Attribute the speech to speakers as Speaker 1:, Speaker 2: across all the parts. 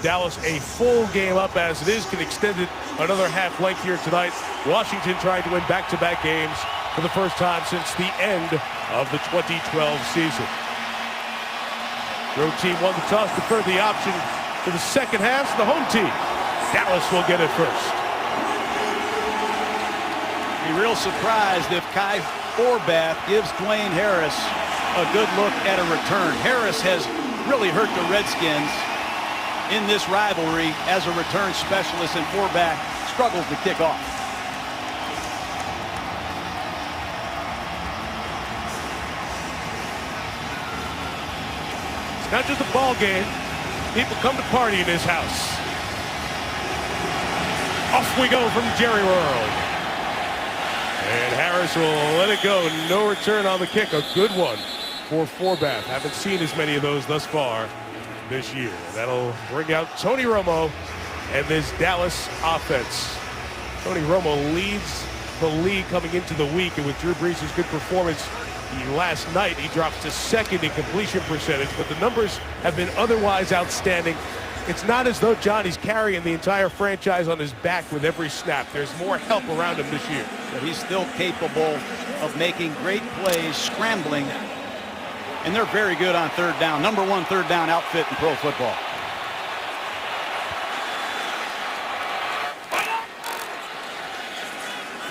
Speaker 1: Dallas a full game up as it is, can extend it another half length here tonight. Washington trying to win back-to-back games for the first time since the end of the 2012 season. Road team won the toss, deferred the option to the second half. The home team, Dallas, will get it first.
Speaker 2: Be real surprised if Kai Forbath gives Dwayne Harris a good look at a return. Harris has really hurt the Redskins in this rivalry as a return specialist, and Forbath struggles to kick off.
Speaker 1: It's not just a ball game. People come to party in his house. Off we go from Jerry World. And Harris will let it go. No return on the kick. A good one for Forbath. Haven't seen as many of those thus far this year. That'll bring out Tony Romo and this Dallas offense. Tony Romo leads the league coming into the week, and with Drew Brees' good performance last night, he drops to second in completion percentage, but the numbers have been otherwise outstanding. It's not as though Johnny's carrying the entire franchise on his back with every snap. There's more help around him this year.
Speaker 2: But he's still capable of making great plays, scrambling, and they're very good on third down. Number one third down outfit in pro football.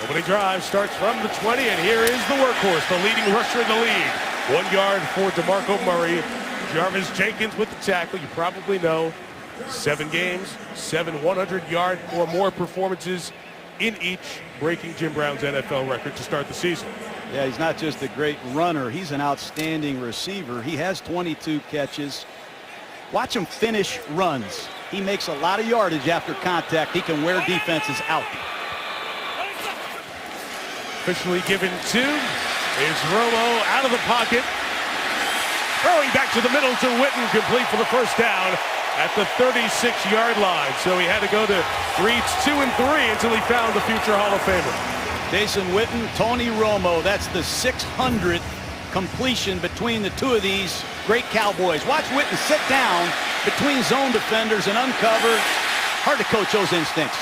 Speaker 1: Opening drive starts from the 20, and here is the workhorse, the leading rusher in the league. 1 yard for DeMarco Murray. Jarvis Jenkins with the tackle. You probably know, 7 games, 7 100-yard or more performances in each, breaking Jim Brown's NFL record to start the season.
Speaker 2: Yeah, he's not just a great runner, he's an outstanding receiver. He has 22 catches. Watch him finish runs. He makes a lot of yardage after contact. He can wear defenses out.
Speaker 1: Officially given to is Romo out of the pocket. Throwing back to the middle to Witten, complete for the first down at the 36-yard line. So he had to go to reads 2 and 3 until he found the future Hall of Famer.
Speaker 2: Jason Witten, Tony Romo. That's the 600th completion between the two of these great Cowboys. Watch Witten sit down between zone defenders and uncover. Hard to coach those instincts.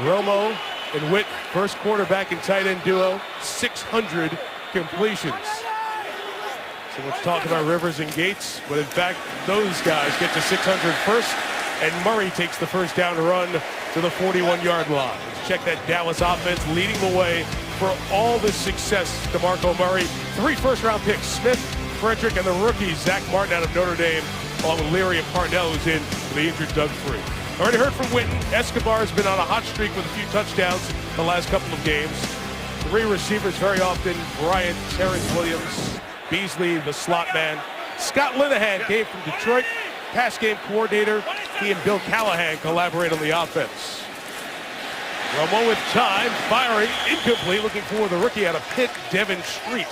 Speaker 1: Romo and Witt, first quarterback and tight end duo, 600 completions. So much talk about Rivers and Gates, but in fact, those guys get to 600 first, and Murray takes the first down run to the 41-yard line. Let's check that Dallas offense leading the way for all this success. DeMarco Murray, 3 first-round picks, Smith, Frederick, and the rookie Zach Martin out of Notre Dame, along with Leary and Parnell, who's in for the injured Doug Free. Already heard from Witten. Escobar has been on a hot streak with a few touchdowns the last couple of games. 3 receivers very often, Bryant, Terrence Williams, Beasley, the slot man. Scott Linehan came from Detroit, pass game coordinator. He and Bill Callahan collaborate on the offense. Romo with time, firing, incomplete, looking for the rookie out of Pitt, Devin Street,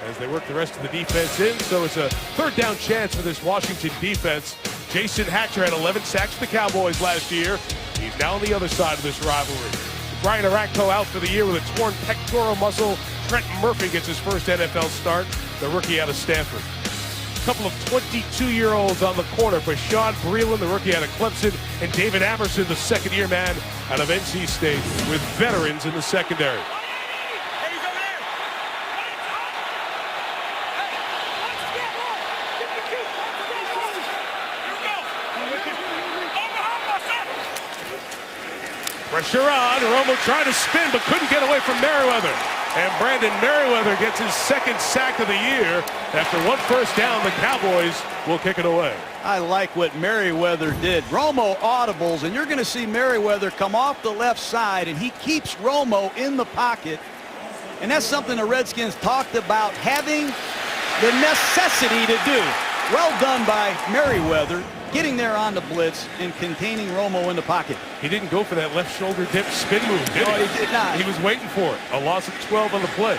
Speaker 1: as they work the rest of the defense in. So it's a third down chance for this Washington defense. Jason Hatcher had 11 sacks for the Cowboys last year. He's now on the other side of this rivalry. Brian Arakpo out for the year with a torn pectoral muscle. Trent Murphy gets his first NFL start, the rookie out of Stanford. A couple of 22-year-olds on the corner for Sean Breland, the rookie out of Clemson, and David Amerson, the second-year man out of NC State, with veterans in the secondary. Pressure on. Romo trying to spin, but couldn't get away from Merriweather. And Brandon Merriweather gets his second sack of the year. After 1 first down, the Cowboys will kick it away.
Speaker 2: I like what Merriweather did. Romo audibles, and you're going to see Merriweather come off the left side, and he keeps Romo in the pocket. And that's something the Redskins talked about having the necessity to do. Well done by Merriweather, getting there on the blitz and containing Romo in the pocket.
Speaker 1: He didn't go for that left shoulder dip spin move, did he?
Speaker 2: No, he did not.
Speaker 1: He was waiting for it. A loss of 12 on the play.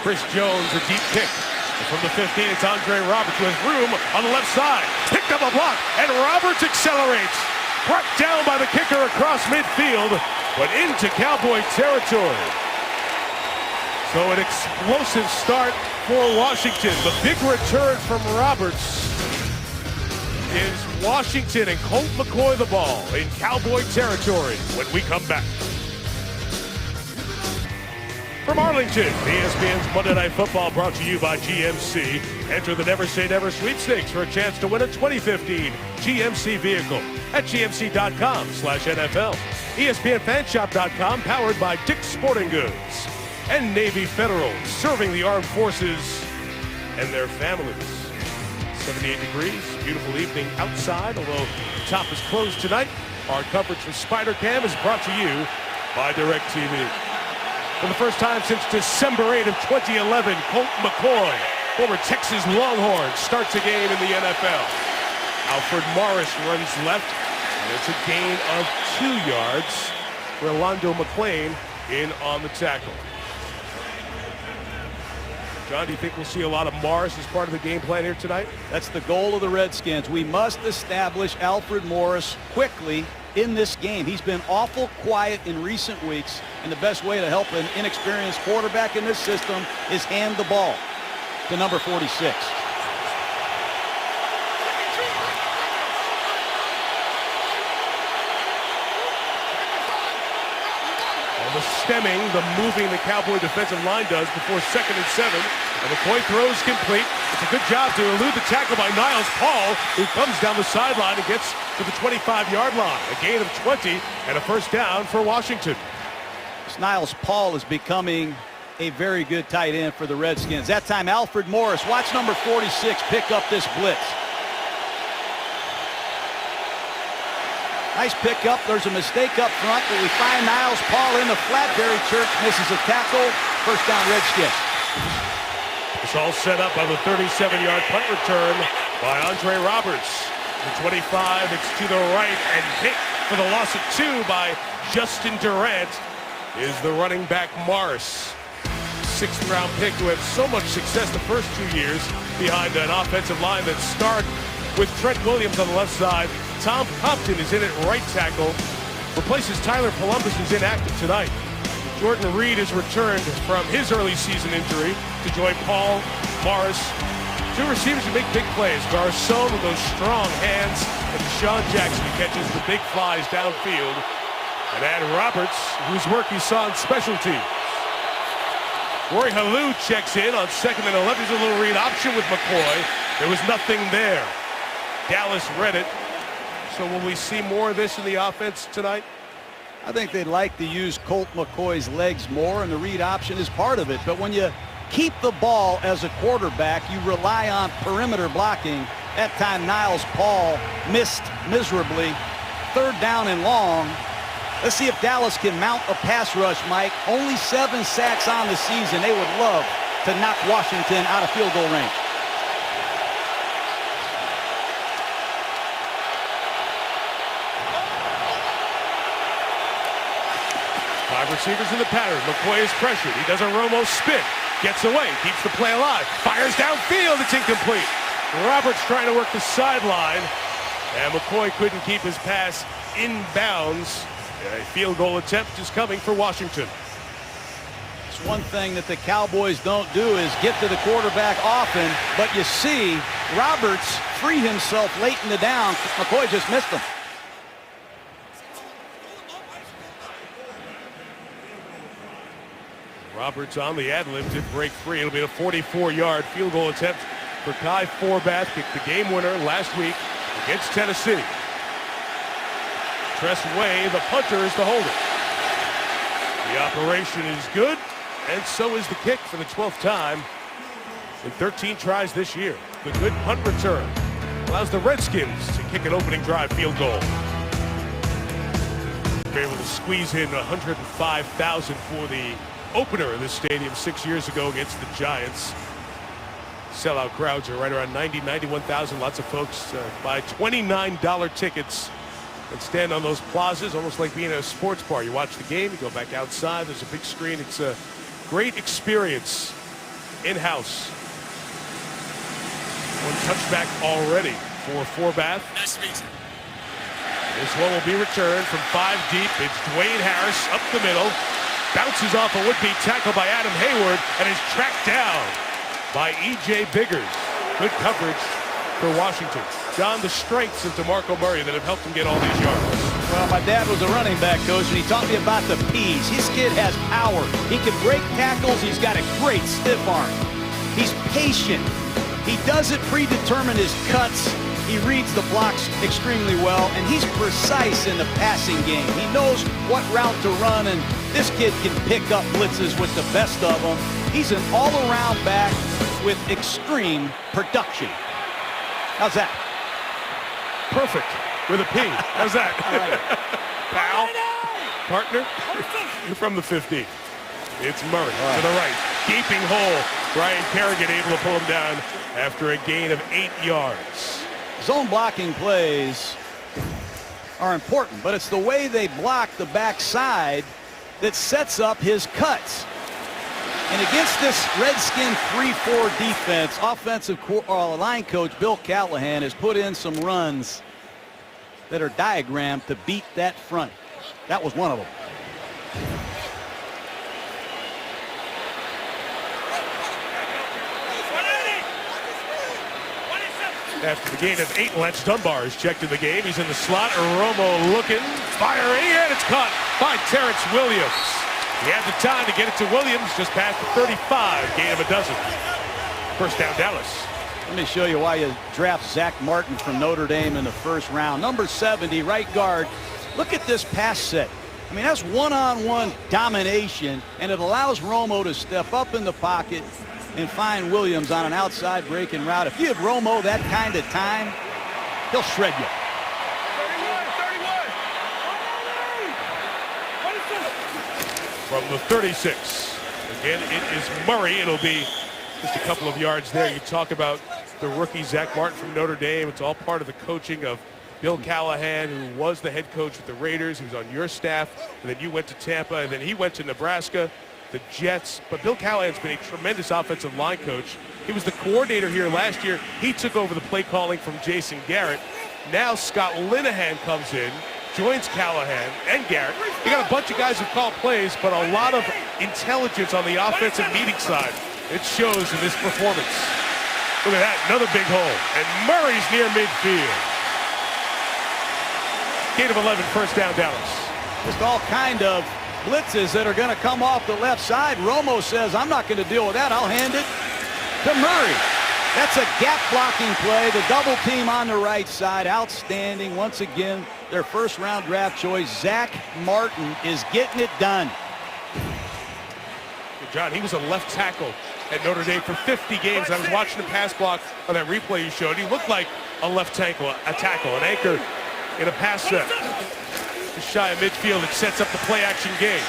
Speaker 1: Chris Jones, a deep kick. And from the 15, it's Andre Roberts with room on the left side. Picked up a block, and Roberts accelerates. Brought down by the kicker across midfield, but into Cowboy territory. So an explosive start for Washington. The big return from Roberts. is Washington, and Colt McCoy the ball in Cowboy territory when we come back. From Arlington, ESPN's Monday Night Football brought to you by GMC. Enter the Never Say Never sweepstakes for a chance to win a 2015 GMC vehicle at gmc.com/NFL. ESPNFanshop.com, powered by Dick's Sporting Goods. And Navy Federal, serving the armed forces and their families. 78 degrees, beautiful evening outside, although the top is closed tonight. Our coverage from Spider Cam is brought to you by DirecTV. For the first time since December 8 of 2011, Colt McCoy, former Texas Longhorn, starts a game in the NFL. Alfred Morris runs left, and it's a gain of 2 yards. Rolando McClain in on the tackle. John, do you think we'll see a lot of Morris as part of the game plan here tonight?
Speaker 2: That's the goal of the Redskins. We must establish Alfred Morris quickly in this game. He's been awful quiet in recent weeks, and the best way to help an inexperienced quarterback in this system is hand the ball to number 46.
Speaker 1: The stemming, the moving the Cowboy defensive line does before 2nd and 7. And McCoy throws complete. It's a good job to elude the tackle by Niles Paul, who comes down the sideline and gets to the 25-yard line. A gain of 20 and a first down for Washington.
Speaker 2: Niles Paul is becoming a very good tight end for the Redskins. That time, Alfred Morris, watch number 46 pick up this blitz. Nice pickup. There's a mistake up front, but we find Niles Paul in the flat. Barry Church misses a tackle. First down, Redskins.
Speaker 1: It's all set up by the 37-yard punt return by Andre Roberts. The 25, it's to the right and hit for the loss of 2 by Justin Durant is the running back Morris. 6th-round pick who had so much success the first 2 years behind an offensive line that started with Trent Williams on the left side. Tom Compton is in at right tackle, replaces Tyler Columbus, who's inactive tonight. Jordan Reed has returned from his early season injury to join Paul, Morris. 2 receivers who make big plays. Garcon with those strong hands, and Deshaun Jackson who catches the big flies downfield. And add Roberts, whose work he saw in special teams. Roy Halou checks in on 2nd and 11. There's a little read option with McCoy. There was nothing there. Dallas read it. So will we see more of this in the offense tonight?
Speaker 2: I think they'd like to use Colt McCoy's legs more, and the read option is part of it. But when you keep the ball as a quarterback, you rely on perimeter blocking. That time, Niles Paul missed miserably. 3rd down and long. Let's see if Dallas can mount a pass rush, Mike. Only 7 sacks on the season. They would love to knock Washington out of field goal range.
Speaker 1: 5 receivers in the pattern. McCoy is pressured. He does a Romo spin. Gets away. Keeps the play alive. Fires downfield. It's incomplete. Roberts trying to work the sideline. And McCoy couldn't keep his pass in bounds. A field goal attempt is coming for Washington.
Speaker 2: It's one thing that the Cowboys don't do is get to the quarterback often. But you see Roberts free himself late in the down. McCoy just missed him.
Speaker 1: Roberts on the ad-lib did break free. It'll be a 44-yard field goal attempt for Kai Forbath. Kicked the game winner last week against Tennessee. Tress Way, the punter, is the holder. The operation is good, and so is the kick for the 12th time in 13 tries this year. The good punt return allows the Redskins to kick an opening drive field goal. They're able to squeeze in 105,000 for the opener of this stadium 6 years ago against the Giants. Sellout crowds are right around 90, 91,000. Lots of folks buy $29 tickets and stand on those plazas, almost like being at a sports bar. You watch the game, you go back outside, there's a big screen. It's a great experience in-house. One touchback already for Forbath.
Speaker 3: Nice to meet you.
Speaker 1: This one will be returned from 5 deep. It's Dwayne Harris up the middle. Bounces off a would-be tackle by Adam Hayward and is tracked down by E.J. Biggers. Good coverage for Washington. John, the strengths of DeMarco Murray that have helped him get all these yards.
Speaker 2: Well, my dad was a running back coach, and he taught me about the P's. His kid has power. He can break tackles. He's got a great stiff arm. He's patient. He doesn't predetermine his cuts. He reads the blocks extremely well, and he's precise in the passing game. He knows what route to run, and this kid can pick up blitzes with the best of them. He's an all-around back with extreme production. How's that?
Speaker 1: Perfect. With a P. How's that? Pal? Partner? You're from the 15. It's Murray to the right. Gaping hole. Brian Kerrigan able to pull him down after a gain of 8 yards.
Speaker 2: Zone blocking plays are important, but it's the way they block the backside that sets up his cuts. And against this Redskin 3-4 defense, offensive line coach Bill Callahan has put in some runs that are diagrammed to beat that front. That was one of them.
Speaker 1: After the gain of 8, Lance Dunbar is checked in the game. He's in the slot. Romo looking, firing, and it's caught by Terrence Williams. He had the time to get it to Williams, just past the 35, gain of a dozen. First down, Dallas.
Speaker 2: Let me show you why you draft Zach Martin from Notre Dame in the first round. Number 70, right guard. Look at this pass set. I mean, that's one-on-one domination, and it allows Romo to step up in the pocket and find Williams on an outside breaking route. If you give Romo that kind of time, he'll shred you.
Speaker 1: From the 36. Again, it is Murray. It'll be just a couple of yards there. You talk about the rookie Zach Martin from Notre Dame. It's all part of the coaching of Bill Callahan, who was the head coach with the Raiders. He was on your staff, and then you went to Tampa, and then he went to Nebraska, the Jets. But Bill Callahan's been a tremendous offensive line coach. He was the coordinator here last year. He took over the play calling from Jason Garrett. Now Scott Linehan comes in, joins Callahan and Garrett. You got a bunch of guys who call plays, but a lot of intelligence on the offensive meeting side. It shows in this performance. Look at that, another big hole. And Murray's near midfield. Gain of 11, first down, Dallas.
Speaker 2: Just all kind of blitzes that are going to come off the left side. Romo says, I'm not going to deal with that. I'll hand it to Murray. That's a gap blocking play. The double team on the right side. Outstanding. Once again, their first round draft choice, Zach Martin, is getting it done.
Speaker 1: John, he was a left tackle at Notre Dame for 50 games. I was watching the pass block on that replay you showed. He looked like a left tackle, an anchor in a pass set. Just shy of midfield, it sets up the play action game.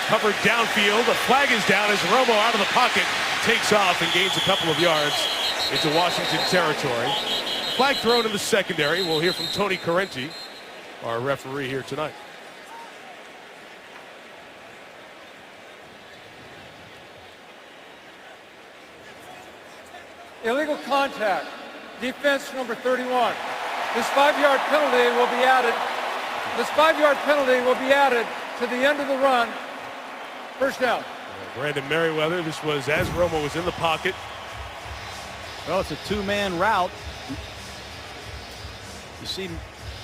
Speaker 1: Covered downfield, the flag is down as Romo out of the pocket takes off and gains a couple of yards into Washington territory. Flag thrown in the secondary. We'll hear from Tony Correnti, our referee here tonight.
Speaker 3: Illegal contact, defense number 31. This 5-yard penalty will be added. This 5-yard penalty will be added to the end of the run. First down.
Speaker 1: Brandon Merriweather, this was as Romo was in the pocket.
Speaker 2: Well, it's a two-man route. You see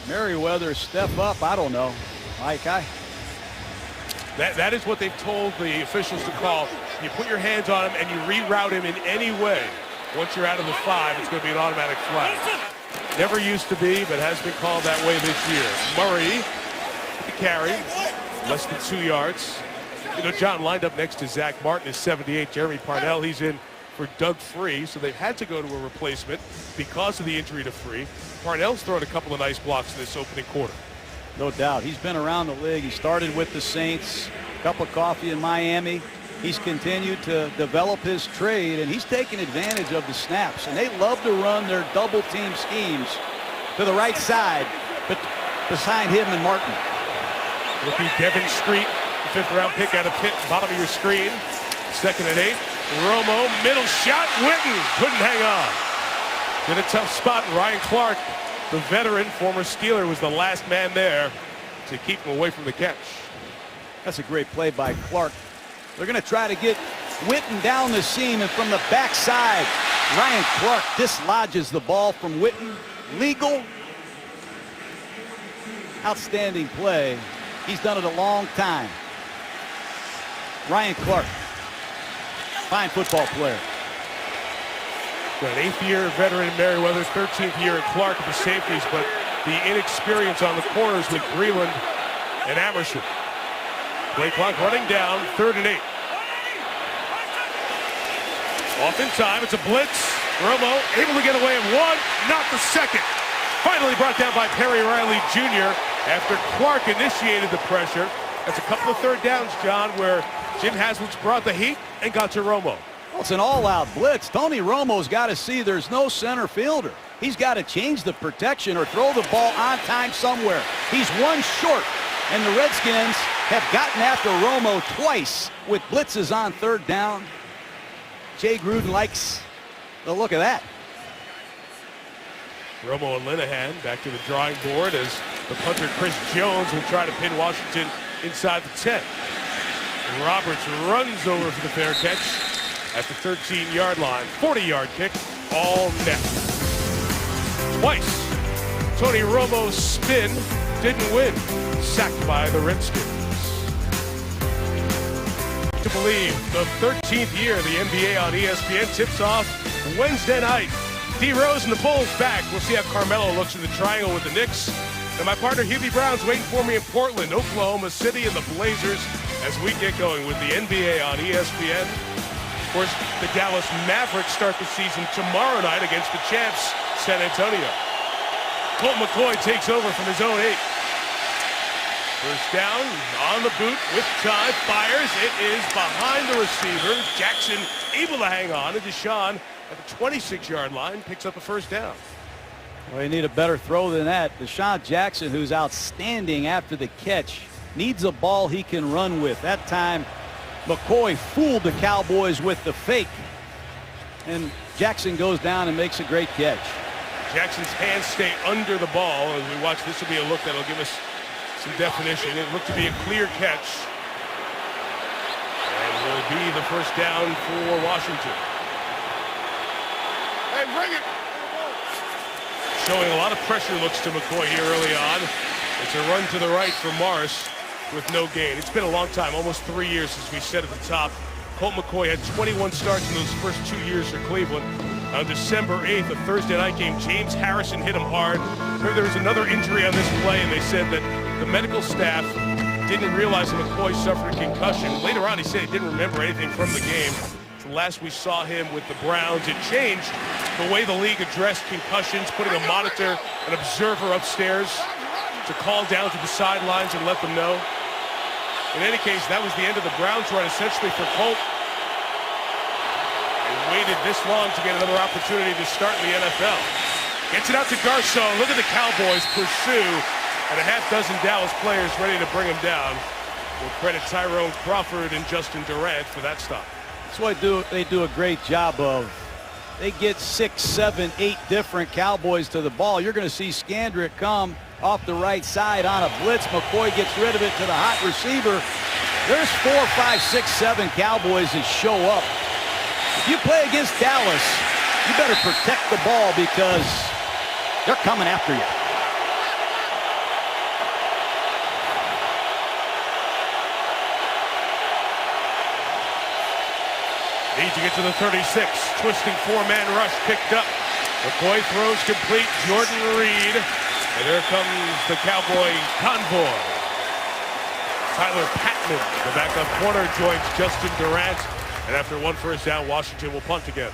Speaker 2: Merriweather step up. I don't know, Mike.
Speaker 1: That is what they've told the officials to call. You put your hands on him and you reroute him in any way. Once you're out of the 5, it's going to be an automatic flag. Never used to be, but has been called that way this year. Murray, the carry, less than 2 yards. You know, John lined up next to Zach Martin is 78. Jeremy Parnell, he's in for Doug Free, so they've had to go to a replacement because of the injury to Free. Parnell's thrown a couple of nice blocks in this opening quarter.
Speaker 2: No doubt. He's been around the league. He started with the Saints, cup of coffee in Miami. He's continued to develop his trade, and he's taken advantage of the snaps. And they love to run their double team schemes to the right side, but behind him and Martin.
Speaker 1: Rookie Devin Street, the 5th round pick out of Pitt, bottom of your screen. 2nd and 8. Romo, middle shot. Witten couldn't hang on. In a tough spot, Ryan Clark, the veteran, former Steeler, was the last man there to keep him away from the catch.
Speaker 2: That's a great play by Clark. They're going to try to get Witten down the seam, and from the backside, Ryan Clark dislodges the ball from Witten. Legal. Outstanding play. He's done it a long time. Ryan Clark. Fine football player.
Speaker 1: An 8th year veteran Merriweather, 13th year at Clark at the safeties, but the inexperience on the corners with Breland and Amersham. Play clock running down, 3rd and 8. Off in time, it's a blitz. Romo able to get away at 1, not the second. Finally brought down by Perry Riley Jr. after Clark initiated the pressure. That's a couple of 3rd downs, John, where Jim Haslett's brought the heat and got to Romo.
Speaker 2: Well, it's an all-out blitz. Tony Romo's got to see there's no center fielder. He's got to change the protection or throw the ball on time somewhere. He's one short, and the Redskins have gotten after Romo twice with blitzes on 3rd down. Jay Gruden likes the look of that.
Speaker 1: Romo and Linehan back to the drawing board as the punter Chris Jones will try to pin Washington inside the 10. And Roberts runs over for the fair catch at the 13-yard line. 40-yard kick, all net. Twice, Tony Romo's spin didn't win. Sacked by the Redskins. To believe the 13th year of the NBA on ESPN tips off Wednesday night. D. Rose and the Bulls back. We'll see how Carmelo looks in the triangle with the Knicks. And my partner Hubie Brown's waiting for me in Portland, Oklahoma City, and the Blazers as we get going with the NBA on ESPN. Of course, the Dallas Mavericks start the season tomorrow night against the champs, San Antonio. Colt McCoy takes over from his own 8. First down, on the boot, with time, fires. It is behind the receiver. Jackson able to hang on, and Deshaun at the 26-yard line picks up a first down.
Speaker 2: Well, you need a better throw than that. Deshaun Jackson, who's outstanding after the catch, needs a ball he can run with. That time, McCoy fooled the Cowboys with the fake, and Jackson goes down and makes a great catch.
Speaker 1: Jackson's hands stay under the ball. As we watch, this will be a look that'll give us some definition. It looked to be a clear catch. And will be the first down for Washington. Hey, bring it! Showing a lot of pressure looks to McCoy here early on. It's a run to the right for Morris with no gain. It's been a long time, almost 3 years since we said at the top. Colt McCoy had 21 starts in those first 2 years for Cleveland. On December 8th, a Thursday night game, James Harrison hit him hard. There was another injury on this play, and they said that the medical staff didn't realize that McCoy suffered a concussion. Later on, he said he didn't remember anything from the game. The last we saw him with the Browns, it changed the way the league addressed concussions, putting a monitor, an observer upstairs to call down to the sidelines and let them know. In any case, that was the end of the Browns run, essentially, for Colt. Waited this long to get another opportunity to start in the NFL. Gets it out to Garcon. Look at the Cowboys pursue, and a half dozen Dallas players ready to bring him down. We'll credit Tyrone Crawford and Justin Durant for that stop.
Speaker 2: That's what they do a great job of. They get 6, 7, 8 different Cowboys to the ball. You're going to see Scandrick come off the right side on a blitz. McCoy gets rid of it to the hot receiver. There's 4, 5, 6, 7 Cowboys that show up. If you play against Dallas, you better protect the ball because they're coming after you.
Speaker 1: Need to get to the 36. Twisting 4-man rush picked up. McCoy throws complete. Jordan Reed. And there comes the Cowboy convoy. Tyler Patman, the backup corner, joins Justin Durant. And after one first down, Washington will punt again.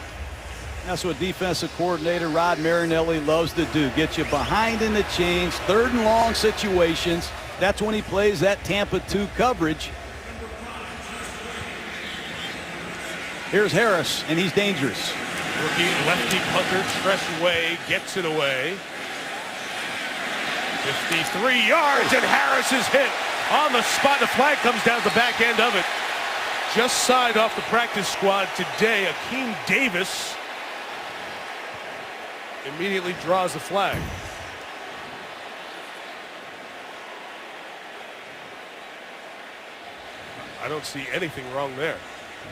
Speaker 2: That's what defensive coordinator Rod Marinelli loves to do. Get you behind in the chains, 3rd and long situations. That's when he plays that Tampa 2 coverage. Here's Harris, and he's dangerous.
Speaker 1: Rookie lefty punter, fresh away, gets it away. 53 yards, and Harris is hit on the spot. The flag comes down the back end of it. Just signed off the practice squad today. Akeem Davis immediately draws the flag. I don't see anything wrong there.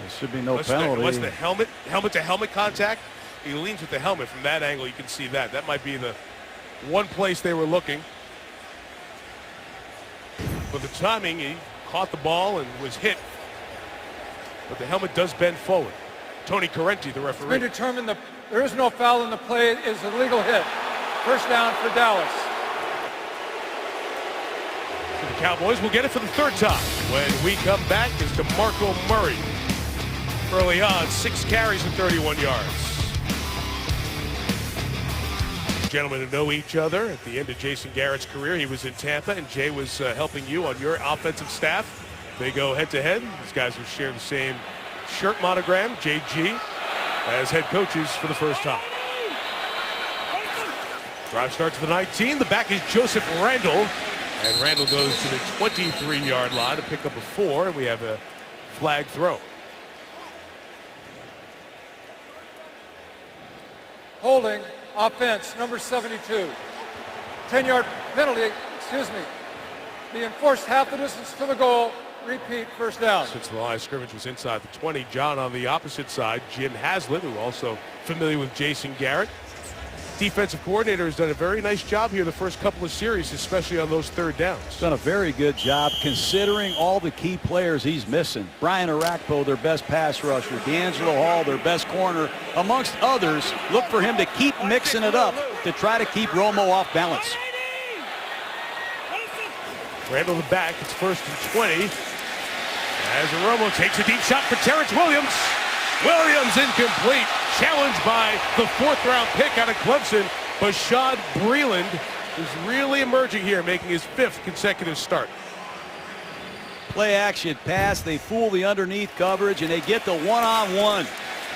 Speaker 2: There should be no penalty.
Speaker 1: Unless the helmet-to-helmet contact he leans with the helmet. From that angle, you can see that. That might be the one place they were looking. But the timing, he caught the ball and was hit. But the helmet does bend forward. Tony Correnti, the referee.
Speaker 3: It's been determined that there is no foul in the play. It is a legal hit. First down for Dallas.
Speaker 1: So the Cowboys will get it for the third time. When we come back, is DeMarco Murray. Early on, 6 carries and 31 yards. Gentlemen who know each other. At the end of Jason Garrett's career, he was in Tampa, and Jay was helping you on your offensive staff. They go head-to-head. These guys will share the same shirt monogram, JG, as head coaches for the first time. Drive starts to the 19. The back is Joseph Randall. And Randall goes to the 23-yard line to pick up a 4, and we have a flag throw.
Speaker 3: Holding, offense, number 72. 10-yard penalty, excuse me. The enforced half the distance to the goal. Repeat, first down.
Speaker 1: Since the line of scrimmage was inside the 20, John on the opposite side, Jim Haslett, who also familiar with Jason Garrett. Defensive coordinator has done a very nice job here the first couple of series, especially on those third downs.
Speaker 2: Done a very good job considering all the key players he's missing. Brian Arakpo, their best pass rusher. D'Angelo Hall, their best corner. Amongst others, look for him to keep mixing it up to try to keep Romo off balance.
Speaker 1: Randall the back. It's 1st and 20. As Romo takes a deep shot for Terrence Williams. Williams incomplete. Challenged by the 4th-round pick out of Clemson. Bashad Breeland is really emerging here, making his 5th consecutive start.
Speaker 2: Play action pass. They fool the underneath coverage, and they get the one-on-one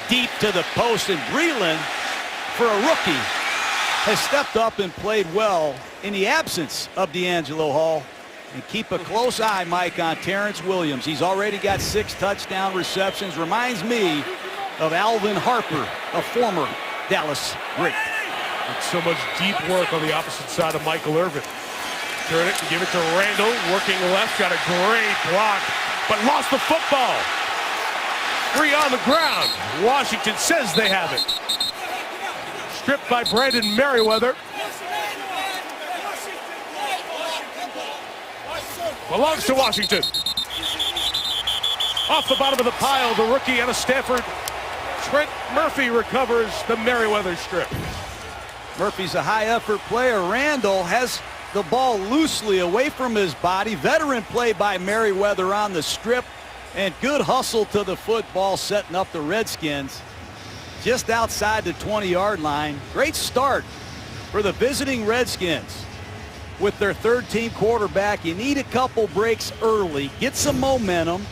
Speaker 2: deep to the post. And Breeland, for a rookie, has stepped up and played well in the absence of D'Angelo Hall. And keep a close eye, Mike, on Terrence Williams. He's already got 6 touchdown receptions. Reminds me of Alvin Harper, a former Dallas great.
Speaker 1: And so much deep work on the opposite side of Michael Irvin. Turn it and give it to Randall. Working left, got a great block, but lost the football. 3 on the ground. Washington says they have it. Stripped by Brandon Merriweather. Belongs to Washington. Off the bottom of the pile, the rookie out of Stanford, Trent Murphy, recovers the Merriweather strip.
Speaker 2: Murphy's a high-effort player. Randall has the ball loosely away from his body. Veteran play by Merriweather on the strip, and good hustle to the football, setting up the Redskins just outside the 20-yard line. Great start for the visiting Redskins. With their 3rd-team quarterback, you need a couple breaks early, get some momentum,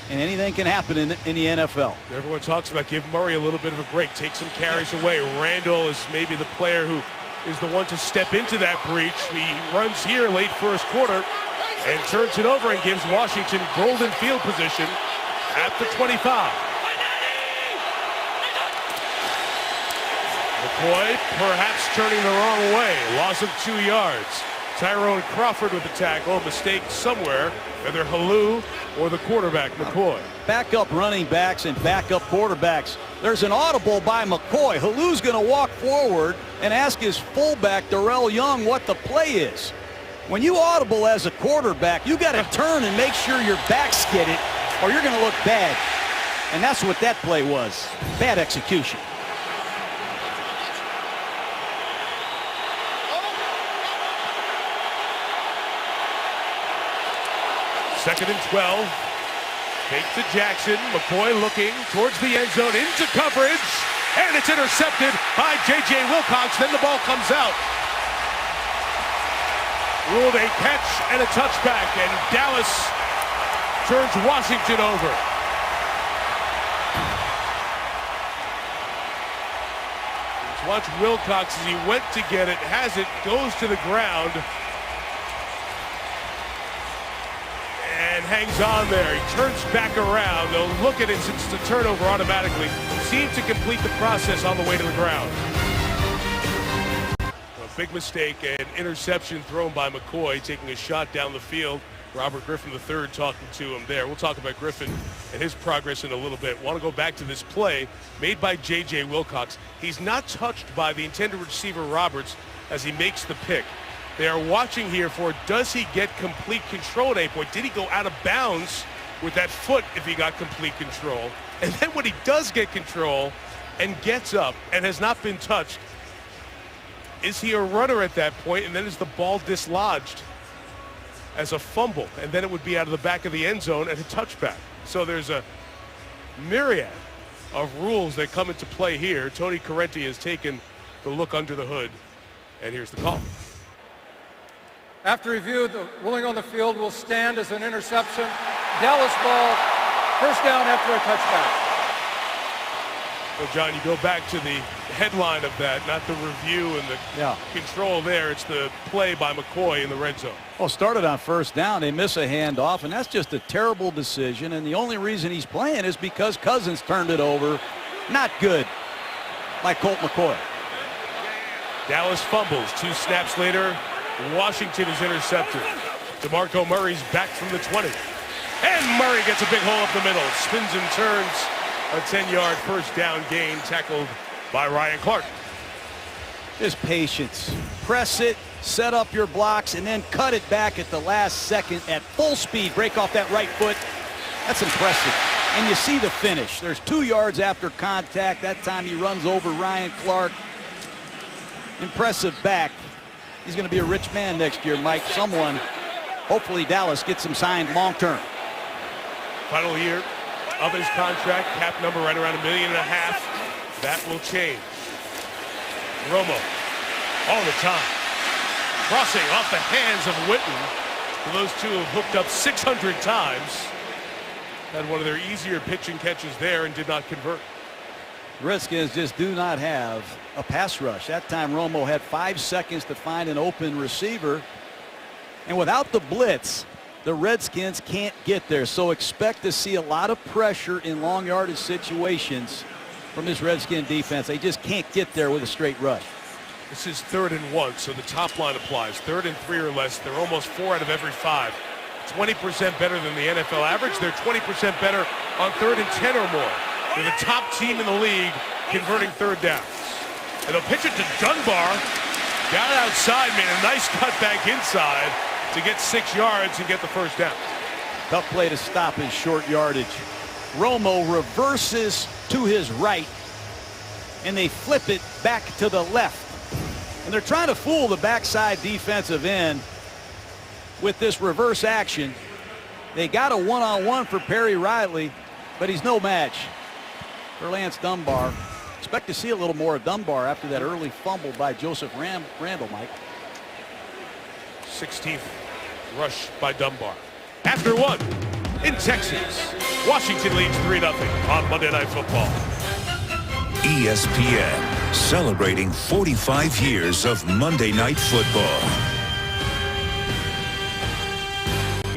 Speaker 2: and anything can happen in the NFL.
Speaker 1: Everyone talks about give Murray a little bit of a break, take some carries away. Randall is maybe the player who is the one to step into that breach. He runs here late first quarter and turns it over and gives Washington golden field position at the 25. McCoy perhaps turning the wrong way. Loss of 2 yards. Tyrone Crawford with the tackle. Mistake somewhere. Either Halou or the quarterback, McCoy.
Speaker 2: Backup running backs and backup quarterbacks. There's an audible by McCoy. Halou's going to walk forward and ask his fullback, Darrell Young, what the play is. When you audible as a quarterback, you got to turn and make sure your backs get it, or you're going to look bad. And that's what that play was. Bad execution.
Speaker 1: Second and 12. Fake to Jackson. McCoy looking towards the end zone into coverage. And it's intercepted by J.J. Wilcox. Then the ball comes out. Ruled a catch and a touchback. And Dallas turns Washington over. Let's watch Wilcox as he went to get it. Has it. Goes to the ground. And hangs on there. He turns back around. They'll look at it since it's a turnover automatically. Seemed to complete the process on the way to the ground. A big mistake, an interception thrown by McCoy, taking a shot down the field Robert Griffin III talking to him there. We'll talk about Griffin and his progress in a little bit. Want to go back to this play made by J.J. Wilcox. He's not touched by the intended receiver Roberts as he makes the pick. They are watching here for, does he get complete control at any point? Did he go out of bounds with that foot if he got complete control? And then when he does get control and gets up and has not been touched, is he a runner at that point? And then is the ball dislodged as a fumble? And then it would be out of the back of the end zone and a touchback. So there's a myriad of rules that come into play here. Tony Correnti has taken the look under the hood, and here's the call.
Speaker 3: After review, the ruling on the field will stand as an interception. Dallas ball, first down after a touchback.
Speaker 1: So, John, you go back to the headline of that, not the review and the control there. It's the play by McCoy in the red zone.
Speaker 2: Well, started on first down. They miss a handoff, and that's just a terrible decision. And the only reason he's playing is because Cousins turned it over. Not good by Colt McCoy.
Speaker 1: Dallas fumbles. 2 snaps later, Washington is intercepted. DeMarco Murray's back from the 20. And Murray gets a big hole up the middle. Spins and turns. A 10-yard first down gain tackled by Ryan Clark.
Speaker 2: Just patience. Press it, set up your blocks, and then cut it back at the last second at full speed. Break off that right foot. That's impressive. And you see the finish. There's 2 yards after contact. That time he runs over Ryan Clark. Impressive back. He's going to be a rich man next year, Mike. Someone, hopefully Dallas gets him signed long term.
Speaker 1: Final year of his contract, cap number right around $1.5 million. That will change. Romo all the time. Crossing off the hands of Witten. Those two have hooked up 600 times. Had one of their easier pitching catches there and did not convert.
Speaker 2: Redskins just do not have a pass rush. That time Romo had 5 seconds to find an open receiver. And without the blitz, the Redskins can't get there. So expect to see a lot of pressure in long yardage situations from this Redskin defense. They just can't get there with a straight rush.
Speaker 1: This is 3rd and 1, so the top line applies. 3rd and 3 or less. They're almost 4 out of every 5. 20% better than the NFL average. They're 20% better on 3rd and 10 or more. They're the top team in the league converting third downs. And they'll pitch it to Dunbar. Got outside, made a nice cut back inside to get 6 yards and get the first down.
Speaker 2: Tough play to stop his short yardage. Romo reverses to his right, and they flip it back to the left. And they're trying to fool the backside defensive end with this reverse action. They got a one-on-one for Perry Riley, but he's no match for Lance Dunbar. Expect to see a little more of Dunbar after that early fumble by Joseph Randall, Mike.
Speaker 1: 16th rush by Dunbar. After 1 in Texas, Washington leads 3-0 on Monday Night Football.
Speaker 4: ESPN celebrating 45 years of Monday Night Football.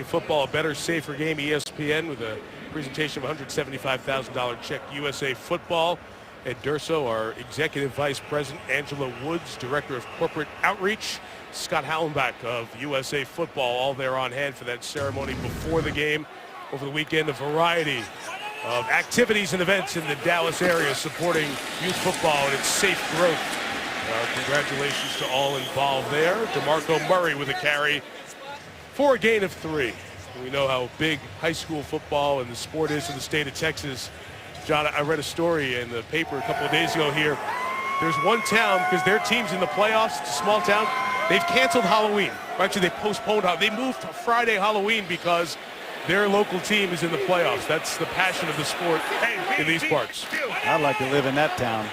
Speaker 1: Football, a better, safer game. ESPN with a presentation of $175,000 check. USA Football. Ed Durso, our executive vice president. Angela Woods, director of corporate outreach. Scott Hallenbach of USA Football, all there on hand for that ceremony before the game. Over the weekend, a variety of activities and events in the Dallas area supporting youth football and its safe growth. Congratulations to all involved there. DeMarco Murray with a carry for a gain of 3. We know how big high school football and the sport is in the state of Texas. John, I read a story in the paper a couple of days ago here. There's one town, because their team's in the playoffs, it's a small town, they've canceled Halloween. Actually, they postponed. They moved to Friday Halloween because their local team is in the playoffs. That's the passion of the sport in these parts.
Speaker 2: I'd like to live in that town.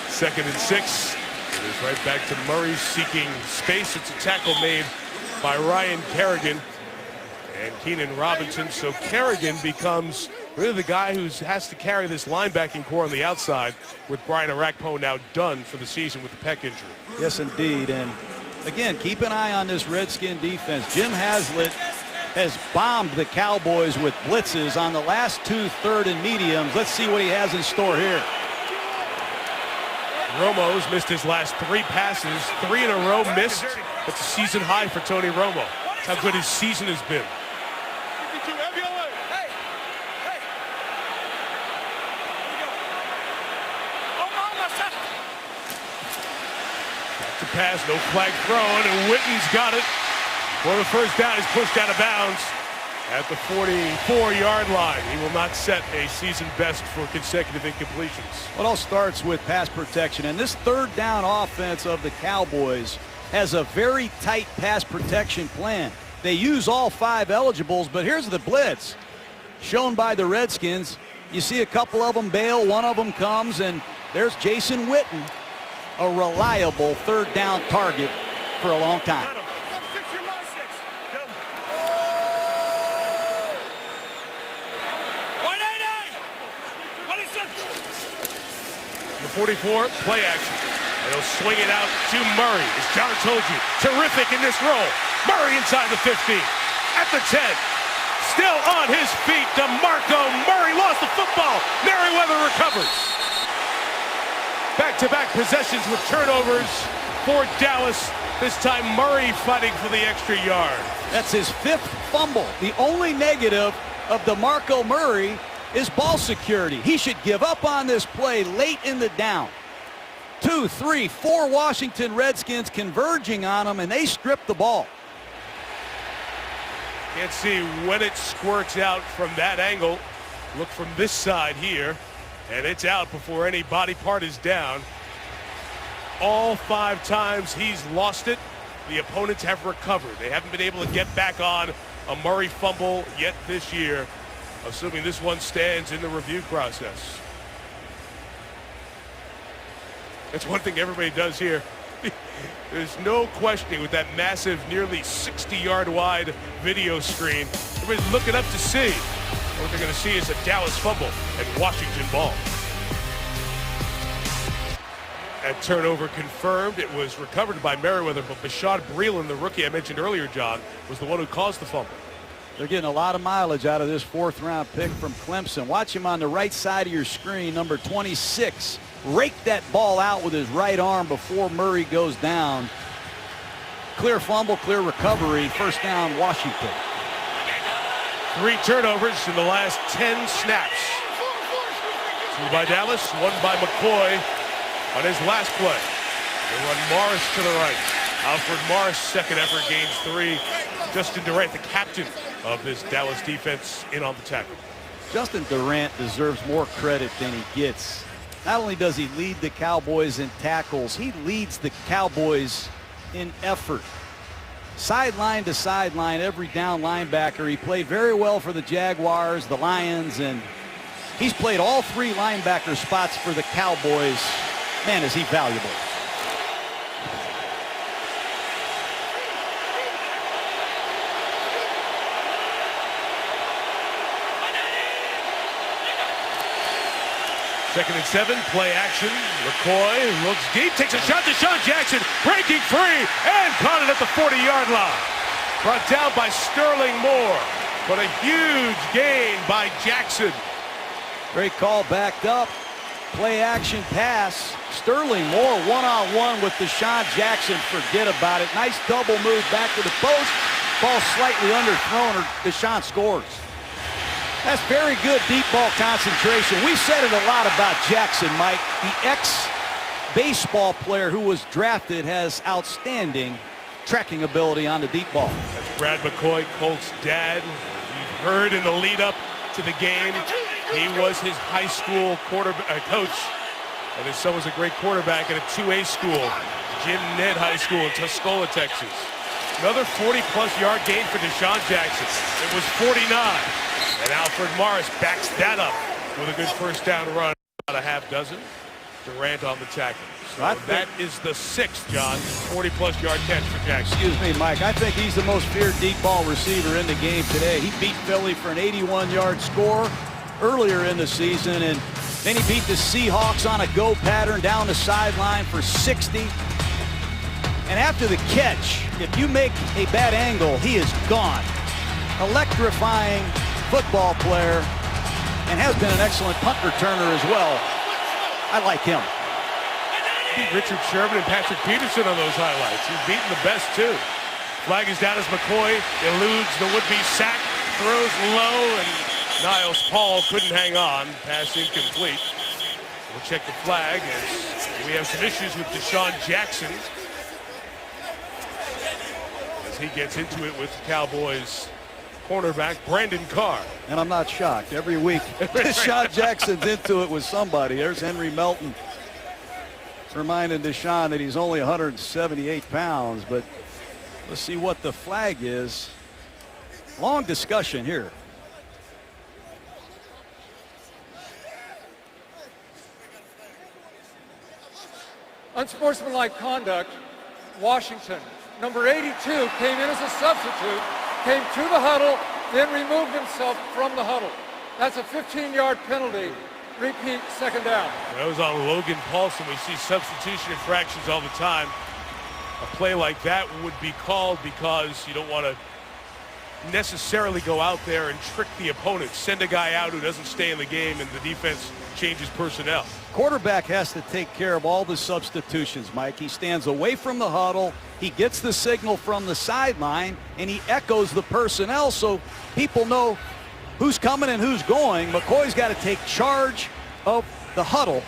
Speaker 1: 2nd and 6. It is right back to Murray seeking space. It's a tackle made by Ryan Kerrigan and Keenan Robinson. So Kerrigan becomes really the guy who has to carry this linebacking core on the outside, with Brian Arakpo now done for the season with the pec injury.
Speaker 2: Yes, indeed. And again, keep an eye on this Redskin defense. Jim Haslett has bombed the Cowboys with blitzes on the last 2 3rd and mediums. Let's see what he has in store here.
Speaker 1: Romo's missed his last 3 passes, 3 in a row missed. That's a season high for Tony Romo. That's how good his season has been. Back to pass, no flag thrown, and Witten's got it. For the first down, is pushed out of bounds at the 44-yard line. He will not set a season best for consecutive incompletions.
Speaker 2: It all starts with pass protection, and this third down offense of the Cowboys has a very tight pass protection plan. They use all 5 eligibles, but here's the blitz shown by the Redskins. You see a couple of them bail, one of them comes, and there's Jason Witten, a reliable third down target for a long time.
Speaker 1: The 44, play action. And he'll swing it out to Murray. As John told you, terrific in this role. Murray inside the 15, at the 10. Still on his feet, DeMarco Murray lost the football. Merriweather recovers. Back-to-back possessions with turnovers for Dallas. This time Murray fighting for the extra yard.
Speaker 2: That's his 5th fumble. The only negative of DeMarco Murray is ball security. He should give up on this play late in the down. 2, 3, 4 Washington Redskins converging on him, and they strip the ball.
Speaker 1: Can't see when it squirts out from that angle. Look from this side here, and it's out before any body part is down. All 5 times he's lost it, the opponents have recovered. They haven't been able to get back on a Murray fumble yet this year, assuming this one stands in the review process. That's one thing everybody does here. There's no questioning with that massive, nearly 60-yard wide video screen. Everybody's looking up to see. What they're going to see is a Dallas fumble and Washington ball. And turnover confirmed. It was recovered by Merriweather, but Bashaud Breeland, the rookie I mentioned earlier, John, was the one who caused the fumble.
Speaker 2: They're getting a lot of mileage out of this 4th-round pick from Clemson. Watch him on the right side of your screen, number 26. Rake that ball out with his right arm before Murray goes down. Clear fumble, clear recovery. First down, Washington.
Speaker 1: 3 turnovers in the last 10 snaps. 2 by Dallas, 1 by McCoy on his last play. They run Morris to the right. Alfred Morris, second effort, gains 3. Justin Durant, the captain of this Dallas defense, in on the tackle.
Speaker 2: Justin Durant deserves more credit than he gets. Not only does he lead the Cowboys in tackles, he leads the Cowboys in effort. Sideline to sideline, every down linebacker. He played very well for the Jaguars, the Lions, and he's played all 3 linebacker spots for the Cowboys. Man, is he valuable.
Speaker 1: Second and 7, play action. McCoy looks deep, takes a shot to Deshaun Jackson, breaking free, and caught it at the 40-yard line. Brought down by Sterling Moore, but a huge gain by Jackson.
Speaker 2: Great call, backed up. Play action pass. Sterling Moore one-on-one with Deshaun Jackson. Forget about it. Nice double move back to the post. Ball slightly underthrown, or Deshaun scores. That's very good deep ball concentration. We said it a lot about Jackson, Mike. The ex-baseball player who was drafted has outstanding tracking ability on the deep ball.
Speaker 1: That's Brad McCoy, Colt's dad. You've heard in the lead up to the game, he was his high school coach, and his son was a great quarterback at a 2A school, Jim Ned High School in Tuscola, Texas. Another 40-plus yard gain for Deshaun Jackson. It was 49. And Alfred Morris backs that up with a good first down run. About a half dozen. Durant on the tackle. So that is the 6th, John. 40-plus yard catch for Jackson.
Speaker 2: Excuse me, Mike. I think he's the most feared deep ball receiver in the game today. He beat Philly for an 81-yard score earlier in the season, and then he beat the Seahawks on a go pattern down the sideline for 60. And after the catch, if you make a bad angle, he is gone. Electrifying football player, and has been an excellent punt returner as well. I like him.
Speaker 1: Beat Richard Sherman and Patrick Peterson on those highlights. He's beaten the best too. Flag is down as McCoy eludes the would-be sack, throws low, and Niles Paul couldn't hang on. Pass incomplete. We'll check the flag as we have some issues with Deshaun Jackson as he gets into it with the Cowboys cornerback Brandon Carr.
Speaker 2: And I'm not shocked. Every week, Deshaun Jackson's into it with somebody. There's Henry Melton reminding Deshaun that he's only 178 pounds, but let's see what the flag is. Long discussion here.
Speaker 3: Unsportsmanlike conduct, Washington. Number 82 came in as a substitute, came to the huddle, then removed himself from the huddle. That's a 15-yard penalty. Repeat, second down.
Speaker 1: That was on Logan Paulson. We see substitution infractions all the time. A play like that would be called because you don't want to necessarily go out there and trick the opponent. Send a guy out who doesn't stay in the game and the defense changes personnel.
Speaker 2: Quarterback has to take care of all the substitutions, Mike. He stands away from the huddle. He gets the signal from the sideline, and he echoes the personnel so people know who's coming and who's going. McCoy's got to take charge of the huddle.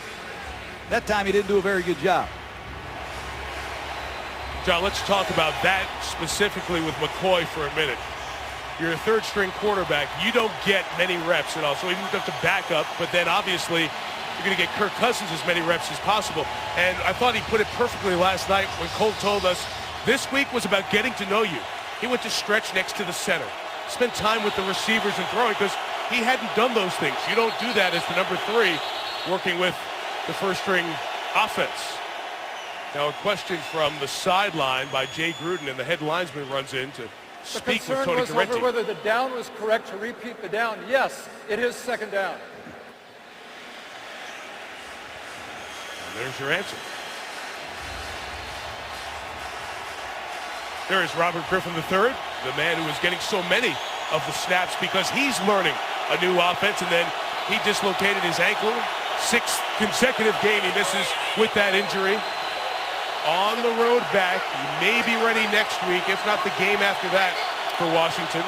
Speaker 2: That time he didn't do a very good job.
Speaker 1: John, let's talk about that specifically with McCoy for a minute. You're a third-string quarterback. You don't get many reps at all, so even if you have to back up, but then obviously you're going to get Kirk Cousins as many reps as possible. And I thought he put it perfectly last night when Colt told us this week was about getting to know you. He went to stretch next to the center, spent time with the receivers and throwing because he hadn't done those things. You don't do that as the number 3 working with the first-string offense. Now a question from the sideline by Jay Gruden, and the head linesman runs in to speak with Tony
Speaker 3: The concern was
Speaker 1: Correnti.
Speaker 3: over whether the down was correct to repeat the down. Yes, it is second down.
Speaker 1: And there's your answer. There is Robert Griffin III, the man who is getting so many of the snaps because he's learning a new offense, and then he dislocated his ankle. 6th consecutive game he misses with that injury. On the road back, he may be ready next week, if not the game after that for Washington.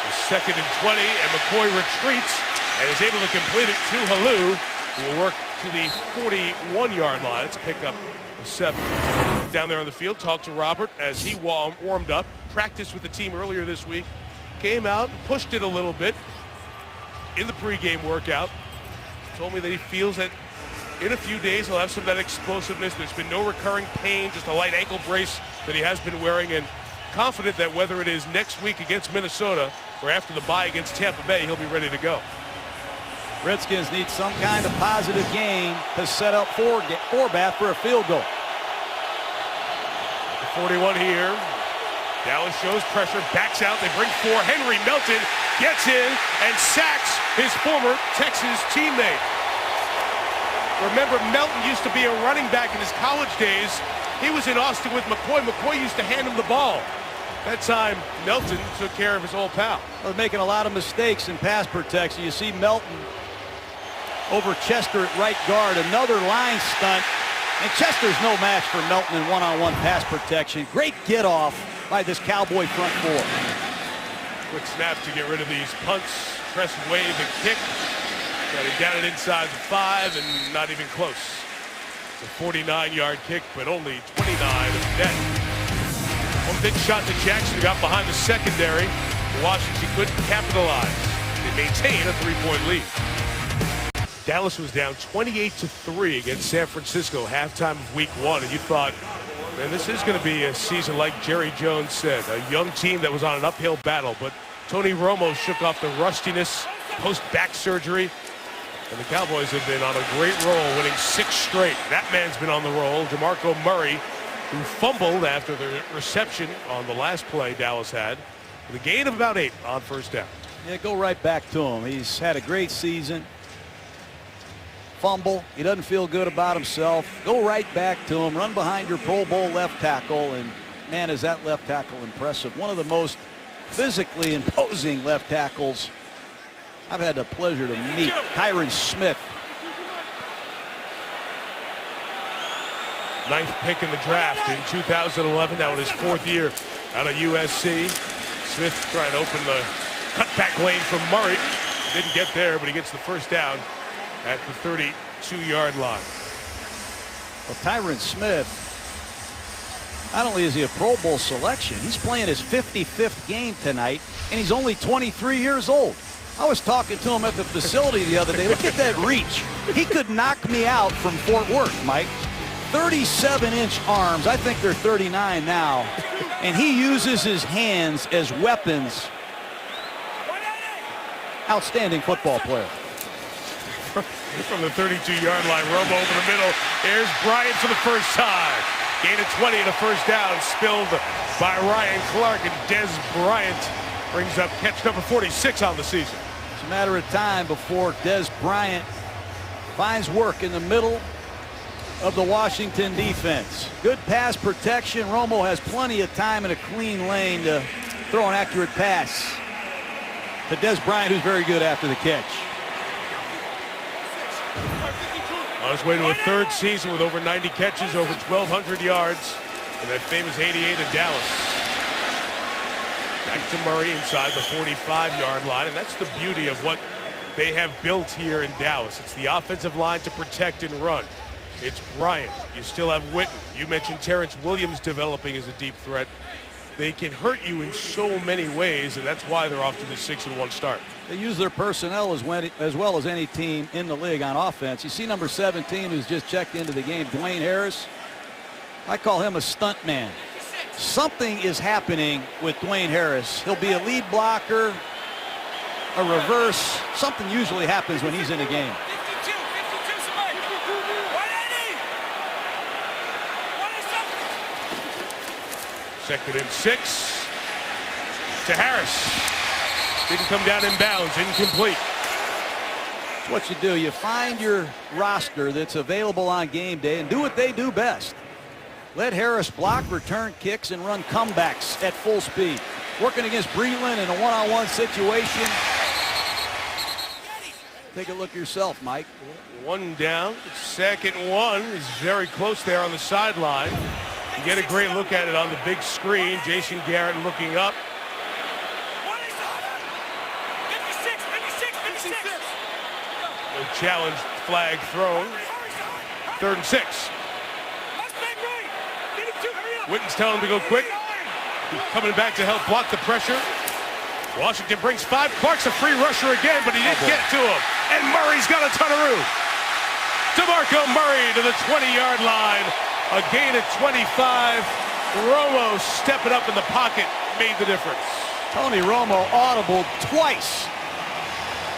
Speaker 1: The 2nd and 20, and McCoy retreats and is able to complete it to Halou, who will work to the 41-yard line. It's a pickup of 7. Down there on the field, talked to Robert as he warmed up, practiced with the team earlier this week, came out, pushed it a little bit in the pregame workout. Told me that he feels that in a few days he'll have some of that explosiveness. There's been no recurring pain, just a light ankle brace that he has been wearing, and confident that whether it is next week against Minnesota or after the bye against Tampa Bay, he'll be ready to go.
Speaker 2: Redskins need some kind of positive game to set up Forbath for a field goal.
Speaker 1: The 41 here. Dallas shows pressure, backs out. They bring 4. Henry Melton gets in and sacks his former Texas teammate. Remember, Melton used to be a running back in his college days. He was in Austin with McCoy. McCoy used to hand him the ball. That time, Melton took care of his old pal.
Speaker 2: Was making a lot of mistakes in pass protection. You see Melton over Chester at right guard. Another line stunt. And Chester's no match for Melton in one-on-one pass protection. Great get-off by this Cowboy front 4.
Speaker 1: Quick snap to get rid of these punts. Press wave and kick. Got it down and inside the 5 and not even close. It's a 49-yard kick, but only 29 of net. One big shot to Jackson, got behind the secondary. Washington couldn't capitalize. They maintain a 3-point lead. Dallas was down 28-3 against San Francisco halftime of week 1, and you thought, man, this is going to be a season like Jerry Jones said, a young team that was on an uphill battle, but Tony Romo shook off the rustiness post-back surgery. And the Cowboys have been on a great roll, winning 6 straight. That man's been on the roll. DeMarco Murray, who fumbled after the reception on the last play Dallas had, with a gain of about 8 on first down.
Speaker 2: Yeah, go right back to him. He's had a great season. Fumble. He doesn't feel good about himself. Go right back to him. Run behind your Pro Bowl left tackle. And, man, is that left tackle impressive. One of the most physically imposing left tackles I've had the pleasure to meet. Tyron Smith.
Speaker 1: ninth pick in the draft in 2011. That was his fourth year out of USC. Smith trying to open the cutback lane from Murray. Didn't get there, but he gets the first down at the 32-yard line.
Speaker 2: Well, Tyron Smith, not only is he a Pro Bowl selection, he's playing his 55th game tonight, and he's only 23 years old. I was talking to him at the facility the other day. Look at that reach. He could knock me out from Fort Worth, Mike. 37-inch arms. I think they're 39 now. And he uses his hands as weapons. Outstanding football player.
Speaker 1: From the 32-yard line, Romo over the middle. Here's Bryant for the first time. Gain of 20 and a first down spilled by Ryan Clark, and Des Bryant brings up catch number 46 on the season.
Speaker 2: It's a matter of time before Des Bryant finds work in the middle of the Washington defense. Good pass protection. Romo has plenty of time in a clean lane to throw an accurate pass to Des Bryant, who's very good after the catch.
Speaker 1: On his way to a third season with over 90 catches, over 1,200 yards, and that famous 88 in Dallas. Back to Murray inside the 45-yard line, and that's the beauty of what they have built here in Dallas. It's the offensive line to protect and run. It's Bryant. You still have Witten. You mentioned Terrence Williams developing as a deep threat. They can hurt you in so many ways, and that's why they're off to the 6-1 start.
Speaker 2: They use their personnel as well as any team in the league on offense. You see number 17 who's just checked into the game, Dwayne Harris. I call him a stunt man. Something is happening with Dwayne Harris. He'll be a lead blocker, a reverse. Something usually happens when he's in a game.
Speaker 1: Second and 6 to Harris. Didn't come down in bounds, incomplete.
Speaker 2: It's what you do. You find your roster that's available on game day and do what they do best. Let Harris block, return kicks, and run comebacks at full speed. Working against Breland in a one-on-one situation. Take a look yourself, Mike.
Speaker 1: One down. Second one is very close there on the sideline. You get a great look at it on the big screen. Jason Garrett looking up. No challenge flag thrown. 3rd and 6. Witten's telling him to go quick. He's coming back to help block the pressure. Washington brings 5. Clark's a free rusher again, but he didn't get to him. And Murray's got a ton of room. DeMarco Murray to the 20-yard line. A gain of 25. Romo stepping up in the pocket made the difference.
Speaker 2: Tony Romo audible twice.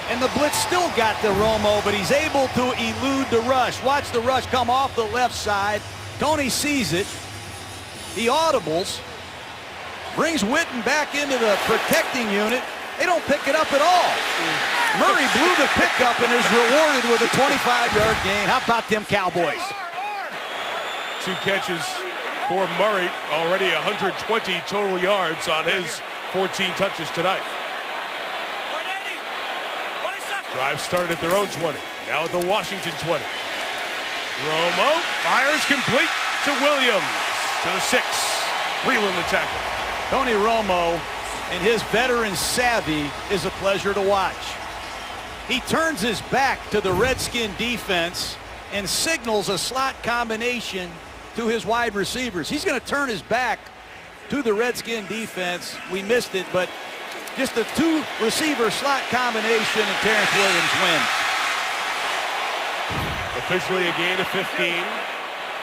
Speaker 2: And the blitz still got to Romo, but he's able to elude the rush. Watch the rush come off the left side. Tony sees it. He audibles. Brings Witten back into the protecting unit. They don't pick it up at all. Murray blew the pickup and is rewarded with a 25-yard gain. How about them Cowboys?
Speaker 1: 2 catches for Murray. Already 120 total yards on his 14 touches tonight. Drive started at their own 20. Now at the Washington 20. Romo fires complete to Williams. To the 6. Breland the tackle.
Speaker 2: Tony Romo and his veteran savvy is a pleasure to watch. He turns his back to the Redskin defense and signals a slot combination to his wide receivers. He's going to turn his back to the Redskin defense. We missed it, but just a 2-receiver slot combination, and Terrence Williams wins.
Speaker 1: Officially a gain of 15.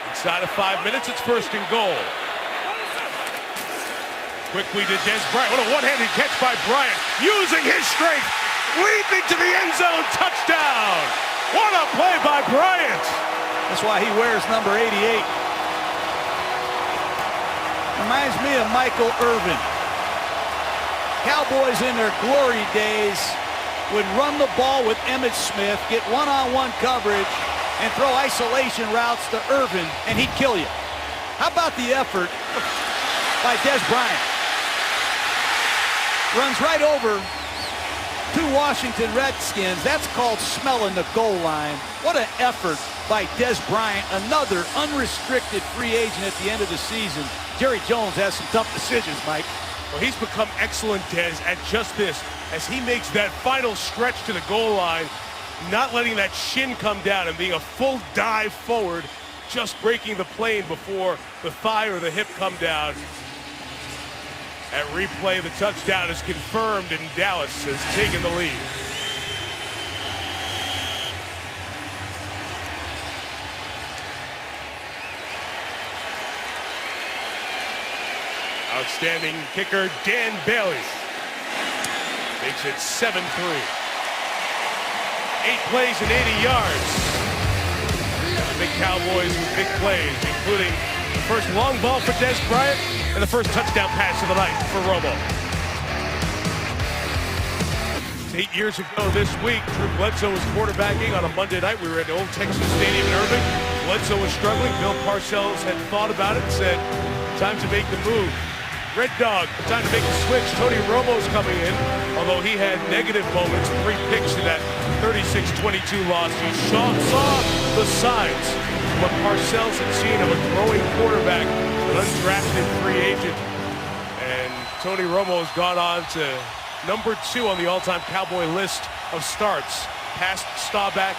Speaker 1: Inside of 5 minutes, it's 1st and goal. Quickly to Des Bryant. What a one-handed catch by Bryant. Using his strength. Leaping to the end zone. Touchdown. What a play by Bryant.
Speaker 2: That's why he wears number 88. Reminds me of Michael Irvin. Cowboys in their glory days would run the ball with Emmitt Smith, get one-on-one coverage, and throw isolation routes to Irvin, and he'd kill you. How about the effort by Des Bryant? Runs right over 2 Washington Redskins. That's called smelling the goal line. What an effort by Des Bryant, another unrestricted free agent at the end of the season. Jerry Jones has some tough decisions, Mike.
Speaker 1: Well, he's become excellent, Des, at just this. As he makes that final stretch to the goal line, not letting that shin come down and being a full dive forward, just breaking the plane before the thigh or the hip come down. At replay, the touchdown is confirmed and Dallas has taken the lead. Outstanding kicker Dan Bailey makes it 7-3. 8 plays and 80 yards. The big Cowboys with big plays, including the first long ball for Des Bryant and the first touchdown pass of the night for Romo. 8 years ago this week, Drew Bledsoe was quarterbacking on a Monday night. We were at Old Texas Stadium in Irving. Bledsoe was struggling. Bill Parcells had thought about it and said, time to make the move. Red Dog, time to make the switch. Tony Romo's coming in, although he had negative moments, 3 picks in that 36-22 loss. He saw the signs what Parcells had seen of a growing quarterback, an undrafted free agent. And Tony Romo has gone on to number 2 on the all-time Cowboy list of starts. Past Staubach,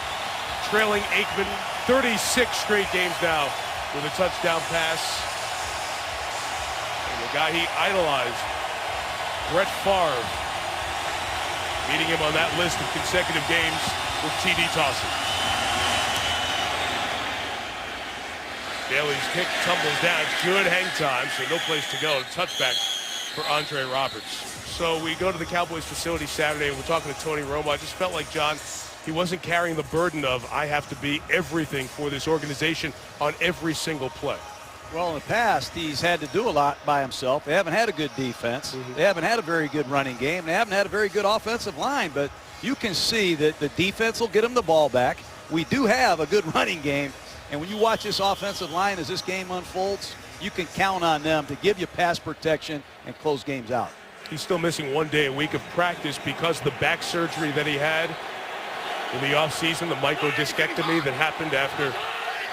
Speaker 1: trailing Aikman, 36 straight games now with a touchdown pass. And the guy he idolized, Brett Favre, beating him on that list of consecutive games with TD tossing. Bailey's kick tumbles down. Good hang time, so no place to go. Touchback for Andre Roberts. So we go to the Cowboys facility Saturday, and we're talking to Tony Romo. I just felt like, John, he wasn't carrying the burden of, I have to be everything for this organization on every single play.
Speaker 2: Well, in the past, he's had to do a lot by himself. They haven't had a good defense. They haven't had a very good running game. They haven't had a very good offensive line. But you can see that the defense will get him the ball back. We do have a good running game. And when you watch this offensive line as this game unfolds, you can count on them to give you pass protection and close games out.
Speaker 1: He's still missing 1 day a week of practice because of the back surgery that he had in the offseason, the microdiscectomy that happened after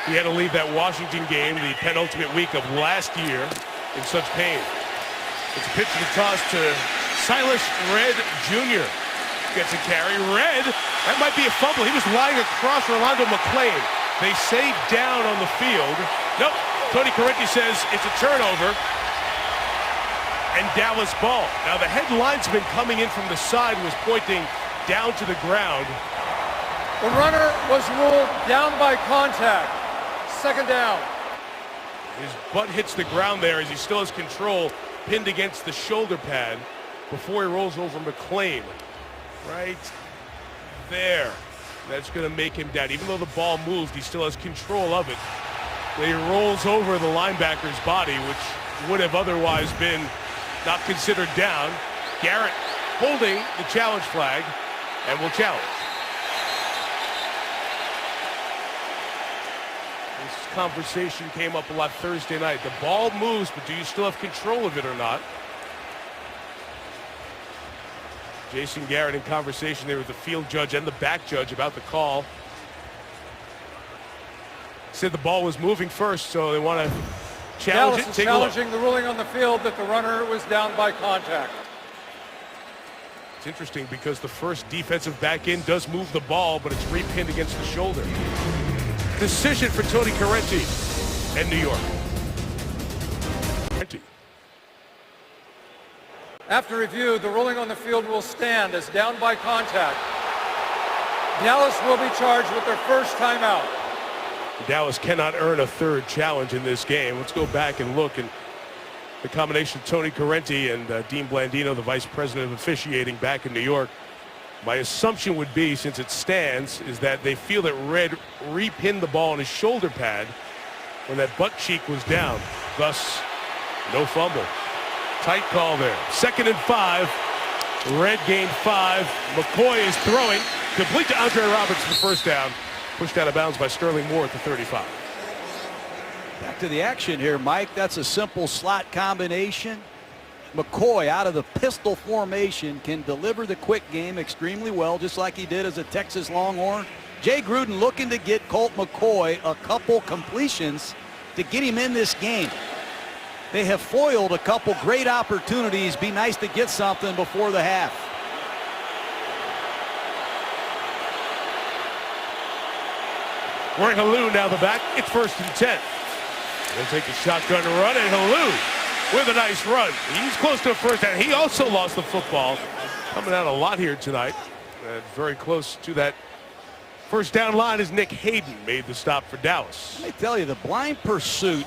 Speaker 1: he had to leave that Washington game, the penultimate week of last year, in such pain. It's a pitch to the toss to Silas Red Jr. Gets a carry. Red, that might be a fumble. He was lying across Rolando McClain. They say down on the field. Nope. Tony Correnti says it's a turnover. And Dallas ball. Now the head linesman coming in from the side was pointing down to the ground.
Speaker 3: The runner was ruled down by contact. Second down.
Speaker 1: His butt hits the ground there as he still has control, pinned against the shoulder pad before he rolls over McClain. Right there. That's going to make him down. Even though the ball moved, he still has control of it. He rolls over the linebacker's body, which would have otherwise been not considered down. Garrett holding the challenge flag and will challenge. This conversation came up a lot Thursday night. The ball moves, but do you still have control of it or not? Jason Garrett in conversation there with the field judge and the back judge about the call. Said the ball was moving first, so they want to challenge
Speaker 3: Dallas
Speaker 1: it.
Speaker 3: is
Speaker 1: Take
Speaker 3: challenging the ruling on the field that the runner was down by contact.
Speaker 1: It's interesting because the first defensive back in does move the ball, but it's repinned against the shoulder. Decision for Tony Correnti and New York. Correnti.
Speaker 3: After review, the ruling on the field will stand as down by contact. Dallas will be charged with their first timeout.
Speaker 1: Dallas cannot earn a third challenge in this game. Let's go back and look. And the combination of Tony Correnti and Dean Blandino, the vice president of officiating back in New York. My assumption would be, since it stands, is that they feel that Red repinned the ball on his shoulder pad when that butt cheek was down. Thus, no fumble. Tight call there. 2nd and 5. Red gained 5. McCoy is throwing. Complete to Andre Roberts for the first down. Pushed out of bounds by Sterling Moore at the 35.
Speaker 2: Back to the action here, Mike. That's a simple slot combination. McCoy out of the pistol formation can deliver the quick game extremely well, just like he did as a Texas Longhorn. Jay Gruden looking to get Colt McCoy a couple completions to get him in this game. They have foiled a couple great opportunities. Be nice to get something before the half.
Speaker 1: We're in Halou now the back. It's 1st and 10. They'll take the shotgun run, and Halou with a nice run. He's close to a first down. He also lost the football. Coming out a lot here tonight. And very close to that first down line as Nick Hayden made the stop for Dallas.
Speaker 2: Let me tell you, the blind pursuit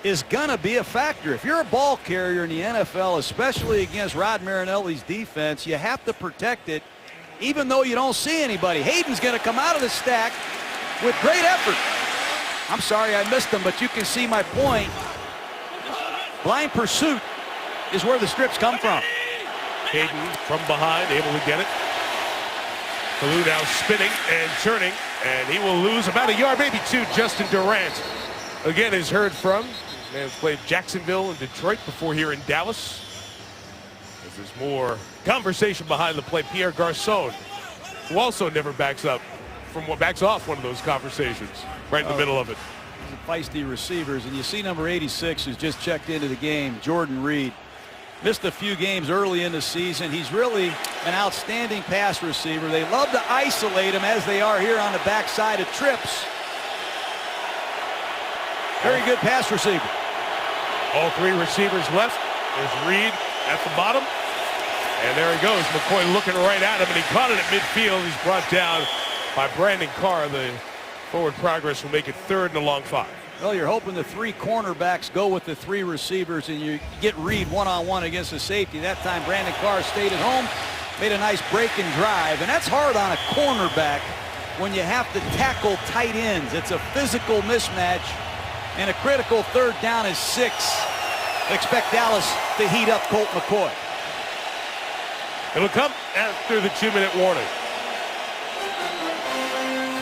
Speaker 2: is going to be a factor. If you're a ball carrier in the NFL, especially against Rod Marinelli's defense, you have to protect it even though you don't see anybody. Hayden's going to come out of the stack with great effort. I'm sorry I missed him, but you can see my point. Blind pursuit is where the strips come from.
Speaker 1: Hayden from behind, able to get it. Halou now spinning and turning, and he will lose about a yard, maybe two. Justin Durant, again, is heard from. Man has played Jacksonville and Detroit before here in Dallas. As there's more conversation behind the play, Pierre Garçon, who also never backs off one of those conversations right in the middle of it.
Speaker 2: Feisty receivers, and you see number 86 who's just checked into the game, Jordan Reed. Missed a few games early in the season. He's really an outstanding pass receiver. They love to isolate him as they are here on the backside of trips. Very good pass receiver.
Speaker 1: All three receivers left. There's Reed at the bottom. And there he goes. McCoy looking right at him, and he caught it at midfield. He's brought down by Brandon Carr. The forward progress will make it 3rd and a long 5.
Speaker 2: Well, you're hoping the 3 cornerbacks go with the 3 receivers, and you get Reed one-on-one against the safety. That time, Brandon Carr stayed at home, made a nice break and drive. And that's hard on a cornerback when you have to tackle tight ends. It's a physical mismatch, and a critical 3rd down is 6. Expect Dallas to heat up Colt McCoy.
Speaker 1: It'll come after the 2-minute warning.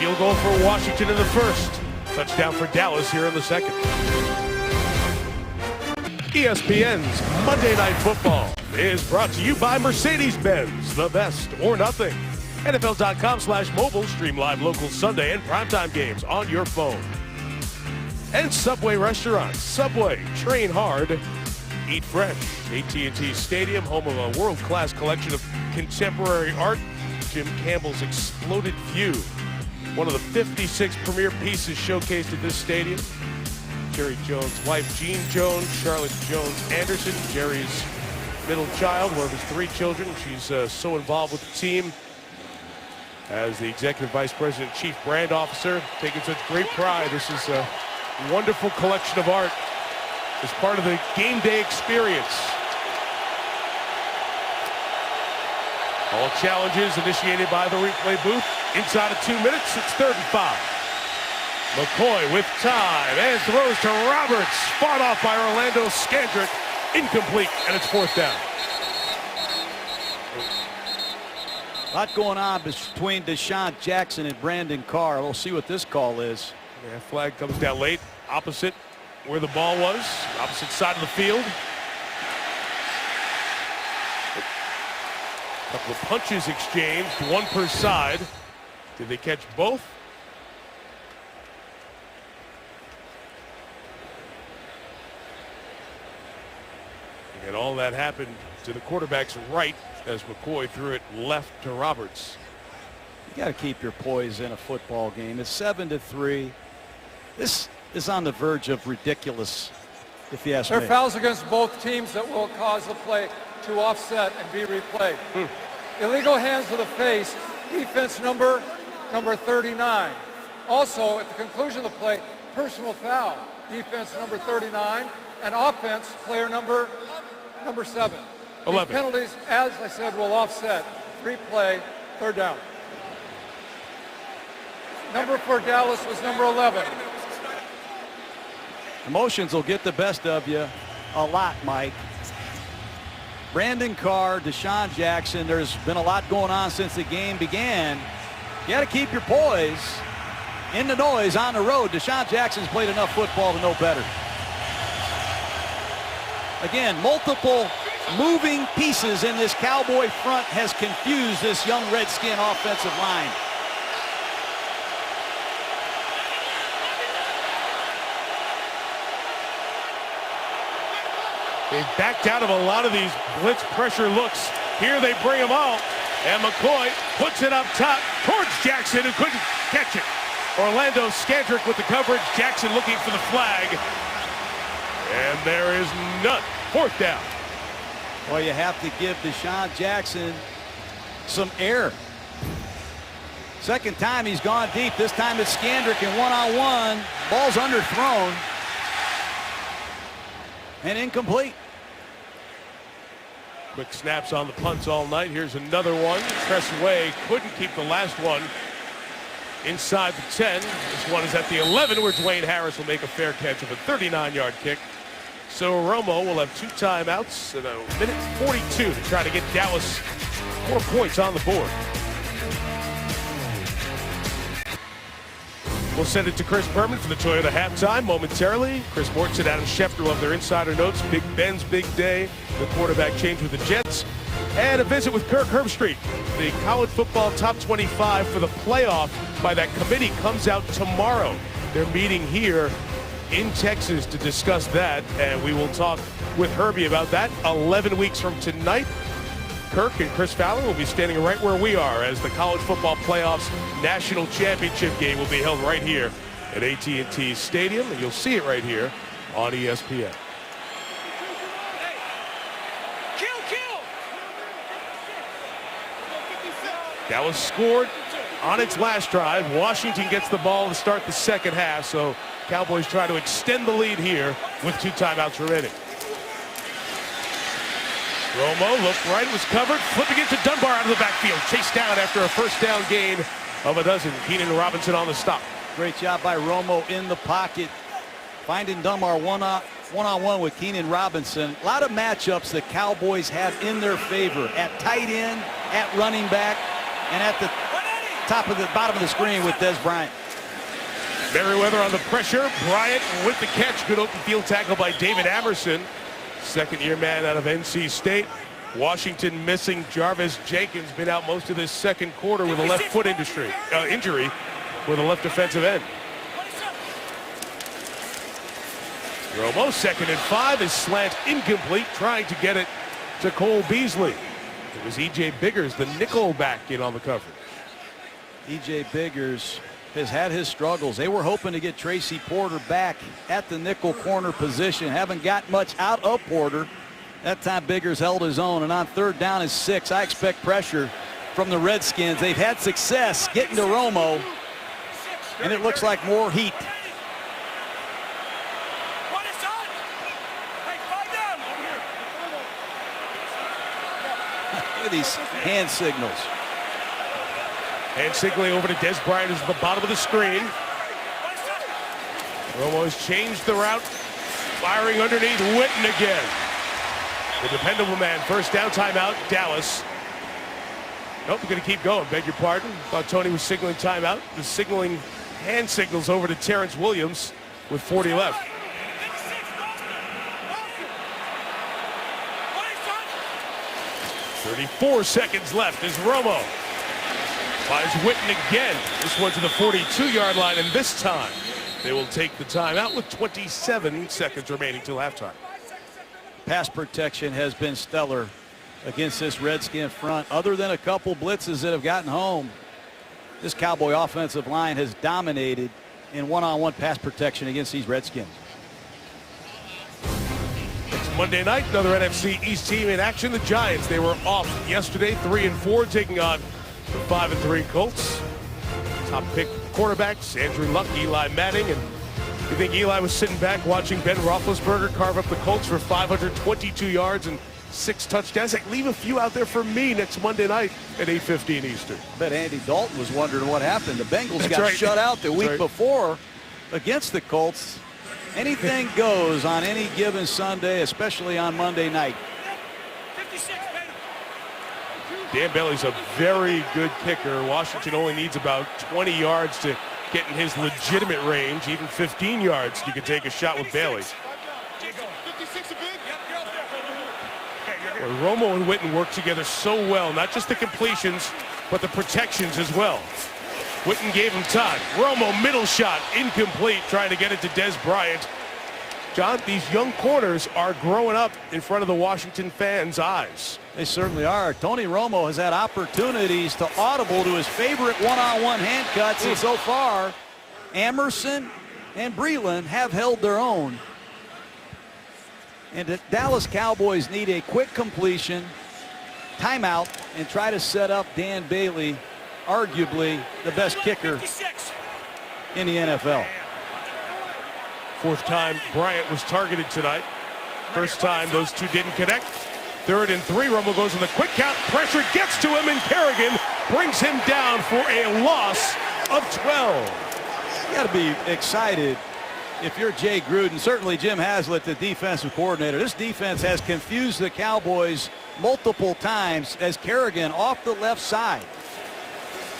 Speaker 1: Field goal for Washington in the first. Touchdown for Dallas here in the second. ESPN's Monday Night Football is brought to you by Mercedes-Benz, the best or nothing. NFL.com/mobile, stream live local Sunday and primetime games on your phone. And Subway restaurants. Subway, train hard, eat fresh. AT&T Stadium, home of a world-class collection of contemporary art. Jim Campbell's Exploded View, one of the 56 premier pieces showcased at this stadium. Jerry Jones' wife, Jean Jones, Charlotte Jones Anderson, Jerry's middle child, one of his 3 children. She's so involved with the team as the executive vice president, chief brand officer, taking such great pride. This is a wonderful collection of art as part of the game day experience. All challenges initiated by the replay booth. Inside of 2 minutes, it's 3rd and 5. McCoy with time and throws to Roberts. Fought off by Orlando Scandrick. Incomplete, and it's 4th down.
Speaker 2: A lot going on between Deshaun Jackson and Brandon Carr. We'll see what this call is.
Speaker 1: Yeah, flag comes down late, opposite where the ball was, opposite side of the field. A couple of punches exchanged, 1 per side. Did they catch both? And all that happened to the quarterback's right as McCoy threw it left to Roberts.
Speaker 2: You got to keep your poise in a football game. It's 7-3. This is on the verge of ridiculous, if you ask me.
Speaker 3: There are fouls against both teams that will cause the play to offset and be replayed. Illegal hands to the face, defense number 39. Also, at the conclusion of the play, personal foul, defense number 39, and offense, player number 7.
Speaker 1: 11.
Speaker 3: These penalties, as I said, will offset. Replay, 3rd down. Number for Dallas was number 11.
Speaker 2: Emotions will get the best of you a lot, Mike. Brandon Carr, Deshaun Jackson, there's been a lot going on since the game began. You got to keep your poise in the noise on the road. Deshaun Jackson's played enough football to know better. Again, multiple moving pieces in this Cowboy front has confused this young Redskin offensive line.
Speaker 1: They've backed out of a lot of these blitz pressure looks. Here they bring them all. And McCoy puts it up top towards Jackson, who couldn't catch it. Orlando Scandrick with the coverage. Jackson looking for the flag. And there is none. 4th down.
Speaker 2: Well, you have to give Deshaun Jackson some air. Second time he's gone deep. This time it's Scandrick in one-on-one. Ball's underthrown. And incomplete.
Speaker 1: Quick snaps on the punts all night. Here's another one. Tressway couldn't keep the last one inside the 10. This one is at the 11, where Dwayne Harris will make a fair catch of a 39-yard kick. So Romo will have 2 timeouts and a minute 42 to try to get Dallas 4 points on the board. We'll send it to Chris Berman for the Toyota halftime momentarily. Chris Mortensen, Adam Schefter will have their insider notes. Big Ben's big day, the quarterback change with the Jets, and a visit with Kirk Herbstreit. The college football top 25 for the playoff by that committee comes out tomorrow. They're meeting here in Texas to discuss that, and we will talk with Herbie about that 11 weeks from tonight. Kirk and Chris Fowler will be standing right where we are as the college football playoffs national championship game will be held right here at AT&T Stadium, and you'll see it right here on ESPN. Dallas scored on its last drive. Washington gets the ball to start the second half, so Cowboys try to extend the lead here with 2 timeouts remaining. Romo looked right, was covered, flipping it to Dunbar out of the backfield. Chased down after a first down gain of a dozen. Keenan Robinson on the stop.
Speaker 2: Great job by Romo in the pocket, finding Dunbar one-on-one with Keenan Robinson. A lot of matchups that Cowboys have in their favor at tight end, at running back, and at the bottom of the screen with Des Bryant.
Speaker 1: Merriweather on the pressure. Bryant with the catch. Good open field tackle by David Amerson. Second-year man out of NC State. Washington missing Jarvis Jenkins. Been out most of this second quarter with a left foot injury with a left defensive end. Romo, 2nd and 5. His slant incomplete, trying to get it to Cole Beasley. It was E.J. Biggers, the nickel back, in on the coverage.
Speaker 2: E.J. Biggers has had his struggles. They were hoping to get Tracy Porter back at the nickel corner position. Haven't got much out of Porter. That time Biggers held his own, and on 3rd down and 6, I expect pressure from the Redskins. They've had success getting to Romo, and it looks like more heat. Look at these hand signals.
Speaker 1: And signaling over to Des Bryant is at the bottom of the screen. Romo has changed the route. Firing underneath Witten again. The dependable man. First down, timeout, Dallas. Nope, we're going to keep going. Beg your pardon. Thought Tony was signaling timeout. The signaling hand signals over to Terrence Williams with 40 left. .34 seconds left as Romo finds Witten again. This one to the 42-yard line, and this time they will take the timeout with 27 seconds remaining till halftime.
Speaker 2: Pass protection has been stellar against this Redskin front. Other than a couple blitzes that have gotten home, this Cowboy offensive line has dominated in one-on-one pass protection against these Redskins.
Speaker 1: It's Monday night, another NFC East team in action. The Giants, they were off yesterday, 3-4, taking on the 5-3 Colts. Top pick quarterbacks, Andrew Luck, Eli Manning, and you think Eli was sitting back watching Ben Roethlisberger carve up the Colts for 522 yards and 6 touchdowns? Like, leave a few out there for me next Monday night at 8:15 Eastern.
Speaker 2: I bet Andy Dalton was wondering what happened. The Bengals got
Speaker 1: right.
Speaker 2: shut out the week
Speaker 1: right.
Speaker 2: before against the Colts. Anything goes on any given Sunday, especially on Monday night.
Speaker 1: Dan Bailey's a very good kicker. Washington only needs about 20 yards to get in his legitimate range. Even 15 yards, you can take a shot with Bailey. Well, Romo and Witten work together so well, not just the completions, but the protections as well. Witten gave him time. Romo, middle shot, incomplete, trying to get it to Des Bryant. John, these young corners are growing up in front of the Washington fans' eyes.
Speaker 2: They certainly are. Tony Romo has had opportunities to audible to his favorite one-on-one hand cuts, and so far, Emerson and Breland have held their own. And the Dallas Cowboys need a quick completion, timeout, and try to set up Dan Bailey, arguably the best kicker in the NFL.
Speaker 1: Fourth time Bryant was targeted tonight. First time those two didn't connect. 3rd and 3. Romo goes in the quick count. Pressure gets to him, and Kerrigan brings him down for a loss of 12.
Speaker 2: You got to be excited if you're Jay Gruden. Certainly Jim Haslett, the defensive coordinator. This defense has confused the Cowboys multiple times as Kerrigan off the left side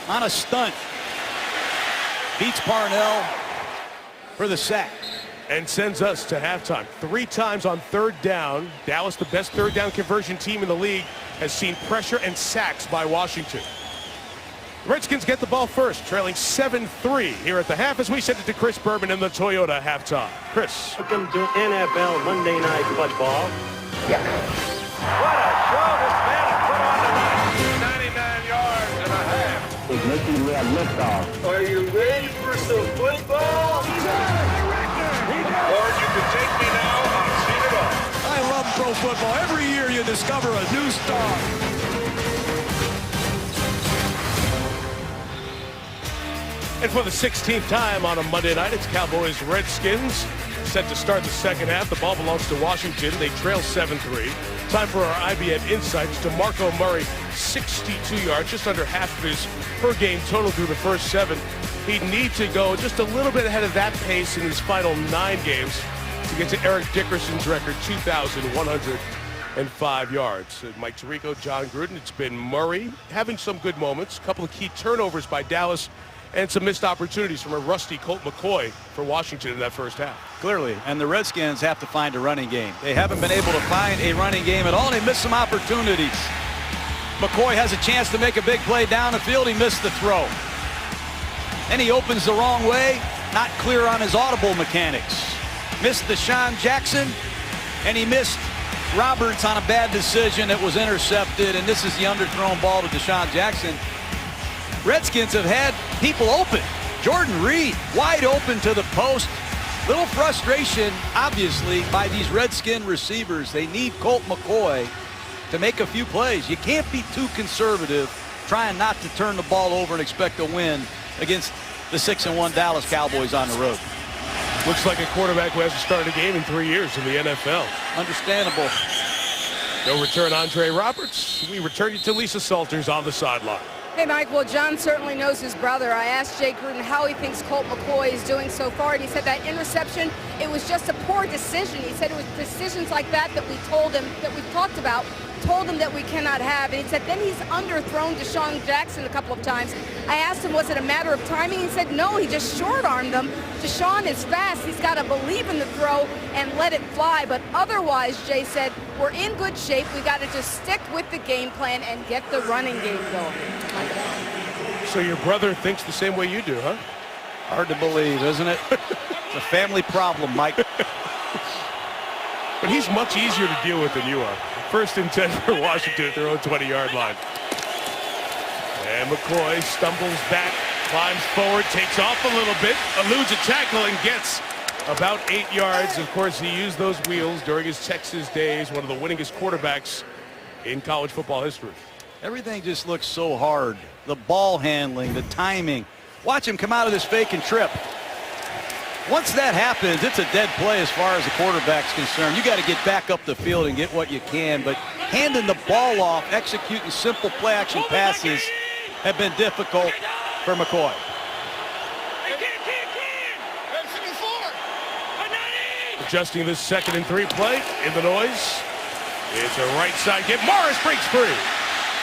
Speaker 2: on a stunt beats Parnell for the sack.
Speaker 1: And sends us to halftime. 3 times on 3rd down. Dallas, the best 3rd down conversion team in the league, has seen pressure and sacks by Washington. The Redskins get the ball first, trailing 7-3 here at the half as we send it to Chris Berman in the Toyota halftime. Chris.
Speaker 5: Welcome to NFL Monday Night Football.
Speaker 6: What a show this man has put on tonight. 99 yards and a half.
Speaker 5: Ignition, we have liftoff.
Speaker 6: Are you ready for some football? Or you can take me now. I've seen it all.
Speaker 2: I love pro football. Every year you discover a new star.
Speaker 1: And for the 16th time on a Monday night, it's Cowboys Redskins. Set to start the second half. The ball belongs to Washington. They trail 7-3. Time for our IBM Insights. DeMarco Murray, 62 yards, just under half of his per-game total through the first 7. He'd need to go just a little bit ahead of that pace in his final 9 games to get to Eric Dickerson's record, 2,105 yards. Mike Tirico, John Gruden. It's been Murray having some good moments, a couple of key turnovers by Dallas, and some missed opportunities from a rusty Colt McCoy for Washington in that first half.
Speaker 2: Clearly, and the Redskins have to find a running game. They haven't been able to find a running game at all. They missed some opportunities. McCoy has a chance to make a big play down the field. He missed the throw. And he opens the wrong way, not clear on his audible mechanics. Missed Deshaun Jackson, and he missed Roberts on a bad decision that was intercepted, and this is the underthrown ball to Deshaun Jackson. Redskins have had people open. Jordan Reed wide open to the post. Little frustration, obviously, by these Redskin receivers. They need Colt McCoy to make a few plays. You can't be too conservative trying not to turn the ball over and expect a win against the 6-1 Dallas Cowboys on the road.
Speaker 1: Looks like a quarterback who hasn't started a game in 3 years in the NFL.
Speaker 2: Understandable.
Speaker 1: No return, Andre Roberts. We return you to Lisa Salters on the sideline.
Speaker 7: Hey, Mike. Well, John certainly knows his brother. I asked Jay Gruden how he thinks Colt McCoy is doing so far, and he said that interception, it was just a poor decision. He said it was decisions like that we told him, that we've talked about, told him that we cannot have. And he said then he's underthrown Deshaun Jackson a couple of times. I asked him, was it a matter of timing? He said, no, he just short-armed them. Deshaun is fast. He's got to believe in the throw and let it fly. But otherwise, Jay said, we're in good shape. We got to just stick with the game plan and get the running game going.
Speaker 1: So your brother thinks the same way you do, huh?
Speaker 2: Hard to believe, isn't it? It's a family problem, Mike.
Speaker 1: But he's much easier to deal with than you are. 1st and 10 for Washington at their own 20-yard line. And McCoy stumbles back, climbs forward, takes off a little bit, eludes a tackle, and gets about 8 yards. Of course, he used those wheels during his Texas days, one of the winningest quarterbacks in college football history.
Speaker 2: Everything just looks so hard. The ball handling, the timing. Watch him come out of this fake and trip. Once that happens, it's a dead play as far as the quarterback's concerned. You got to get back up the field and get what you can, but handing the ball off, executing simple play-action passes have been difficult for McCoy.
Speaker 1: Adjusting this 2nd and 3 play in the noise. It's a right side get. Morris breaks free.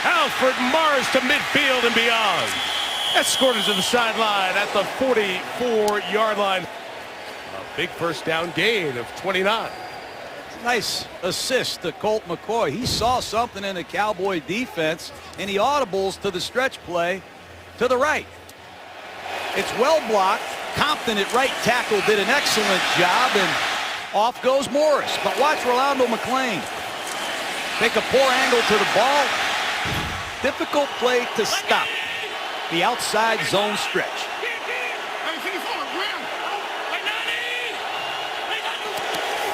Speaker 1: Alfred Morris to midfield and beyond. Escorted to the sideline at the 44-yard line. A big first down gain of 29.
Speaker 2: Nice assist to Colt McCoy. He saw something in the Cowboy defense, and he audibles to the stretch play to the right. It's well blocked. Compton at right tackle did an excellent job, and Off goes Morris, but watch Rolando McClain. Take a poor angle to the ball. Difficult play to stop the outside zone stretch.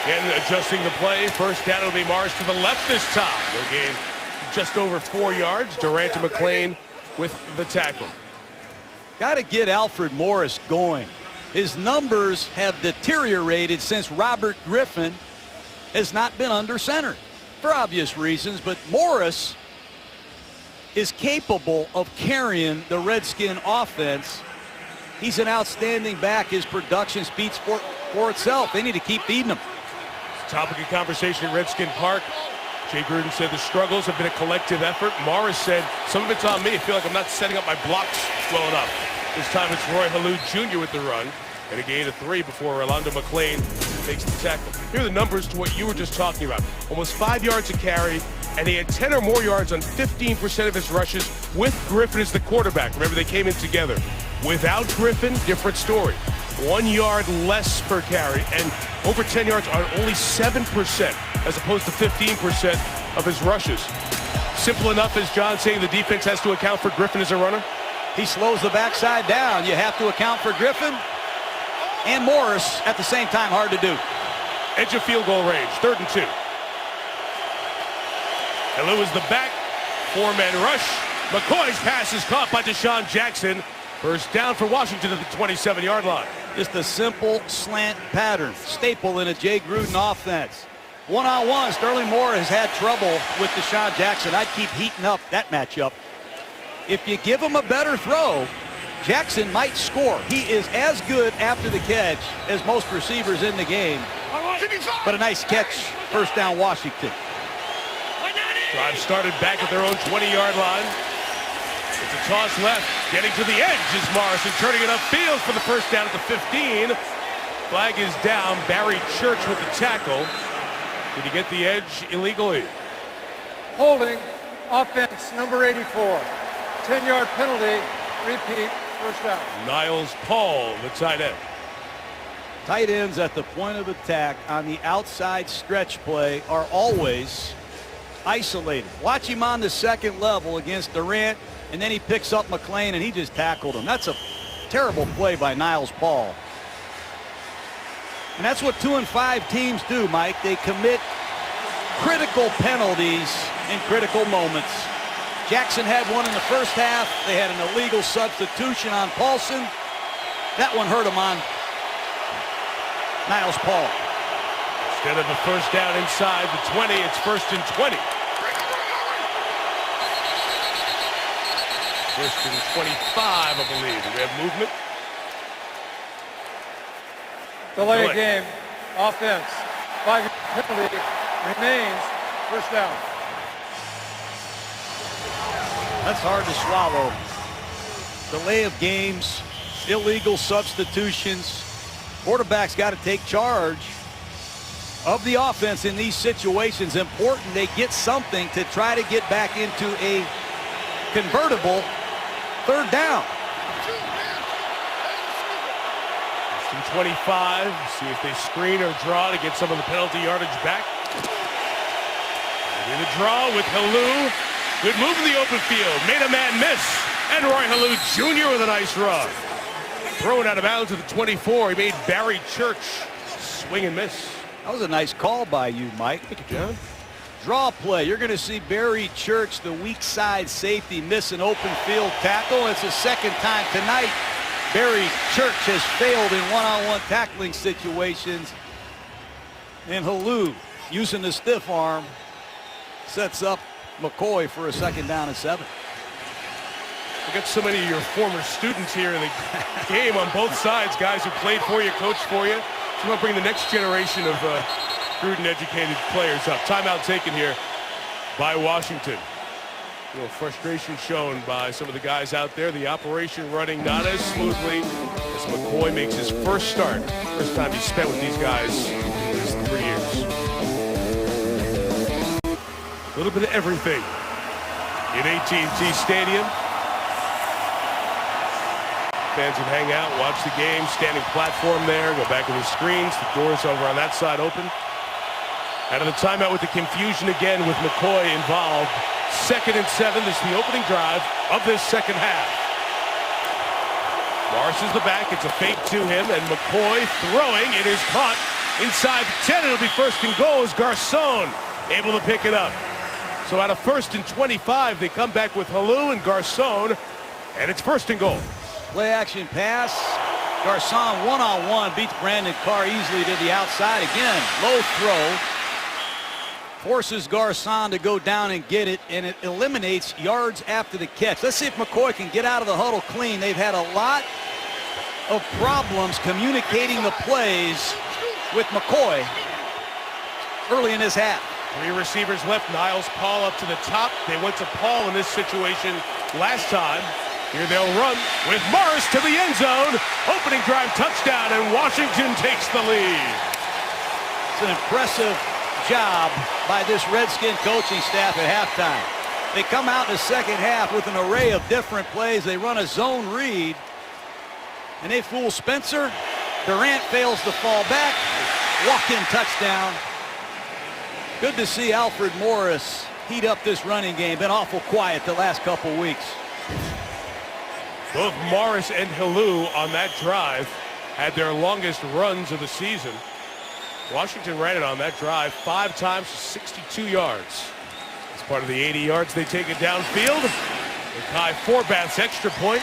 Speaker 1: Again, adjusting the play. First down, it'll be Morris to the left this time. They'll gain just over 4 yards. Durant to McClain with the tackle.
Speaker 2: Got to get Alfred Morris going. His numbers have deteriorated since Robert Griffin has not been under center for obvious reasons, but Morris is capable of carrying the Redskin offense. He's an outstanding back. His production speaks for itself. They need to keep feeding him.
Speaker 1: Topic of conversation at Redskin Park. Jay Gruden said the struggles have been a collective effort. Morris said some of it's on me. I feel like I'm not setting up my blocks well enough. This time it's Roy Halou Jr. with the run. And a gain of 3 before Rolando McClain takes the tackle. Here are the numbers to what you were just talking about. Almost 5 yards a carry, and he had 10 or more yards on 15% of his rushes with Griffin as the quarterback. Remember, they came in together. Without Griffin, different story. 1 yard less per carry, and over 10 yards on only 7%, as opposed to 15% of his rushes. Simple enough as John saying the defense has to account for Griffin as a runner?
Speaker 2: He slows the backside down. You have to account for Griffin and Morris at the same time. Hard to do.
Speaker 1: Edge of field goal range, 3rd and 2. Halou is the back, 4-man rush. McCoy's pass is caught by Deshaun Jackson. First down for Washington at the 27-yard line.
Speaker 2: Just a simple slant pattern, staple in a Jay Gruden offense. One-on-one, Sterling Moore has had trouble with Deshaun Jackson. I'd keep heating up that matchup. If you give him a better throw, Jackson might score. He is as good after the catch as most receivers in the game. But a nice catch, first down Washington.
Speaker 1: Drive started back at their own 20-yard line. It's a toss left. Getting to the edge is Morrison, turning it upfield for the first down at the 15. Flag is down. Barry Church with the tackle. Did he get the edge illegally?
Speaker 3: Holding, offense, number 84. 10-yard penalty, repeat, first down.
Speaker 1: Niles Paul, the tight end.
Speaker 2: Tight ends at the point of attack on the outside stretch play are always isolated. Watch him on the second level against Durant, and then he picks up McClain, and he just tackled him. That's a terrible play by Niles Paul. And that's what 2 and 5 teams do, Mike. They commit critical penalties in critical moments. Jackson had one in the first half. They had an illegal substitution on Paulson. That one hurt him on Niles Paul.
Speaker 1: Instead of a first down inside the 20, it's 1st and 20. 1st and 25, I believe. Do we have movement?
Speaker 3: Delay of game, offense, 5-yard penalty, remains, first down.
Speaker 2: That's hard to swallow. Delay of games, illegal substitutions. Quarterback's got to take charge of the offense in these situations. Important they get something to try to get back into a convertible 3rd down.
Speaker 1: 25. See if they screen or draw to get some of the penalty yardage back. And in a draw with Halou. Good move in the open field. Made a man miss. And Roy Halou Jr. with a nice run. Thrown out of bounds to the 24. He made Barry Church swing and miss.
Speaker 2: That was a nice call by you, Mike.
Speaker 1: Thank you, John.
Speaker 2: Draw play. You're going to see Barry Church, the weak side safety, miss an open field tackle. It's the second time tonight Barry Church has failed in one-on-one tackling situations. And Halou, using the stiff arm, sets up McCoy for a 2nd down and 7.
Speaker 1: We got so many of your former students here in the game on both sides, guys who played for you, coached for you. So we'll bring the next generation of Gruden-educated players up. Timeout taken here by Washington. A little frustration shown by some of the guys out there. The operation running not as smoothly as McCoy makes his first start. First time he's spent with these guys in his 3 years. A little bit of everything in AT&T Stadium. Fans can hang out, watch the game, standing platform there, go back to the screens. The doors over on that side open. Out of the timeout with the confusion again with McCoy involved. 2nd and 7. This is the opening drive of this second half. Morris is the back. It's a fake to him, and McCoy throwing. It is caught inside the 10. It'll be 1st and goal as Garcon able to pick it up. So out of 1st and 25, they come back with Halou and Garcon, and it's 1st and goal.
Speaker 2: Play action pass. Garcon one-on-one beats Brandon Carr easily to the outside. Again, low throw. Forces Garcon to go down and get it, and it eliminates yards after the catch. Let's see if McCoy can get out of the huddle clean. They've had a lot of problems communicating the plays with McCoy early in this half.
Speaker 1: 3 receivers left. Niles, Paul up to the top. They went to Paul in this situation last time. Here they'll run with Morris to the end zone. Opening drive touchdown, and Washington takes the lead.
Speaker 2: It's an impressive job by this Redskin coaching staff at halftime. They come out in the second half with an array of different plays. They run a zone read, and they fool Spencer. Durant fails to fall back. Walk-in touchdown. Good to see Alfred Morris heat up this running game. Been awful quiet the last couple weeks.
Speaker 1: Both Morris and Halou on that drive had their longest runs of the season. Washington ran it on that drive 5 times for 62 yards. As part of the 80 yards, they take it downfield. Kai Forbath's extra point.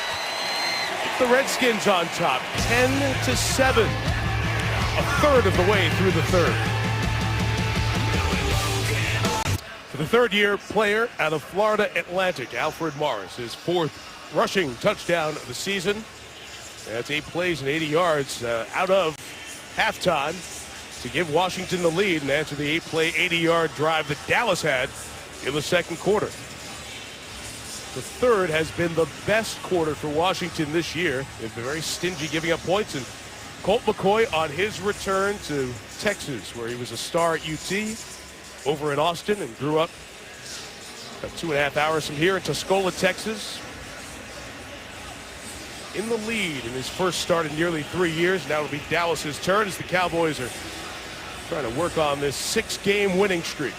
Speaker 1: The Redskins on top, 10-7. A third of the way through the third. For the third-year player out of Florida Atlantic, Alfred Morris, his 4th rushing touchdown of the season. That's 8 plays and 80 yards out of halftime to give Washington the lead and answer the 8-play, 80-yard drive that Dallas had in the second quarter. The third has been the best quarter for Washington this year. They've been very stingy giving up points, and Colt McCoy on his return to Texas, where he was a star at UT, over in Austin, and grew up about 2.5 hours from here in Tuscola, Texas. In the lead in his first start in nearly 3 years. Now it'll be Dallas's turn as the Cowboys are trying to work on this 6-game winning streak.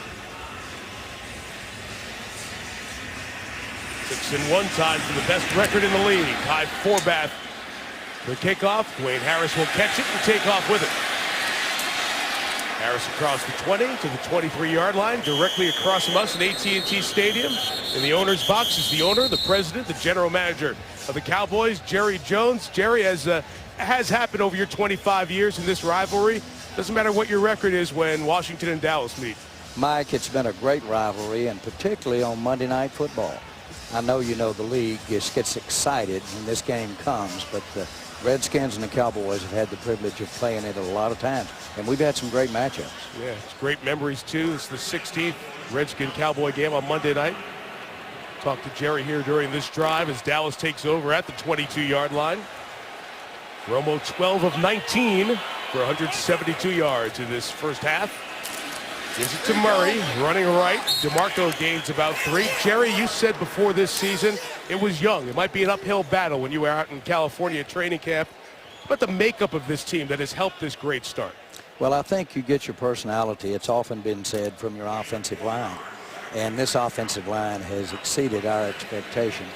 Speaker 1: 6-1 time for the best record in the league. Kai Forbath the kickoff. Dwayne Harris will catch it and take off with it. Harris across the 20 to the 23-yard line, directly across from us in AT&T Stadium. In the owner's box is the owner, the president, the general manager of the Cowboys, Jerry Jones. Jerry, as has happened over your 25 years in this rivalry, doesn't matter what your record is when Washington and Dallas meet.
Speaker 8: Mike, it's been a great rivalry, and particularly on Monday Night Football. I know you know the league just gets excited when this game comes, but the Redskins and the Cowboys have had the privilege of playing it a lot of times, and we've had some great matchups.
Speaker 1: Yeah, it's great memories, too. It's the 16th Redskin-Cowboy game on Monday night. Talked to Jerry here during this drive as Dallas takes over at the 22-yard line. Romo 12 of 19 for 172 yards in this first half. Gives it to Murray, running right. DeMarco gains about 3. Jerry, you said before this season it was young. It might be an uphill battle when you were out in California training camp. But the makeup of this team that has helped this great start.
Speaker 8: Well, I think you get your personality. It's often been said from your offensive line. And this offensive line has exceeded our expectations.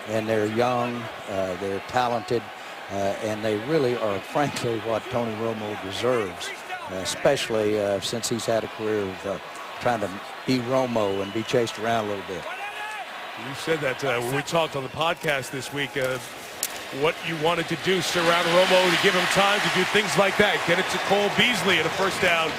Speaker 8: And they're young, they're talented, and they really are, frankly, what Tony Romo deserves, especially since he's had a career of trying to be Romo and be chased around a little bit.
Speaker 1: You said that when we talked on the podcast this week, what you wanted to do, surround Romo to give him time to do things like that. Get it to Cole Beasley at a first down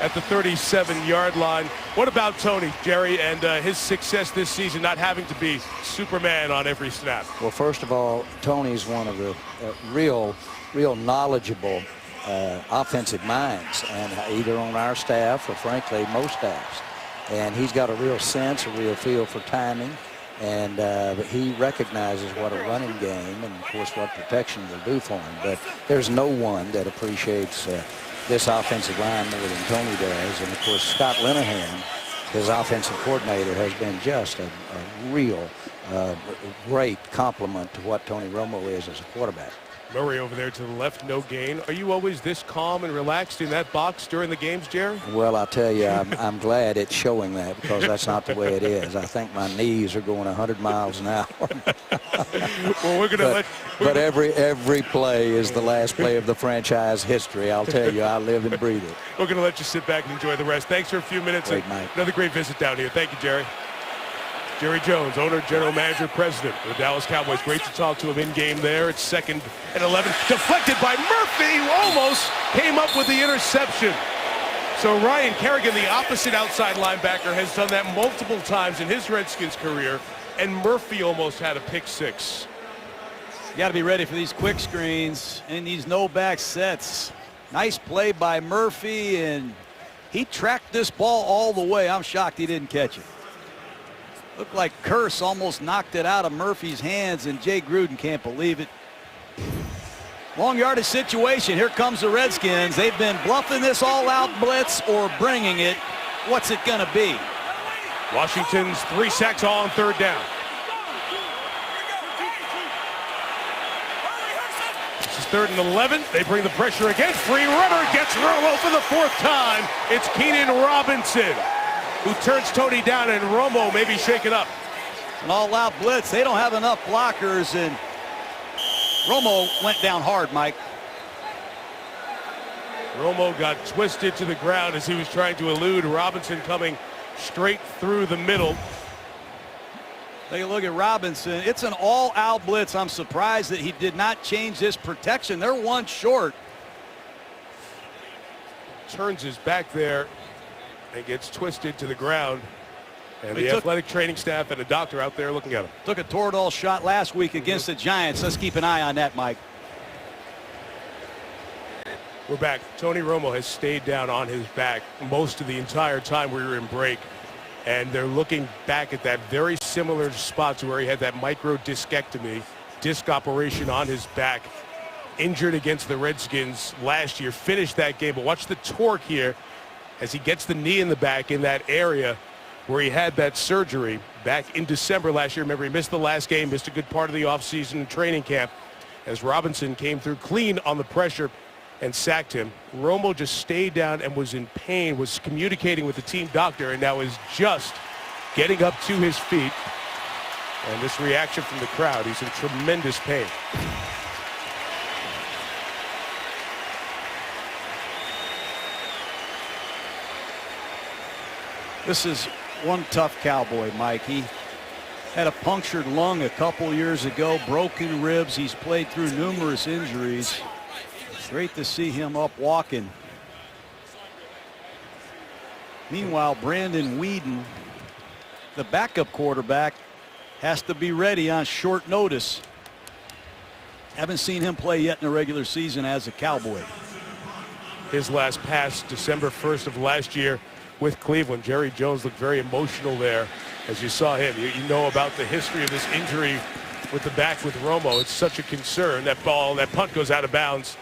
Speaker 1: at the 37-yard line. What about Tony, Jerry, and his success this season, not having to be Superman on every snap?
Speaker 8: Well, first of all, Tony's one of the real knowledgeable offensive minds, and either on our staff or, frankly, most staffs. And he's got a real sense, a real feel for timing. And he recognizes what a running game and, of course, what protection will do for him. But there's no one that appreciates this offensive line more than Tony does. And, of course, Scott Linehan, his offensive coordinator, has been just a real great compliment to what Tony Romo is as a quarterback.
Speaker 1: Murray over there to the left, no gain. Are you always this calm and relaxed in that box during the games, Jerry?
Speaker 8: Well, I'll tell you, I'm glad it's showing that, because that's not the way it is. I think my knees are going 100 miles an hour.
Speaker 1: Well, we're going to
Speaker 8: But every play is the last play of the franchise history. I'll tell you, I live and breathe it.
Speaker 1: We're going to let you sit back and enjoy the rest. Thanks for a few minutes.
Speaker 8: Great night.
Speaker 1: Another great visit down here. Thank you, Jerry. Jerry Jones, owner, general manager, president of the Dallas Cowboys. Great to talk to him in-game there. It's 2nd and 11. Deflected by Murphy, who almost came up with the interception. So Ryan Kerrigan, the opposite outside linebacker, has done that multiple times in his Redskins career, and Murphy almost had a pick six.
Speaker 2: You got to be ready for these quick screens and these no-back sets. Nice play by Murphy, and he tracked this ball all the way. I'm shocked he didn't catch it. Looked like Curse almost knocked it out of Murphy's hands, and Jay Gruden can't believe it. Long yardage situation. Here comes the Redskins. They've been bluffing this all-out blitz or bringing it. What's it going to be?
Speaker 1: Washington's 3 sacks all on 3rd down. This is 3rd and 11. They bring the pressure again. Free runner gets Romo for the 4th time. It's Keenan Robinson who turns Tony down, and Romo maybe shaken up.
Speaker 2: An all-out blitz. They don't have enough blockers, and Romo went down hard, Mike.
Speaker 1: Romo got twisted to the ground as he was trying to elude Robinson coming straight through the middle.
Speaker 2: Take a look at Robinson. It's an all-out blitz. I'm surprised that he did not change his protection. They're one short.
Speaker 1: Turns his back there and gets twisted to the ground. And the athletic training staff and a doctor out there looking at him.
Speaker 2: Took a Toradol shot last week against the Giants. Let's keep an eye on that, Mike.
Speaker 1: We're back. Tony Romo has stayed down on his back most of the entire time we were in break. And they're looking back at that very similar spot to where he had that micro discectomy, disc operation on his back. Injured against the Redskins last year. Finished that game. But watch the torque here as he gets the knee in the back in that area where he had that surgery back in December last year. Remember, he missed the last game, missed a good part of the offseason training camp as Robinson came through clean on the pressure and sacked him. Romo just stayed down and was in pain, was communicating with the team doctor, and now is just getting up to his feet. And this reaction from the crowd, he's in tremendous pain.
Speaker 2: This is one tough Cowboy, Mike. He had a punctured lung a couple years ago, broken ribs. He's played through numerous injuries. Great to see him up walking. Meanwhile, Brandon Weeden, the backup quarterback, has to be ready on short notice. Haven't seen him play yet in the regular season as a Cowboy.
Speaker 1: His last pass, December 1st of last year, with Cleveland. Jerry Jones looked very emotional there as you saw him. You know about the history of this injury with the back with Romo. It's such a concern. That punt goes out of bounds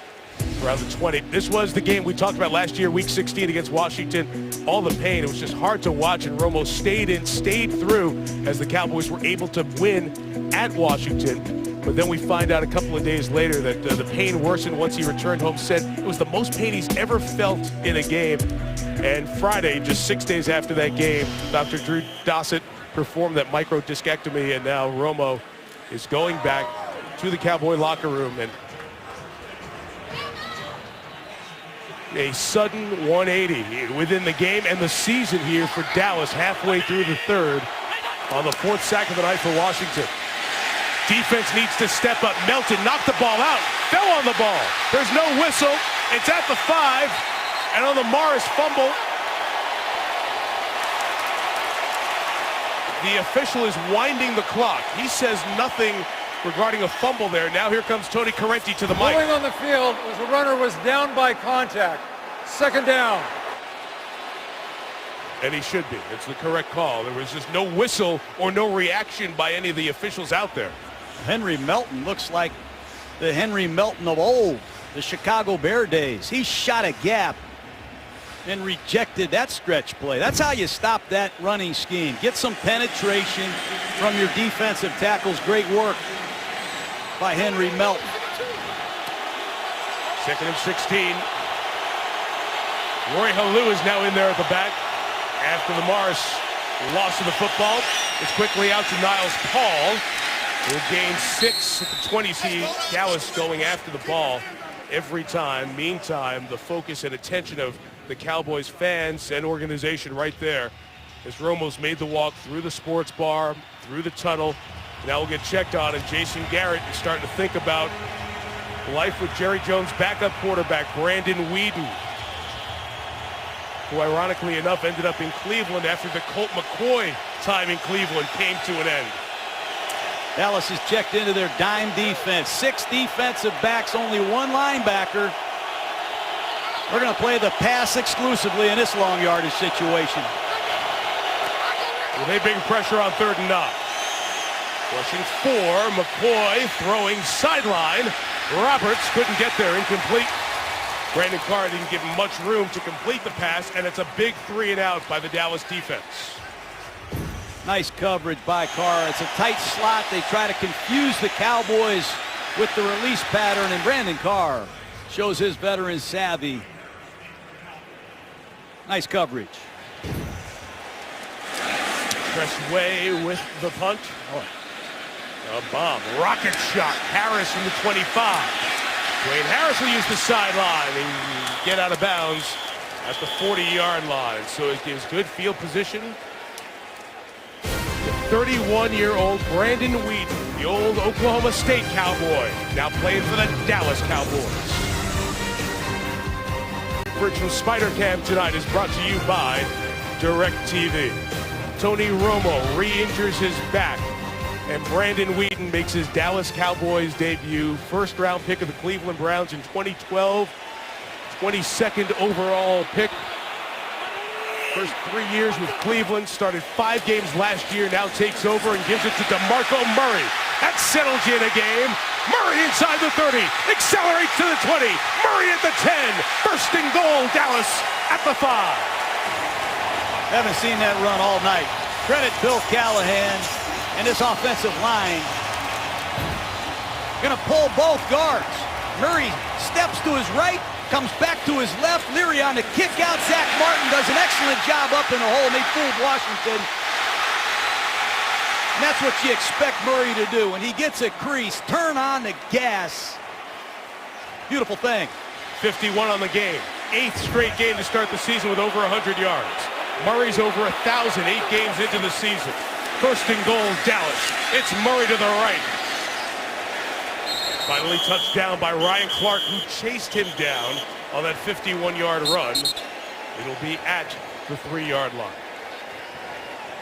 Speaker 1: around the 20. This was the game we talked about last year, week 16 against Washington. All the pain. It was just hard to watch, and Romo stayed through as the Cowboys were able to win at Washington. But then we find out a couple of days later that the pain worsened once he returned home. Said it was the most pain he's ever felt in a game. And Friday, just 6 days after that game, Dr. Drew Dossett performed that microdiscectomy, and now Romo is going back to the Cowboy locker room. And a sudden 180 within the game and the season here for Dallas, halfway through the 3rd on the 4th sack of the night for Washington. Defense needs to step up. Melton knocked the ball out, fell on the ball. There's no whistle. It's at the 5. And on the Morris fumble, the official is winding the clock. He says nothing regarding a fumble there. Now here comes Tony Correnti to the mic.
Speaker 3: Going on the field was the runner was down by contact. 2nd down.
Speaker 1: And he should be. It's the correct call. There was just no whistle or no reaction by any of the officials out there.
Speaker 2: Henry Melton looks like the Henry Melton of old, the Chicago Bear days. He shot a gap and rejected that stretch play. That's how you stop that running scheme. Get some penetration from your defensive tackles. Great work by Henry Melton.
Speaker 1: Second and 16. Roy Halou is now in there at the back after the Morris loss of the football. It's quickly out to Niles Paul, who gains 6 at the 20. See Dallas going after the ball every time. Meantime, the focus and attention of the Cowboys fans and organization right there as Romo's made the walk through the sports bar, through the tunnel. Now we'll get checked on, and Jason Garrett is starting to think about life with Jerry Jones' backup quarterback, Brandon Weeden, who ironically enough ended up in Cleveland after the Colt McCoy time in Cleveland came to an end.
Speaker 2: Dallas has checked into their dime defense. 6 defensive backs, only 1 linebacker. We're going to play the pass exclusively in this long yardage situation.
Speaker 1: Well, they bring pressure on 3rd and 9. Rushing 4, McCoy throwing sideline. Roberts couldn't get there, incomplete. Brandon Carr didn't give him much room to complete the pass, and it's a big 3 and out by the Dallas defense.
Speaker 2: Nice coverage by Carr. It's a tight slot. They try to confuse the Cowboys with the release pattern, and Brandon Carr shows his veteran savvy. Nice coverage.
Speaker 1: Press way with the punt. Oh. A bomb. Rocket shot. Harris from the 25. Dwayne Harris will use the sideline and get out of bounds at the 40-yard line. So it gives good field position. The 31-year-old Brandon Weeden, the old Oklahoma State Cowboy, now playing for the Dallas Cowboys. Coverage from Spider Cam tonight is brought to you by DirecTV. Tony Romo re-injures his back, and Brandon Weeden makes his Dallas Cowboys debut. First-round pick of the Cleveland Browns in 2012. 22nd overall pick. First 3 years with Cleveland. Started 5 games last year. Now takes over and gives it to DeMarco Murray. That settles you in a game. Murray inside the 30. Accelerates to the 20. Murray at the 10. First and goal. Dallas at the 5.
Speaker 2: Haven't seen that run all night. Credit Bill Callahan and this offensive line. Going to pull both guards. Murray steps to his right, comes back to his left. Leary on the kick out. Zach Martin does an excellent job up in the hole, and they fooled Washington. And that's what you expect Murray to do. When he gets a crease, turn on the gas. Beautiful thing.
Speaker 1: 51 on the game. 8th straight game to start the season with over 100 yards. Murray's over 1,000 8 games into the season. First and goal, Dallas. It's Murray to the right. Finally touched down by Ryan Clark, who chased him down on that 51-yard run. It'll be at the 3-yard line.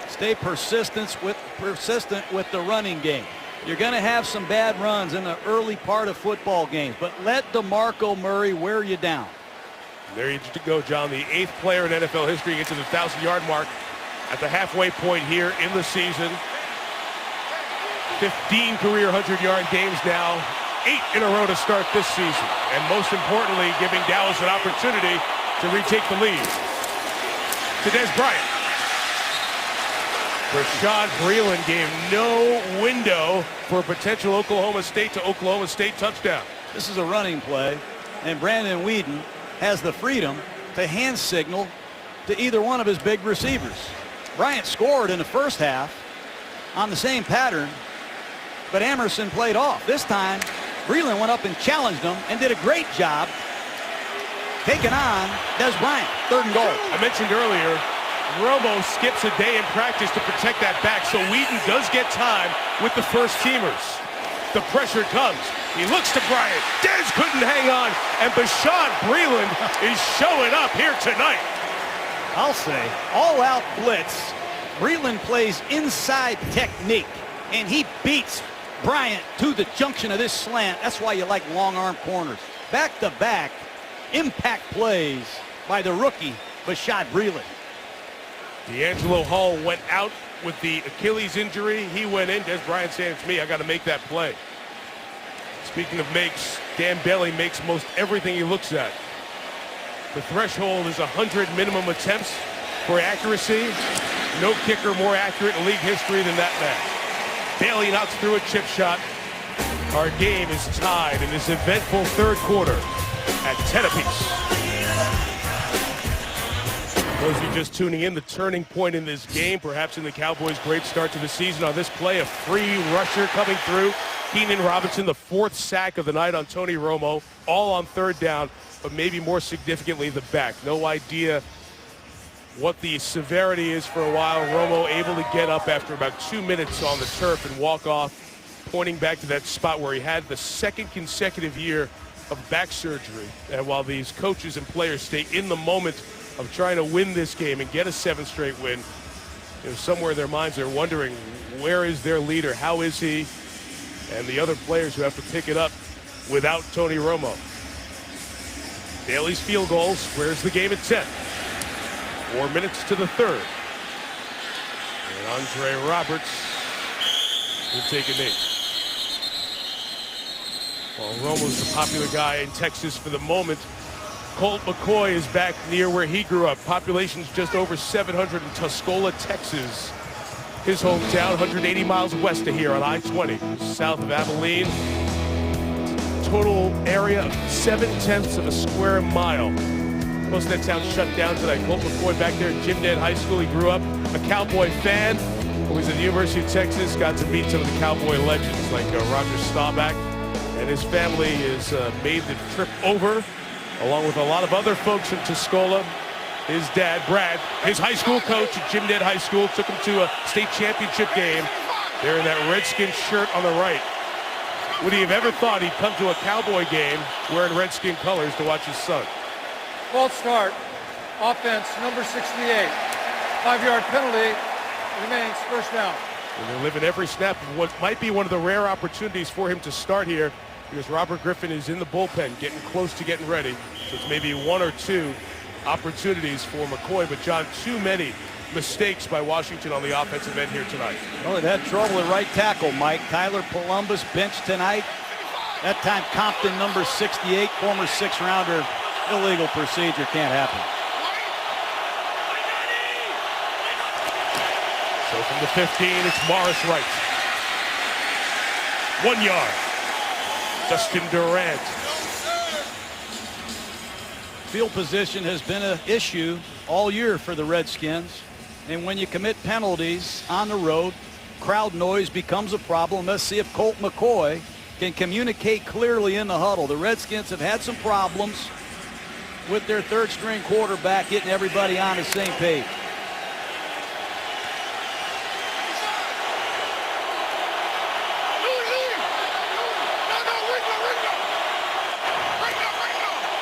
Speaker 2: Stay persistent with the running game. You're going to have some bad runs in the early part of football games, but let DeMarco Murray wear you down.
Speaker 1: There you go, John. The 8th player in NFL history gets to the 1,000-yard mark at the halfway point here in the season. 15 career 100-yard games now. 8 in a row to start this season. And most importantly, giving Dallas an opportunity to retake the lead. To Des Bryant. Rashad Breeland gave no window for a potential Oklahoma State to Oklahoma State touchdown.
Speaker 2: This is a running play, and Brandon Weeden has the freedom to hand signal to either one of his big receivers. Bryant scored in the first half on the same pattern, but Emerson played off. This time, Breeland went up and challenged him and did a great job taking on Des Bryant. 3rd and goal.
Speaker 1: I mentioned earlier, Romo skips a day in practice to protect that back, so Weeden does get time with the first teamers. The pressure comes. He looks to Bryant. Des couldn't hang on, and Bashaud Breeland is showing up here tonight.
Speaker 2: I'll say, all-out blitz. Breeland plays inside technique, and he beats Bryant to the junction of this slant. That's why you like long-arm corners. Back-to-back impact plays by the rookie, Bashaud Breeland.
Speaker 1: D'Angelo Hall went out with the Achilles injury. He went in. Des Bryant saying, it's me. I got to make that play. Speaking of makes, Dan Bailey makes most everything he looks at. The threshold is 100 minimum attempts for accuracy. No kicker more accurate in league history than that man. Bailey knocks through a chip shot. Our game is tied in this eventful 3rd quarter at 10 apiece. Those of you just tuning in, the turning point in this game, perhaps in the Cowboys' great start to the season. On this play, a free rusher coming through. Keenan Robinson, the 4th sack of the night on Tony Romo, all on 3rd down, but maybe more significantly the back. No idea what the severity is for a while. Romo able to get up after about 2 minutes on the turf and walk off, pointing back to that spot where he had the 2nd consecutive year of back surgery. And while these coaches and players stay in the moment of trying to win this game and get a 7th straight win, somewhere in their minds they're wondering, where is their leader? How is he? And the other players who have to pick it up without Tony Romo. Daly's field goal squares the game at 10. 4 minutes to the 3rd. And Andre Roberts will take a knee. Well, Romo's the popular guy in Texas for the moment. Colt McCoy is back near where he grew up. Population's just over 700 in Tuscola, Texas. His hometown, 180 miles west of here on I-20, south of Abilene. Total area of 7/10 of a square mile. Most of that town shut down tonight. Colt McCoy back there at Jim Ned High School. He grew up a Cowboy fan. When he was at the University of Texas, got to meet some of the Cowboy legends like Roger Staubach. And his family has made the trip over, along with a lot of other folks in Tuscola. His dad, Brad, his high school coach at Jim Ned High School, took him to a state championship game. There in that Redskins shirt on the right. Would he have ever thought he'd come to a Cowboy game wearing Redskin colors to watch his son?
Speaker 3: False start. Offense, number 68. 5-yard penalty. Remains first down.
Speaker 1: And they're living every snap of what might be one of the rare opportunities for him to start here, because Robert Griffin is in the bullpen, getting close to getting ready. So it's maybe 1 or 2 opportunities for McCoy, but John, too many mistakes by Washington on the offensive end here tonight.
Speaker 2: Well, they've had trouble at right tackle, Mike. Tyler Columbus benched tonight. That time Compton, number 68, former 6th-rounder. Illegal procedure, can't happen.
Speaker 1: So from the 15, it's Morris Wright. 1 yard. Justin Durant.
Speaker 2: Field position has been an issue all year for the Redskins. And when you commit penalties on the road, crowd noise becomes a problem. Let's see if Colt McCoy can communicate clearly in the huddle. The Redskins have had some problems with their 3rd-string quarterback getting everybody on the same page.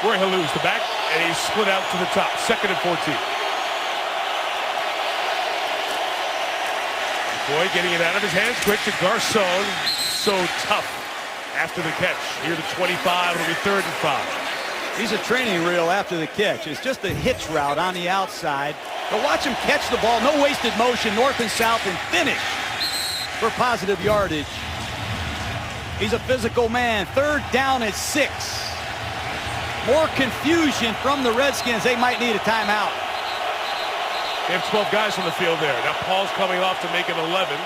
Speaker 1: Roy Halou's the back, and he's split out to the top. 2nd and 14. McCoy getting it out of his hands quick to Garcon. So tough after the catch. Here to 25, it'll be 3rd and 5.
Speaker 2: He's a training reel after the catch. It's just a hitch route on the outside. But watch him catch the ball. No wasted motion, north and south, and finish for positive yardage. He's a physical man. 3rd down at 6. More confusion from the Redskins. They might need a timeout.
Speaker 1: They have 12 guys on the field there. Now Paul's coming off to make it 11.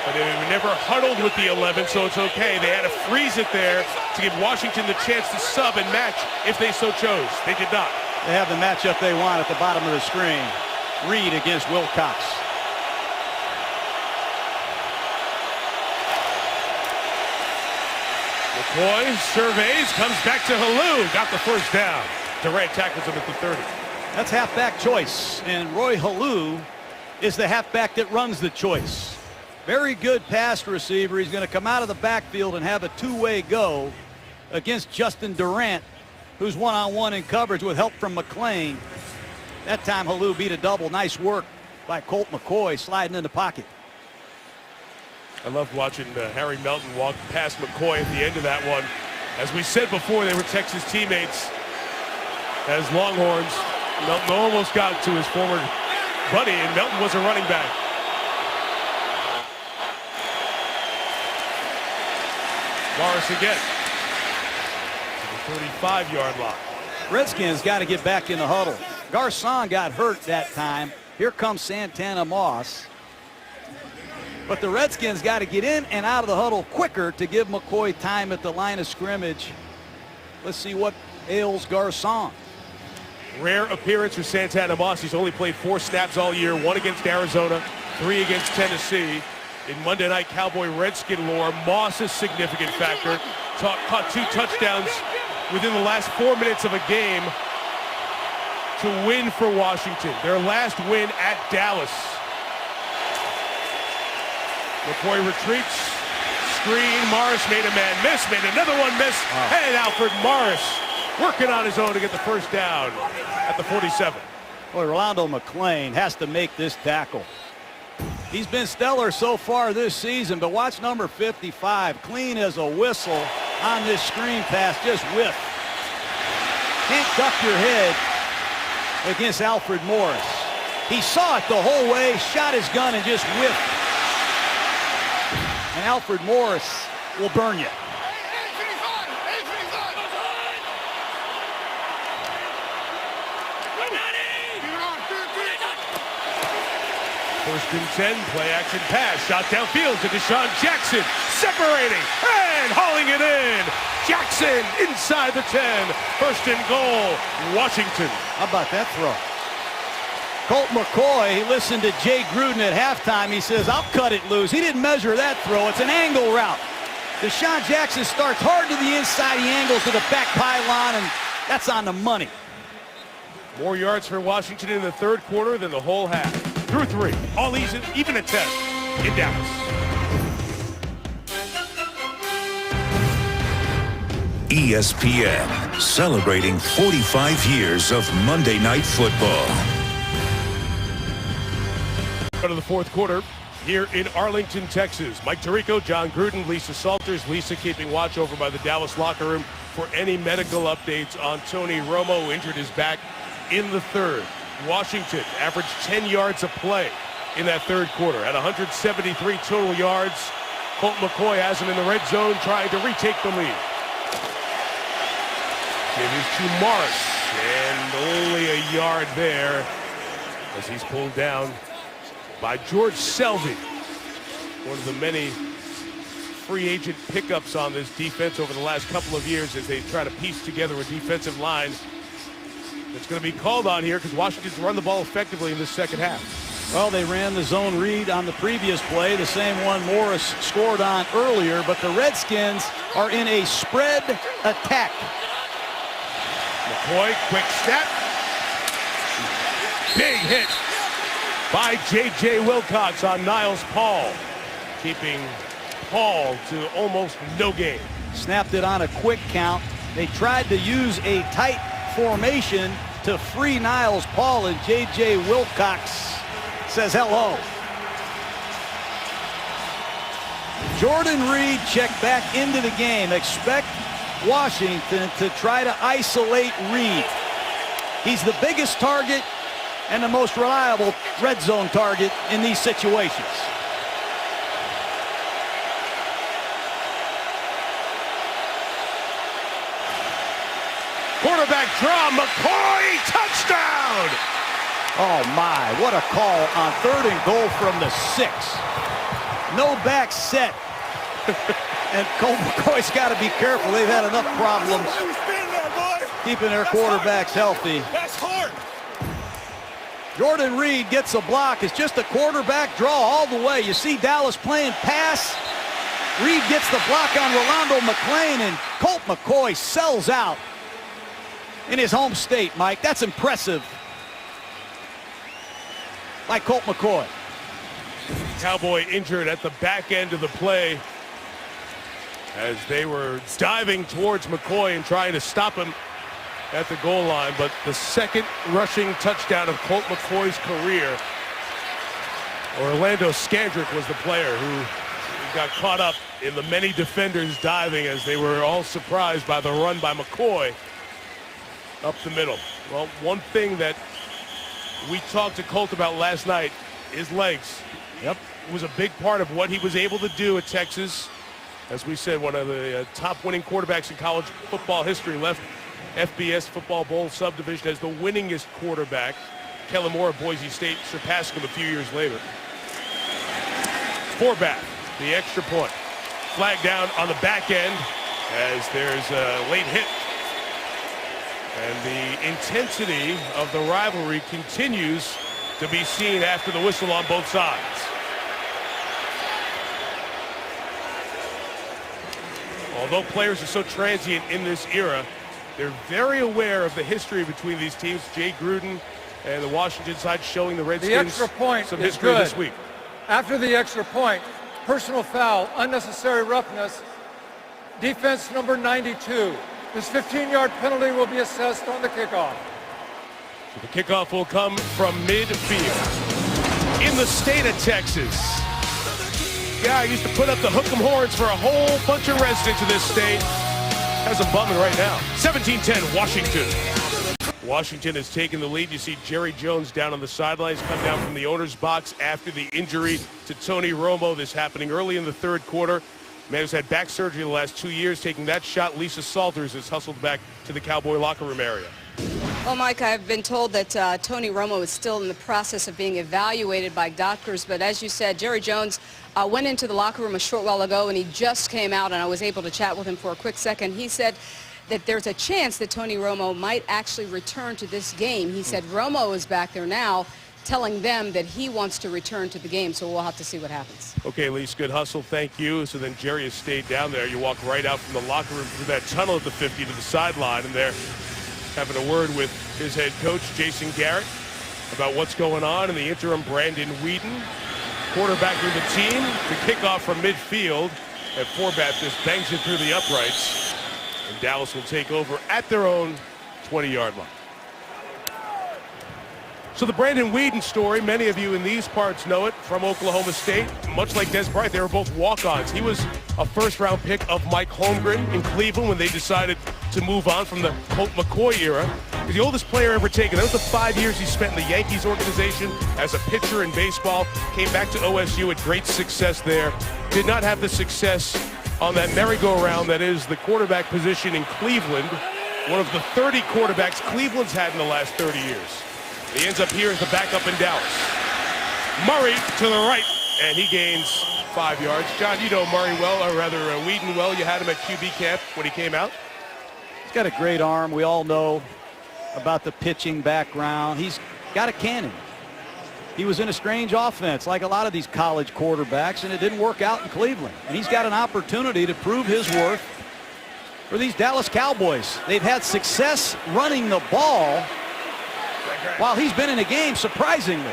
Speaker 1: But they were never huddled with the 11, so it's okay. They had to freeze it there to give Washington the chance to sub and match if they so chose. They did not.
Speaker 2: They have the matchup they want at the bottom of the screen. Reed against Wilcox.
Speaker 1: McCoy surveys, comes back to Halou. Got the 1st down. Durant tackles him at the 30.
Speaker 2: That's halfback choice, and Roy Halou is the halfback that runs the choice. Very good pass receiver. He's going to come out of the backfield and have a 2-way go against Justin Durant, who's one-on-one in coverage with help from McClain. That time Halou beat a double. Nice work by Colt McCoy sliding in the pocket.
Speaker 1: I loved watching Harry Melton walk past McCoy at the end of that one. As we said before, they were Texas teammates as Longhorns. Melton almost got to his former buddy, and Melton was a running back. Morris again. To the 35-yard line.
Speaker 2: Redskins got to get back in the huddle. Garcon got hurt that time. Here comes Santana Moss. But the Redskins got to get in and out of the huddle quicker to give McCoy time at the line of scrimmage. Let's see what ails Garcon.
Speaker 1: Rare appearance for Santana Moss. He's only played 4 snaps all year, 1 against Arizona, 3 against Tennessee. In Monday Night Cowboy Redskin lore, Moss is a significant factor. Caught 2 touchdowns within the last 4 minutes of a game to win for Washington. Their last win at Dallas. McCoy retreats. Screen. Morris made a man miss. Made another one miss. And Alfred Morris working on his own to get the first down at the 47.
Speaker 2: Boy, Rolando McClain has to make this tackle. He's been stellar so far this season, but watch number 55. Clean as a whistle on this screen pass. Just whiff. Can't duck your head against Alfred Morris. He saw it the whole way, shot his gun, and just whiffed. And Alfred Morris will burn you.
Speaker 1: First and 10, play action pass, shot downfield to Deshaun Jackson, separating and hauling it in. Jackson inside the 10, first and goal, Washington.
Speaker 2: How about that throw? Colt McCoy listened to Jay Gruden at halftime. He says, I'll cut it loose. He didn't measure that throw. It's an angle route. Deshaun Jackson starts hard to the inside. He angles to the back pylon, and that's on the money.
Speaker 1: More yards for Washington in the third quarter than the whole half. Through 3, all even at 10 in Dallas.
Speaker 4: ESPN celebrating 45 years of Monday Night Football.
Speaker 1: Go to the fourth quarter here in Arlington, Texas. Mike Tirico, John Gruden, Lisa Salters. Lisa keeping watch over by the Dallas locker room for any medical updates on Tony Romo, who injured his back in the third. Washington averaged 10 yards a play in that third quarter at 173 total yards. Colt McCoy has him in the red zone trying to retake the lead. It is to Morris, and only a yard there as he's pulled down by George Selvey, one of the many free agent pickups on this defense over the last couple of years as they try to piece together a defensive line that's going to be called on here because Washington's run the ball effectively in this second half.
Speaker 2: Well, they ran the zone read on the previous play, the same one Morris scored on earlier, but the Redskins are in a spread attack.
Speaker 1: McCoy, quick snap. Big hit by J.J. Wilcox on Niles Paul, keeping Paul to almost no gain.
Speaker 2: Snapped it on a quick count. They tried to use a tight formation to free Niles Paul, and J.J. Wilcox says hello. Jordan Reed checked back into the game. Expect Washington to try to isolate Reed. He's the biggest target and the most reliable red zone target in these situations.
Speaker 1: Quarterback draw, McCoy, touchdown!
Speaker 2: Oh my, what a call on 3rd and goal from the 6. No back set. And Colt McCoy's got to be careful. They've had enough problems keeping their quarterbacks healthy.
Speaker 6: That's hard.
Speaker 2: Jordan Reed gets a block. It's just a quarterback draw all the way. You see Dallas playing pass. Reed gets the block on Rolando McClain, and Colt McCoy sells out in his home state, Mike. That's impressive by Colt McCoy.
Speaker 1: Cowboy injured at the back end of the play as they were diving towards McCoy and trying to stop him at the goal line. But the second rushing touchdown of Colt McCoy's career. Orlando Scandrick was the player who got caught up in the many defenders diving as they were all surprised by the run by McCoy up the middle. Well, one thing that we talked to Colt about last night, his legs.
Speaker 2: Yep.
Speaker 1: Was a big part of what he was able to do at Texas. As we said, one of the top winning quarterbacks in college football history, left FBS Football Bowl subdivision as the winningest quarterback. Kellen Moore of Boise State surpassing him a few years later. Forbath, the extra point. Flag down on the back end as there's a late hit. And the intensity of the rivalry continues to be seen after the whistle on both sides. Although players are so transient in this era, they're very aware of the history between these teams. Jay Gruden and the Washington side showing the Redskins
Speaker 3: extra point
Speaker 1: some
Speaker 3: is
Speaker 1: history
Speaker 3: good.
Speaker 1: this week.
Speaker 3: After the extra point, personal foul, unnecessary roughness, defense number 92. This 15-yard penalty will be assessed on the kickoff.
Speaker 1: So the kickoff will come from midfield. In the state of Texas, guy used to put up the hook'em horns for a whole bunch of residents of this state. Has them bumming right now. 17-10 Washington. Washington has taken the lead. You see Jerry Jones down on the sidelines, come down from the owner's box after the injury to Tony Romo. This happening early in the third quarter. Man who's had back surgery the last 2 years, taking that shot. Lisa Salters has hustled back to the Cowboy locker room area.
Speaker 7: Well, Mike, I've been told that Tony Romo is still in the process of being evaluated by doctors. But as you said, Jerry Jones went into the locker room a short while ago, and he just came out, and I was able to chat with him for a quick second. He said that there's a chance that Tony Romo might actually return to this game. He said Romo is back there now telling them that he wants to return to the game, so we'll have to see what happens.
Speaker 1: Okay, Lise, good hustle. Thank you. So then Jerry has stayed down there. You walk right out from the locker room through that tunnel at the 50 to the sideline, and they're having a word with his head coach, Jason Garrett, about what's going on. In the interim, Brandon Whedon, quarterbacking the team. The kickoff from midfield, and Forbath just bangs it through the uprights. And Dallas will take over at their own 20-yard line. So the Brandon Whedon story, many of you in these parts know it from Oklahoma State. Much like Des Bryant, they were both walk-ons. He was a first-round pick of Mike Holmgren in Cleveland when they decided to move on from the Colt McCoy era. He's the oldest player ever taken. That was the 5 years he spent in the Yankees organization as a pitcher in baseball. Came back to OSU, had great success there. Did not have the success on that merry-go-round that is the quarterback position in Cleveland. One of the 30 quarterbacks Cleveland's had in the last 30 years. He ends up here as the backup in Dallas. Murray to the right, and he gains 5 yards. John, you know Murray well, or rather Whedon well. You had him at QB camp when he came out.
Speaker 2: He's got a great arm. We all know about the pitching background. He's got a cannon. He was in a strange offense like a lot of these college quarterbacks, and it didn't work out in Cleveland. And he's got an opportunity to prove his worth for these Dallas Cowboys. They've had success running the ball while he's been in a game, surprisingly.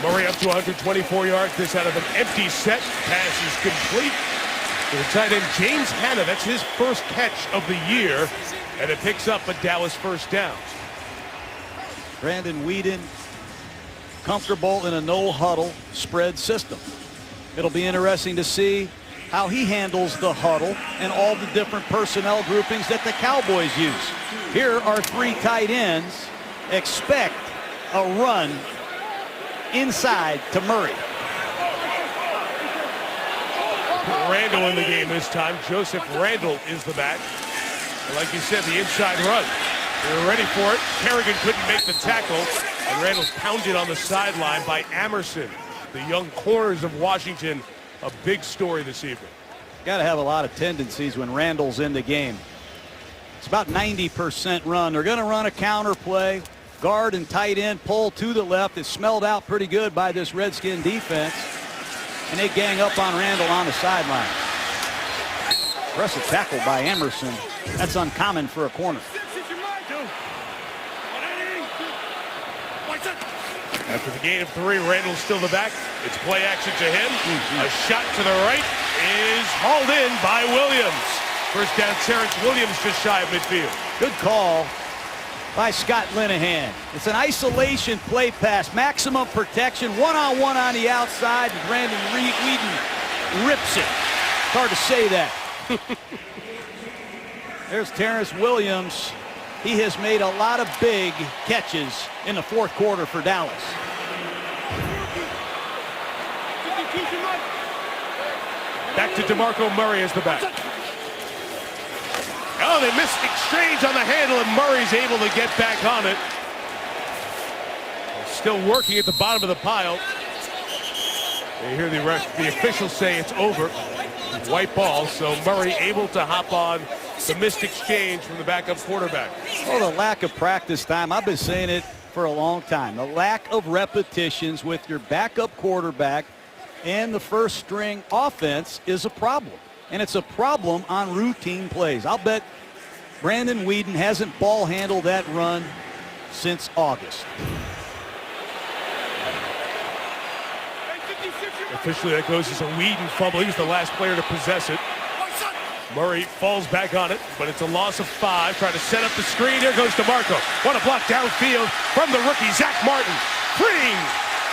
Speaker 1: Murray up to 124 yards. This out of an empty set. Pass is complete. To the tight end, James Hanna. That's his first catch of the year. And it picks up a Dallas first down.
Speaker 2: Brandon Whedon comfortable in a no-huddle spread system. It'll be interesting to see how he handles the huddle and all the different personnel groupings that the Cowboys use. Here are three tight ends. Expect a run inside to Murray.
Speaker 1: Randall in the game this time. Joseph Randall is the back. And like you said, the inside run. They were ready for it. Kerrigan couldn't make the tackle. And Randall's pounded on the sideline by Amerson. The young corners of Washington. A big story this evening.
Speaker 2: Got to have a lot of tendencies when Randall's in the game. It's about 90% run. They're going to run a counter play. Guard and tight end pull to the left. It's smelled out pretty good by this Redskin defense. And they gang up on Randall on the sideline. Impressive tackle by Emerson. That's uncommon for a corner.
Speaker 1: After the gain of 3, Randall's still the back. It's play action to him. A shot to the right is hauled in by Williams. First down, Terrence Williams just shy of midfield.
Speaker 2: Good call by Scott Linehan. It's an isolation play pass. Maximum protection. One-on-one on the outside. And Brandon Whedon rips it. It's hard to say that. There's Terrence Williams. He has made a lot of big catches in the fourth quarter for Dallas.
Speaker 1: Back to DeMarco Murray as the back. Oh, they missed exchange on the handle, and Murray's able to get back on it. Still working at the bottom of the pile. You hear the officials say it's over. White ball, so Murray able to hop on the missed exchange from the backup quarterback.
Speaker 2: Oh, the lack of practice time. I've been saying it for a long time. The lack of repetitions with your backup quarterback and the first string offense is a problem. And it's a problem on routine plays. I'll bet Brandon Weeden hasn't ball handled that run since August.
Speaker 1: Officially, that goes as a Weeden fumble. He's the last player to possess it. Murray falls back on it, but it's a loss of 5. Trying to set up the screen. Here goes DeMarco. What a block downfield from the rookie, Zach Martin. Freeing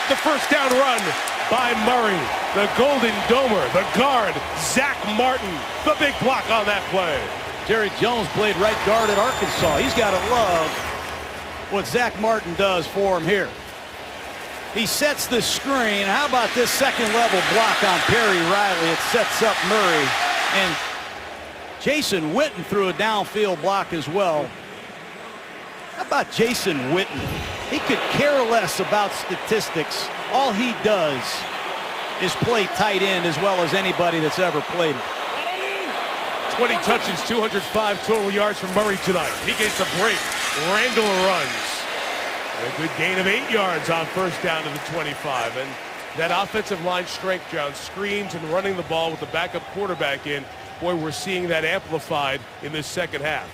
Speaker 1: the first down run by Murray. The Golden Domer, the guard, Zach Martin. The big block on that play.
Speaker 2: Jerry Jones played right guard at Arkansas. He's got to love what Zach Martin does for him here. He sets the screen. How about this second level block on Perry Riley? It sets up Murray. And Jason Witten threw a downfield block as well. How about Jason Witten? He could care less about statistics. All he does is play tight end as well as anybody that's ever played it.
Speaker 1: 20 touches, 205 total yards from Murray tonight. He gets a break. Randall runs. And a good gain of 8 yards on first down to the 25. And that offensive line strength, John, screens and running the ball with the backup quarterback in. Boy, we're seeing that amplified in this second half.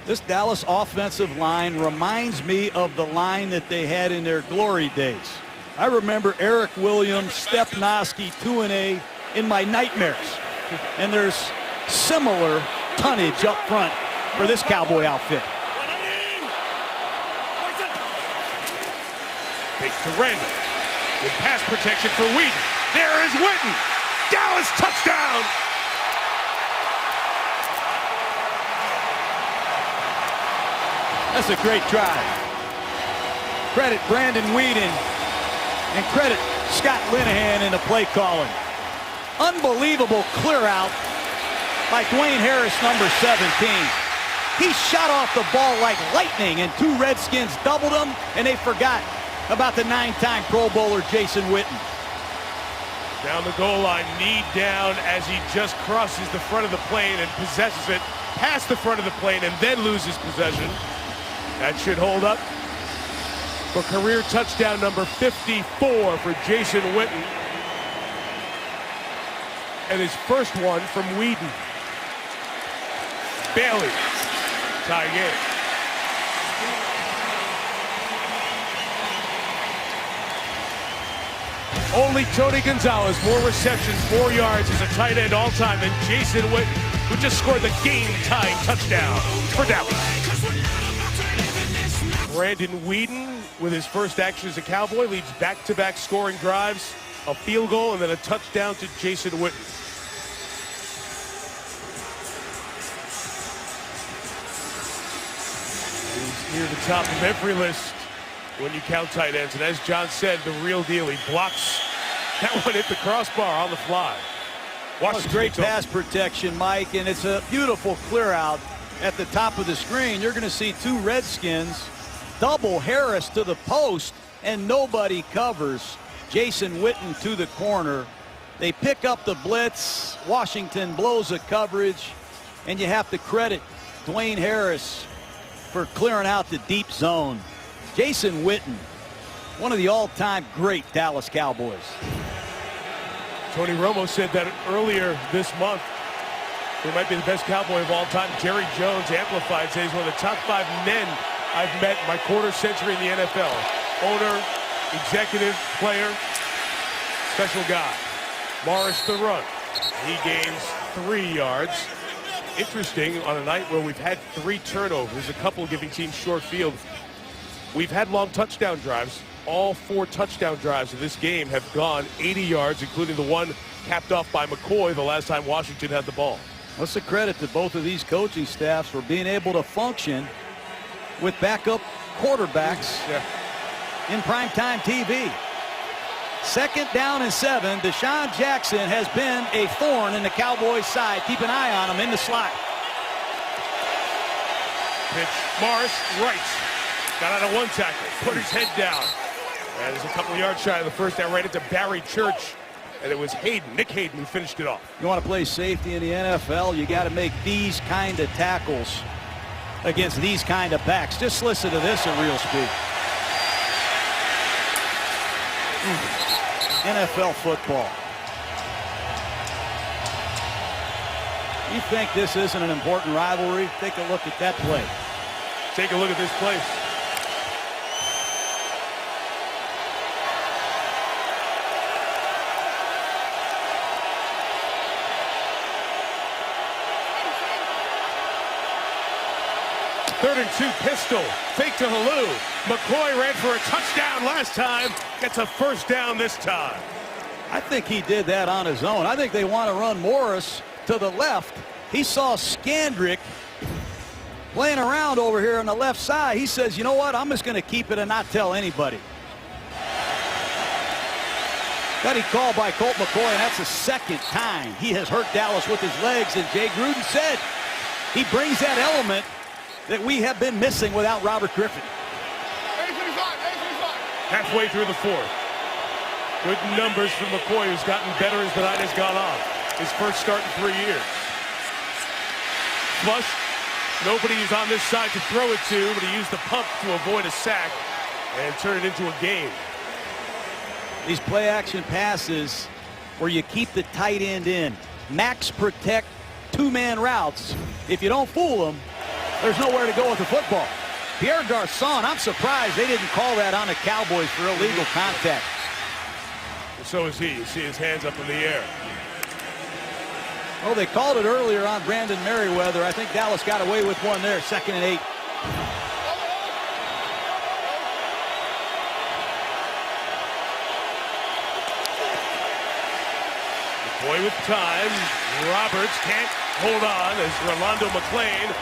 Speaker 2: This Dallas offensive line reminds me of the line that they had in their glory days. I remember Eric Williams, Stepnoski, 2-A in my nightmares. And there's similar tonnage up front for this Cowboy outfit.
Speaker 1: Fake to Randall. With pass protection for Weeden. There is Witten. Dallas touchdown.
Speaker 2: That's a great drive. Credit Brandon Weeden and credit Scott Linehan in the play calling. Unbelievable clear out by Dwayne Harris, number 17. He shot off the ball like lightning, and 2 Redskins doubled him, and they forgot about the 9-time Pro Bowler Jason Witten.
Speaker 1: Down the goal line, knee down as he just crosses the front of the plane and possesses it past the front of the plane and then loses possession. That should hold up for career touchdown number 54 for Jason Witten. And his first one from Weeden. Bailey, tie game. Only Tony Gonzalez, more receptions, 4 yards as a tight end all-time than Jason Witten, who just scored the game-tying touchdown for Dallas. Brandon Weeden, with his first action as a Cowboy, leads back-to-back scoring drives, a field goal, and then a touchdown to Jason Witten. He's near the top of every list when you count tight ends, and as John said, the real deal. He blocks that one, hit the crossbar on the fly.
Speaker 2: Watch great pass protection, Mike, and it's a beautiful clear out at the top of the screen. You're going to see 2 Redskins double Harris to the post, and nobody covers. Jason Witten to the corner. They pick up the blitz. Washington blows a coverage, and you have to credit Dwayne Harris for clearing out the deep zone. Jason Witten, one of the all-time great Dallas Cowboys.
Speaker 1: Tony Romo said that earlier this month. He might be the best Cowboy of all time. Jerry Jones amplified, says he's one of the top 5 men I've met in my quarter century in the NFL. Owner, executive, player, special guy. Morris the run. He gains 3 yards. Interesting, on a night where we've had 3 turnovers, a couple giving teams short field. We've had long touchdown drives. All 4 touchdown drives in this game have gone 80 yards, including the one capped off by McCoy the last time Washington had the ball.
Speaker 2: What's the credit to both of these coaching staffs for being able to function with backup quarterbacks in primetime TV. 2nd down and 7. Deshaun Jackson has been a thorn in the Cowboys' side. Keep an eye on him in the slot.
Speaker 1: Pitch, Morris, right. Got out of 1 tackle, put his head down. And is a couple of yards shy of the first down, right into Barry Church and it was Nick Hayden, who finished it off.
Speaker 2: You want to play safety in the NFL, you got to make these kind of tackles against these kind of backs. Just listen to this at real speed. NFL football. You think this isn't an important rivalry? Take a look at that play.
Speaker 1: Take a look at this play. Third and 2 pistol. Fake to Halou. McCoy ran for a touchdown last time. Gets a first down this time.
Speaker 2: I think he did that on his own. I think they want to run Morris to the left. He saw Scandrick playing around over here on the left side. He says, you know what? I'm just going to keep it and not tell anybody. Got he called by Colt McCoy, and that's the second time he has hurt Dallas with his legs. And Jay Gruden said he brings that element that we have been missing without Robert Griffin.
Speaker 1: Halfway through the fourth. Good numbers from McCoy, who's gotten better as the night has gone on. His first start in 3 years. Flush. Nobody is on this side to throw it to, but he used the pump to avoid a sack and turn it into a gain.
Speaker 2: These play-action passes where you keep the tight end in. Max protect two-man routes. If you don't fool them, there's nowhere to go with the football. Pierre Garçon, I'm surprised they didn't call that on the Cowboys for illegal contact.
Speaker 1: And so is he. You see his hands up in the air.
Speaker 2: Oh, they called it earlier on Brandon Merriweather. I think Dallas got away with one there, 2nd and 8.
Speaker 1: McCoy with time. Roberts can't hold on as Rolando McClain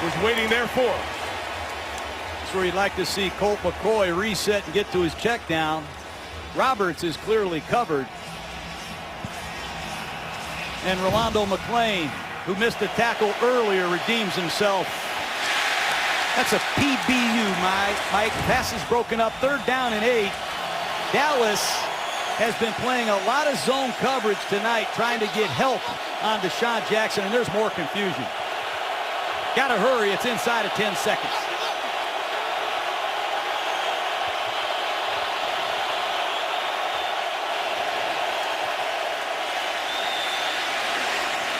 Speaker 1: was waiting there for him.
Speaker 2: That's where you'd like to see Colt McCoy reset and get to his check down. Roberts is clearly covered. And Rolando McClain, who missed a tackle earlier, redeems himself. That's a PBU, Mike. Pass is broken up. 3rd down and 8. Dallas has been playing a lot of zone coverage tonight, trying to get help on Deshaun Jackson, and there's more confusion. Got to hurry. It's inside of 10 seconds.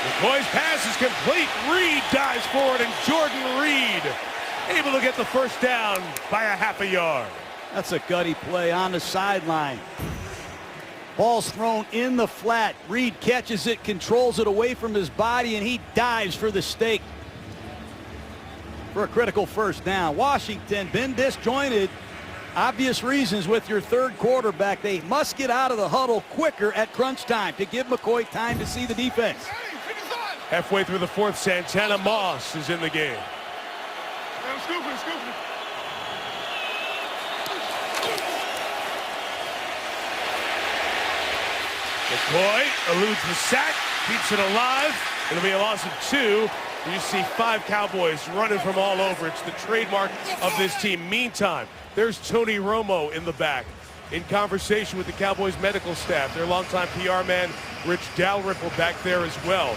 Speaker 1: McCoy's pass is complete. Reed dives forward, and Jordan Reed able to get the first down by a half a yard.
Speaker 2: That's a gutty play on the sideline. Ball's thrown in the flat. Reed catches it, controls it away from his body, and he dives for the stake for a critical first down. Washington been disjointed. Obvious reasons with your third quarterback. They must get out of the huddle quicker at crunch time to give McCoy time to see the defense.
Speaker 1: Halfway through the fourth, Santana Moss is in the game. McCoy eludes the sack, keeps it alive. It'll be a loss of 2. You see 5 Cowboys running from all over. It's the trademark of this team. Meantime, there's Tony Romo in the back in conversation with the Cowboys medical staff. Their longtime PR man, Rich Dalrymple, back there as well.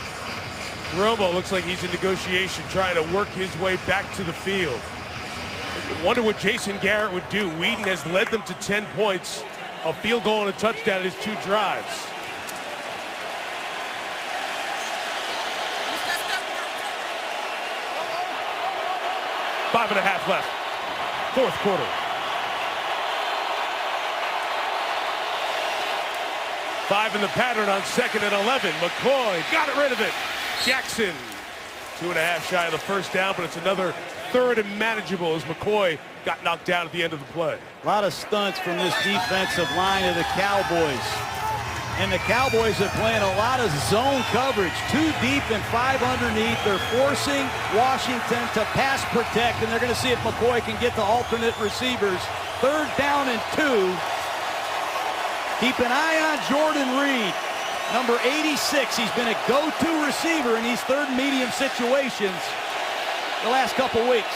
Speaker 1: Romo looks like he's in negotiation, trying to work his way back to the field. I wonder what Jason Garrett would do. Whedon has led them to 10 points, a field goal and a touchdown in his 2 drives. Five and a half left. Fourth quarter. Five in the pattern on 2nd and 11. McCoy got rid of it. Jackson, 2.5 shy of the first down, but it's another 3rd and manageable as McCoy got knocked down at the end of the play.
Speaker 2: A lot of stunts from this defensive line of the Cowboys. And the Cowboys are playing a lot of zone coverage. 2 deep and 5 underneath. They're forcing Washington to pass protect, and they're going to see if McCoy can get the alternate receivers. 3rd down and 2. Keep an eye on Jordan Reed. Number 86, he's been a go-to receiver in these 3rd and medium situations the last couple weeks.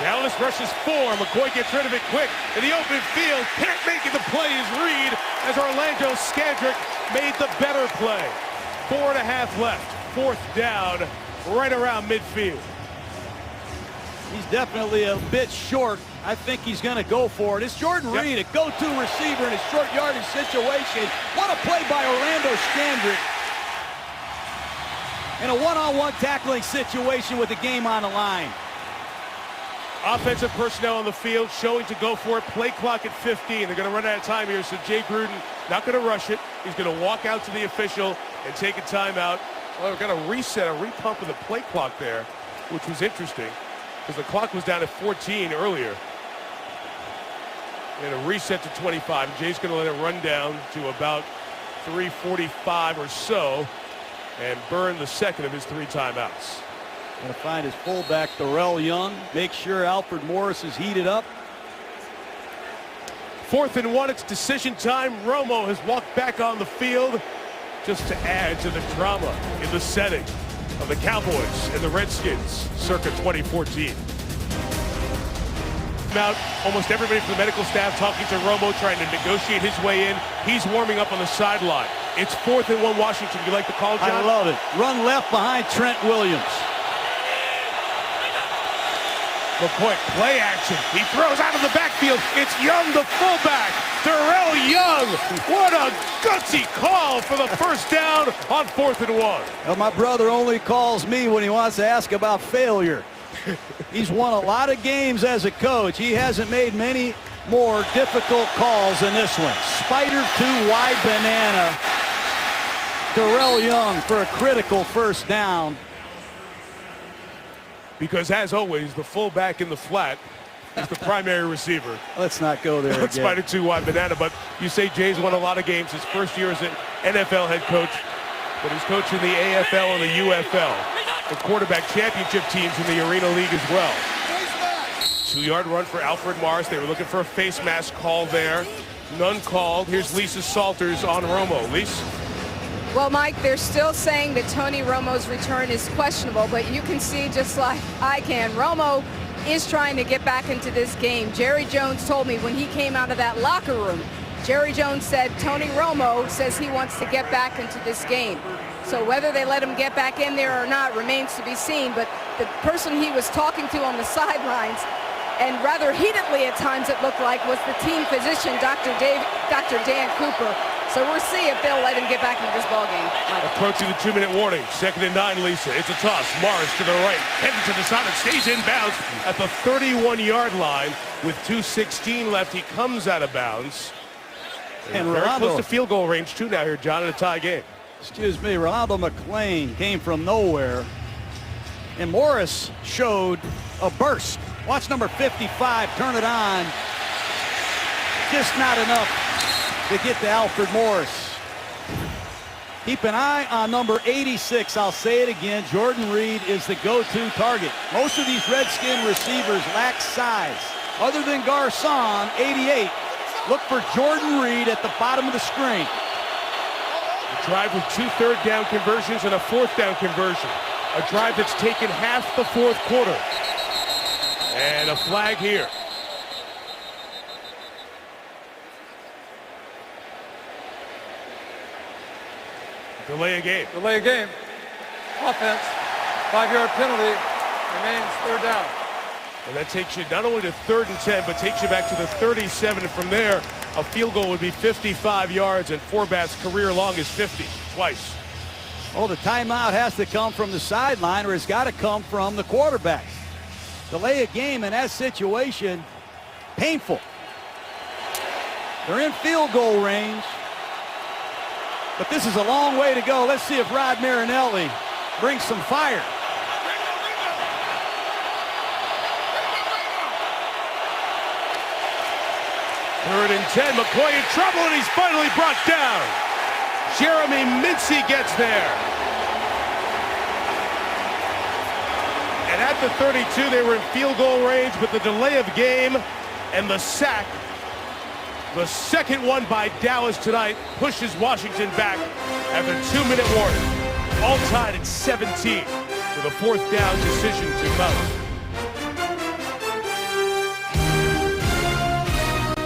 Speaker 1: Dallas rushes 4. McCoy gets rid of it quick in the open field. Can't make it. The play is Reed as Orlando Scandrick made the better play. 4.5 left. 4th down, right around midfield.
Speaker 2: He's definitely a bit short. I think he's going to go for it. It's Jordan Reed, a go-to receiver in a short yardage situation. What a play by Orlando Scandrick. In a one-on-one tackling situation with the game on the line.
Speaker 1: Offensive personnel on the field showing to go for it. Play clock at 15. They're going to run out of time here, so Jay Gruden not going to rush it. He's going to walk out to the official and take a timeout. Well, we're going to reset, a repump of the play clock there, which was interesting because the clock was down at 14 earlier. And a reset to 25. Jay's going to let it run down to about 3:45 or so and burn the second of his 3 timeouts.
Speaker 2: Going to find his fullback, Darrell Young. Make sure Alfred Morris is heated up.
Speaker 1: 4th and 1, it's decision time. Romo has walked back on the field just to add to the drama in the setting of the Cowboys and the Redskins circa 2014. Out, almost everybody from the medical staff talking to Romo, trying to negotiate his way in. He's warming up on the sideline. It's 4th and 1 Washington. You like the call, John?
Speaker 2: I love it. Run left behind Trent Williams.
Speaker 1: McCoy, play action. He throws out of the backfield. It's Young, the fullback. Darrell Young. What a gutsy call for the first down on 4th and 1.
Speaker 2: Well, my brother only calls me when he wants to ask about failure. He's won a lot of games as a coach. He hasn't made many more difficult calls than this one. Spider 2 wide banana. Darrell Young for a critical first down.
Speaker 1: Because as always, the fullback in the flat is the primary receiver.
Speaker 2: Let's not go there again.
Speaker 1: Spider 2 wide banana, but you say Jay's won a lot of games. His first year as an NFL head coach, but he's coaching the AFL and the UFL. The quarterback championship teams in the Arena League as well. 2-yard run for Alfred Morris. They were looking for a face mask call there. None called. Here's Lisa Salters on Romo. Lisa?
Speaker 7: Well, Mike, they're still saying that Tony Romo's return is questionable, but you can see just like I can, Romo is trying to get back into this game. Jerry Jones told me when he came out of that locker room, Jerry Jones said Tony Romo says he wants to get back into this game. So whether they let him get back in there or not remains to be seen, but the person he was talking to on the sidelines, and rather heatedly at times it looked like, was the team physician, Dr. Dan Cooper. So we'll see if they'll let him get back into this ballgame.
Speaker 1: Approaching the 2-minute warning. 2nd and 9, Lisa. It's a toss. Morris to the right. Headed to the side and stays inbounds at the 31-yard line. With 2:16 left, he comes out of bounds. And very close to field goal range, too, now here, John, in a tie game.
Speaker 2: Excuse me, Ronaldo McClain came from nowhere. And Morris showed a burst. Watch number 55 turn it on. Just not enough to get to Alfred Morris. Keep an eye on number 86. I'll say it again. Jordan Reed is the go-to target. Most of these Redskin receivers lack size. Other than Garcon, 88. Look for Jordan Reed at the bottom of the screen.
Speaker 1: A drive with 2 third-down conversions and a 4th down conversion. A drive that's taken half the 4th quarter. And a flag here. Delay a game.
Speaker 3: Delay a game. Offense. 5-yard penalty. Remains 3rd down.
Speaker 1: And that takes you not only to 3rd and 10, but takes you back to the 37. And from there, a field goal would be 55 yards, and Forbat's career long is 50, twice.
Speaker 2: Oh, the timeout has to come from the sideline, or it's got to come from the quarterback. Delay a game in that situation, painful. They're in field goal range, but this is a long way to go. Let's see if Rod Marinelli brings some fire.
Speaker 1: Third and 10, McCoy in trouble, and he's finally brought down. Jeremy Mincy gets there. And at the 32, they were in field goal range, but the delay of game and the sack, the second one by Dallas tonight, pushes Washington back after 2-minute warning. All tied at 17 with a 4th down decision to come.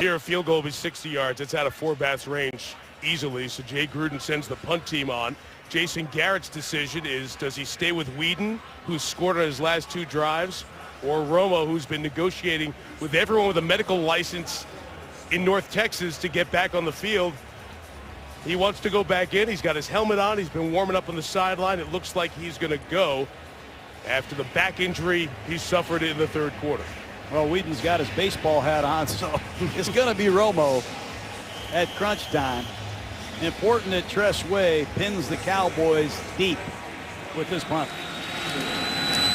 Speaker 1: here a field goal will be 60 yards. It's out of Fort Bath's range easily, so Jay Gruden sends the punt team on. Jason Garrett's decision is, does he stay with Whedon, who's scored on his last 2 drives, or Romo, who's been negotiating with everyone with a medical license in North Texas to get back on the field? He wants to go back in. He's got his helmet on. He's been warming up on the sideline. It looks like he's going to go after the back injury he suffered in the 3rd quarter.
Speaker 2: Well, Whedon's got his baseball hat on, so it's going to be Romo at crunch time. Important that Tress Way pins the Cowboys deep with this punt.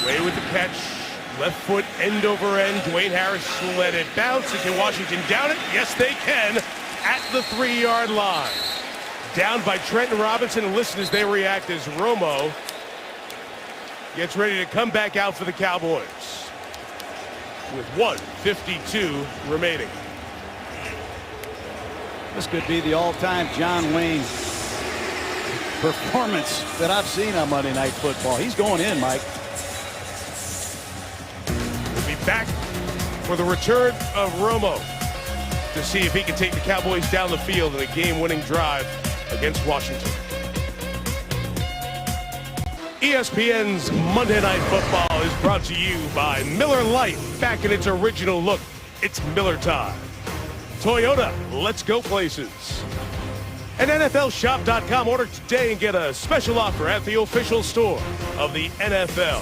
Speaker 1: Way with the catch. Left foot end over end. Dwayne Harris let it bounce. Can Washington down it? Yes, they can at the 3-yard line. Down by Trenton Robinson, and listen as they react as Romo gets ready to come back out for the Cowboys with 1:52 remaining.
Speaker 2: This could be the all-time John Wayne performance that I've seen on Monday Night Football. He's going in, Mike.
Speaker 1: We'll be back for the return of Romo to see if he can take the Cowboys down the field in a game-winning drive against Washington. ESPN's Monday Night Football is brought to you by Miller Lite. Back in its original look, it's Miller time. Toyota, let's go places. And NFLShop.com. Order today and get a special offer at the official store of the NFL.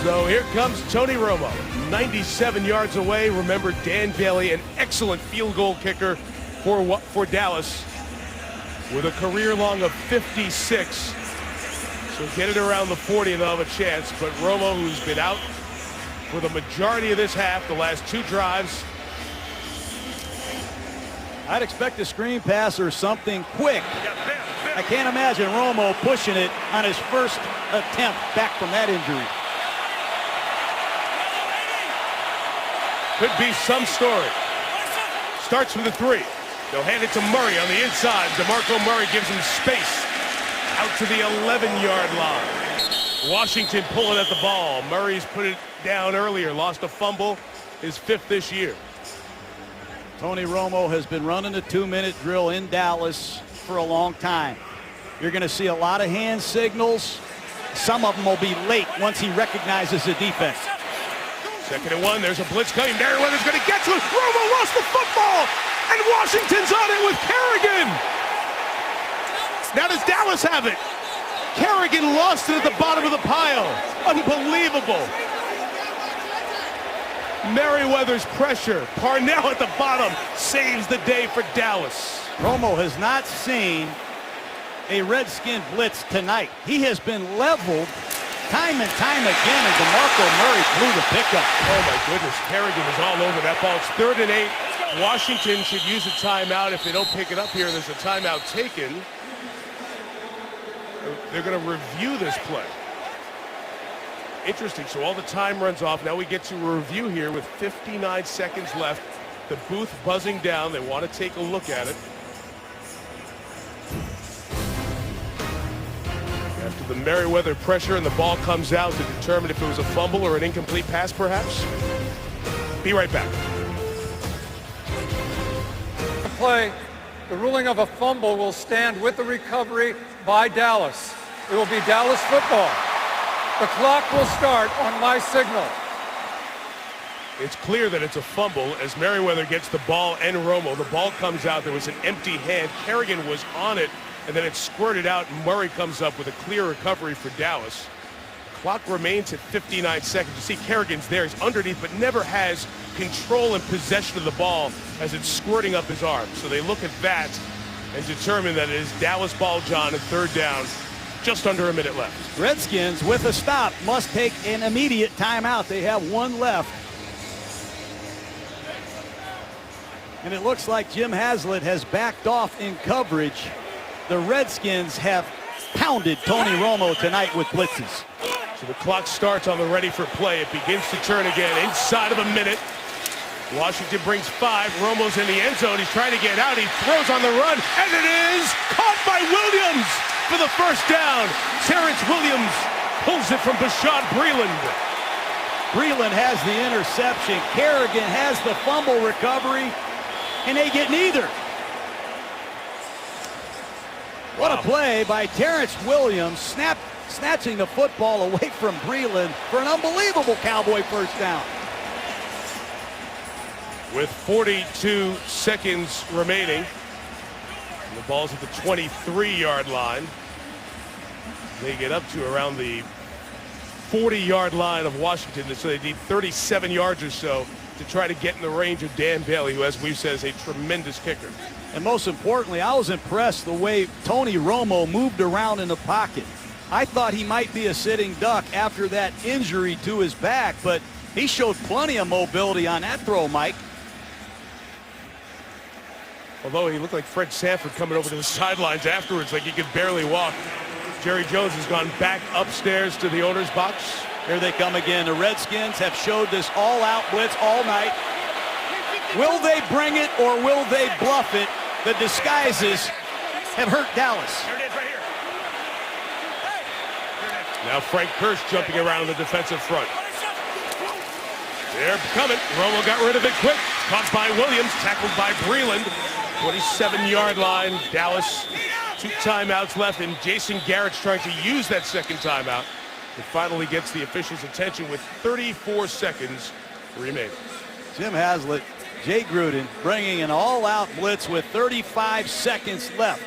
Speaker 1: So here comes Tony Romo, 97 yards away. Remember, Dan Bailey, an excellent field goal kicker for Dallas with a career long of 56. So get it around the 40 and they'll have a chance. But Romo, who's been out for the majority of this half, the last 2 drives.
Speaker 2: I'd expect a screen pass or something quick. I can't imagine Romo pushing it on his first attempt back from that injury.
Speaker 1: Could be some story. Starts with a 3. They'll hand it to Murray on the inside. DeMarco Murray gives him space out to the 11-yard line. Washington pulling at the ball. Murray's put it down earlier, lost a fumble, his 5th this year.
Speaker 2: Tony Romo has been running a 2-minute drill in Dallas for a long time. You're going to see a lot of hand signals. Some of them will be late once he recognizes the defense.
Speaker 1: 2nd and 1, there's a blitz coming. Merriweather's going to get to it. Romo lost the football, and Washington's on it with Kerrigan. Now does Dallas have it? Kerrigan lost it at the bottom of the pile. Unbelievable. Merriweather's pressure. Parnell at the bottom saves the day for Dallas.
Speaker 2: Romo has not seen a Redskin blitz tonight. He has been leveled time and time again, and DeMarco Murray blew the pickup.
Speaker 1: Oh my goodness, Kerrigan is all over that ball. It's 3rd and 8. Washington should use a timeout. If they don't pick it up here, there's a timeout taken. They're going to review this play. Interesting. So all the time runs off. Now we get to a review here with 59 seconds left. The booth buzzing down. They want to take a look at it. After the Merriweather pressure and the ball comes out to determine if it was a fumble or an incomplete pass, perhaps. Be right back.
Speaker 3: Play, the ruling of a fumble will stand with the recovery by Dallas. It will be Dallas football. The clock will start on my signal.
Speaker 1: It's clear that it's a fumble as Merriweather gets the ball and Romo. The ball comes out. There was an empty hand. Kerrigan was on it, and then it squirted out, and Murray comes up with a clear recovery for Dallas. Clock remains at 59 seconds. You see Kerrigan's there. He's underneath, but never has control and possession of the ball as it's squirting up his arm. So they look at that and determine that it is Dallas ball, John, and 3rd down. Just under a minute left.
Speaker 2: Redskins, with a stop, must take an immediate timeout. They have 1 left. And it looks like Jim Haslett has backed off in coverage. The Redskins have pounded Tony Romo tonight with blitzes.
Speaker 1: So the clock starts on the ready for play. It begins to turn again inside of a minute. Washington brings 5. Romo's in the end zone. He's trying to get out. He throws on the run, and it is caught by Williams for the 1st down. Terrence Williams pulls it from Bashaud Breeland.
Speaker 2: Breland has the interception. Kerrigan has the fumble recovery, and they get neither. What a play by Terrence Williams, snatching the football away from Breland for an unbelievable Cowboy first down.
Speaker 1: With 42 seconds remaining, the ball's at the 23-yard line. They get up to around the 40-yard line of Washington, so they need 37 yards or so to try to get in the range of Dan Bailey, who, as we've said, is a tremendous kicker.
Speaker 2: And most importantly, I was impressed the way Tony Romo moved around in the pocket. I thought he might be a sitting duck after that injury to his back, but he showed plenty of mobility on that throw, Mike.
Speaker 1: Although he looked like Fred Sanford coming over to the sidelines afterwards, like he could barely walk. Jerry Jones has gone back upstairs to the owner's box.
Speaker 2: Here they come again. The Redskins have showed this all-out blitz all night. Will they bring it or will they bluff it? The disguises have hurt Dallas.
Speaker 1: Now Frank Kirsch jumping around the defensive front. They're coming. Romo got rid of it quick. Caught by Williams, tackled by Breland. 27-yard line. Dallas, 2 timeouts left, and Jason Garrett's trying to use that second timeout. It finally gets the officials' attention with 34 seconds remaining.
Speaker 2: Jim Haslett, Jay Gruden bringing an all-out blitz with 35 seconds left.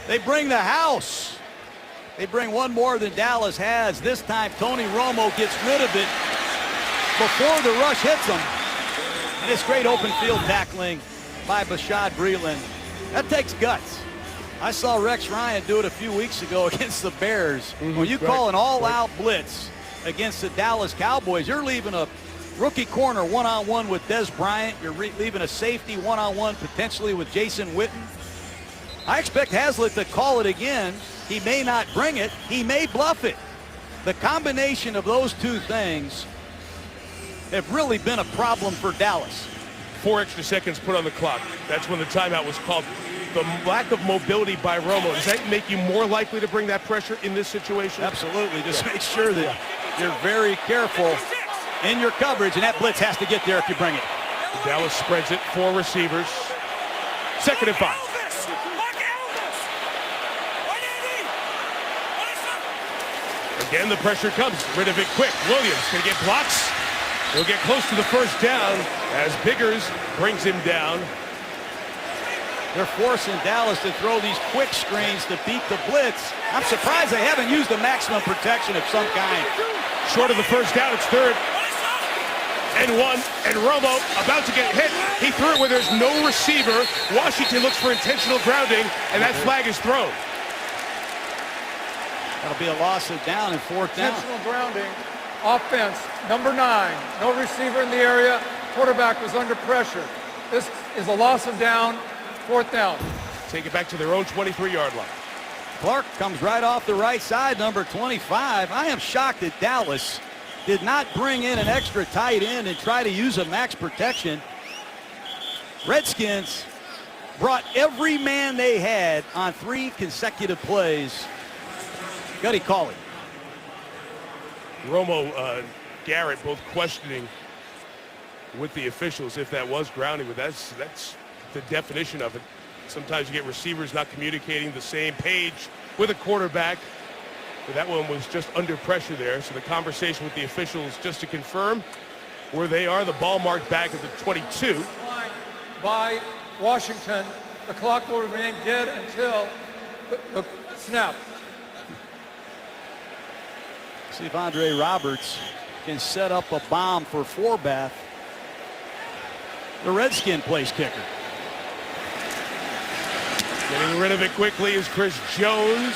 Speaker 2: They bring the house. They bring one more than Dallas has. This time Tony Romo gets rid of it before the rush hits him. And it's great open field tackling by Bashaud Breeland. That takes guts. I saw Rex Ryan do it a few weeks ago against the Bears. When you call an all-out blitz against the Dallas Cowboys, you're leaving a rookie corner one-on-one with Des Bryant. You're leaving a safety one-on-one potentially with Jason Witten. I expect Haslett to call it again. He may not bring it. He may bluff it. The combination of those two things have really been a problem for Dallas.
Speaker 1: 4 extra seconds put on the clock. That's when the timeout was called. The lack of mobility by Romo, does that make you more likely to bring that pressure in this situation?
Speaker 2: Absolutely. Just make sure that you're very careful in your coverage, and that blitz has to get there if you bring it.
Speaker 1: Dallas spreads it, 4 receivers. 2nd and 5. Again, the pressure comes. Rid of it quick. Williams can get blocks. He'll get close to the first down as Biggers brings him down.
Speaker 2: They're forcing Dallas to throw these quick screens to beat the blitz. I'm surprised they haven't used the maximum protection of some kind.
Speaker 1: Short of the first down, it's 3rd and 1, and Romo about to get hit. He threw it where there's no receiver. Washington looks for intentional grounding, and that flag is thrown.
Speaker 2: That'll be a loss of down and 4th down.
Speaker 3: Intentional grounding. Offense, number 9. No receiver in the area. Quarterback was under pressure. This is a loss of down, 4th down.
Speaker 1: Take it back to their own 23-yard line.
Speaker 2: Clark comes right off the right side, number 25. I am shocked that Dallas did not bring in an extra tight end and try to use a max protection. Redskins brought every man they had on 3 consecutive plays. Gutty Cauley.
Speaker 1: Romo, Garrett both questioning with the officials if that was grounding, but that's the definition of it. Sometimes you get receivers not communicating the same page with a quarterback. But that one was just under pressure there. So the conversation with the officials just to confirm where they are. The ball marked back at the 22.
Speaker 3: By Washington, the clock will remain dead until the snap.
Speaker 2: See if Andre Roberts can set up a bomb for Forbath. The Redskin place kicker.
Speaker 1: Getting rid of it quickly is Chris Jones.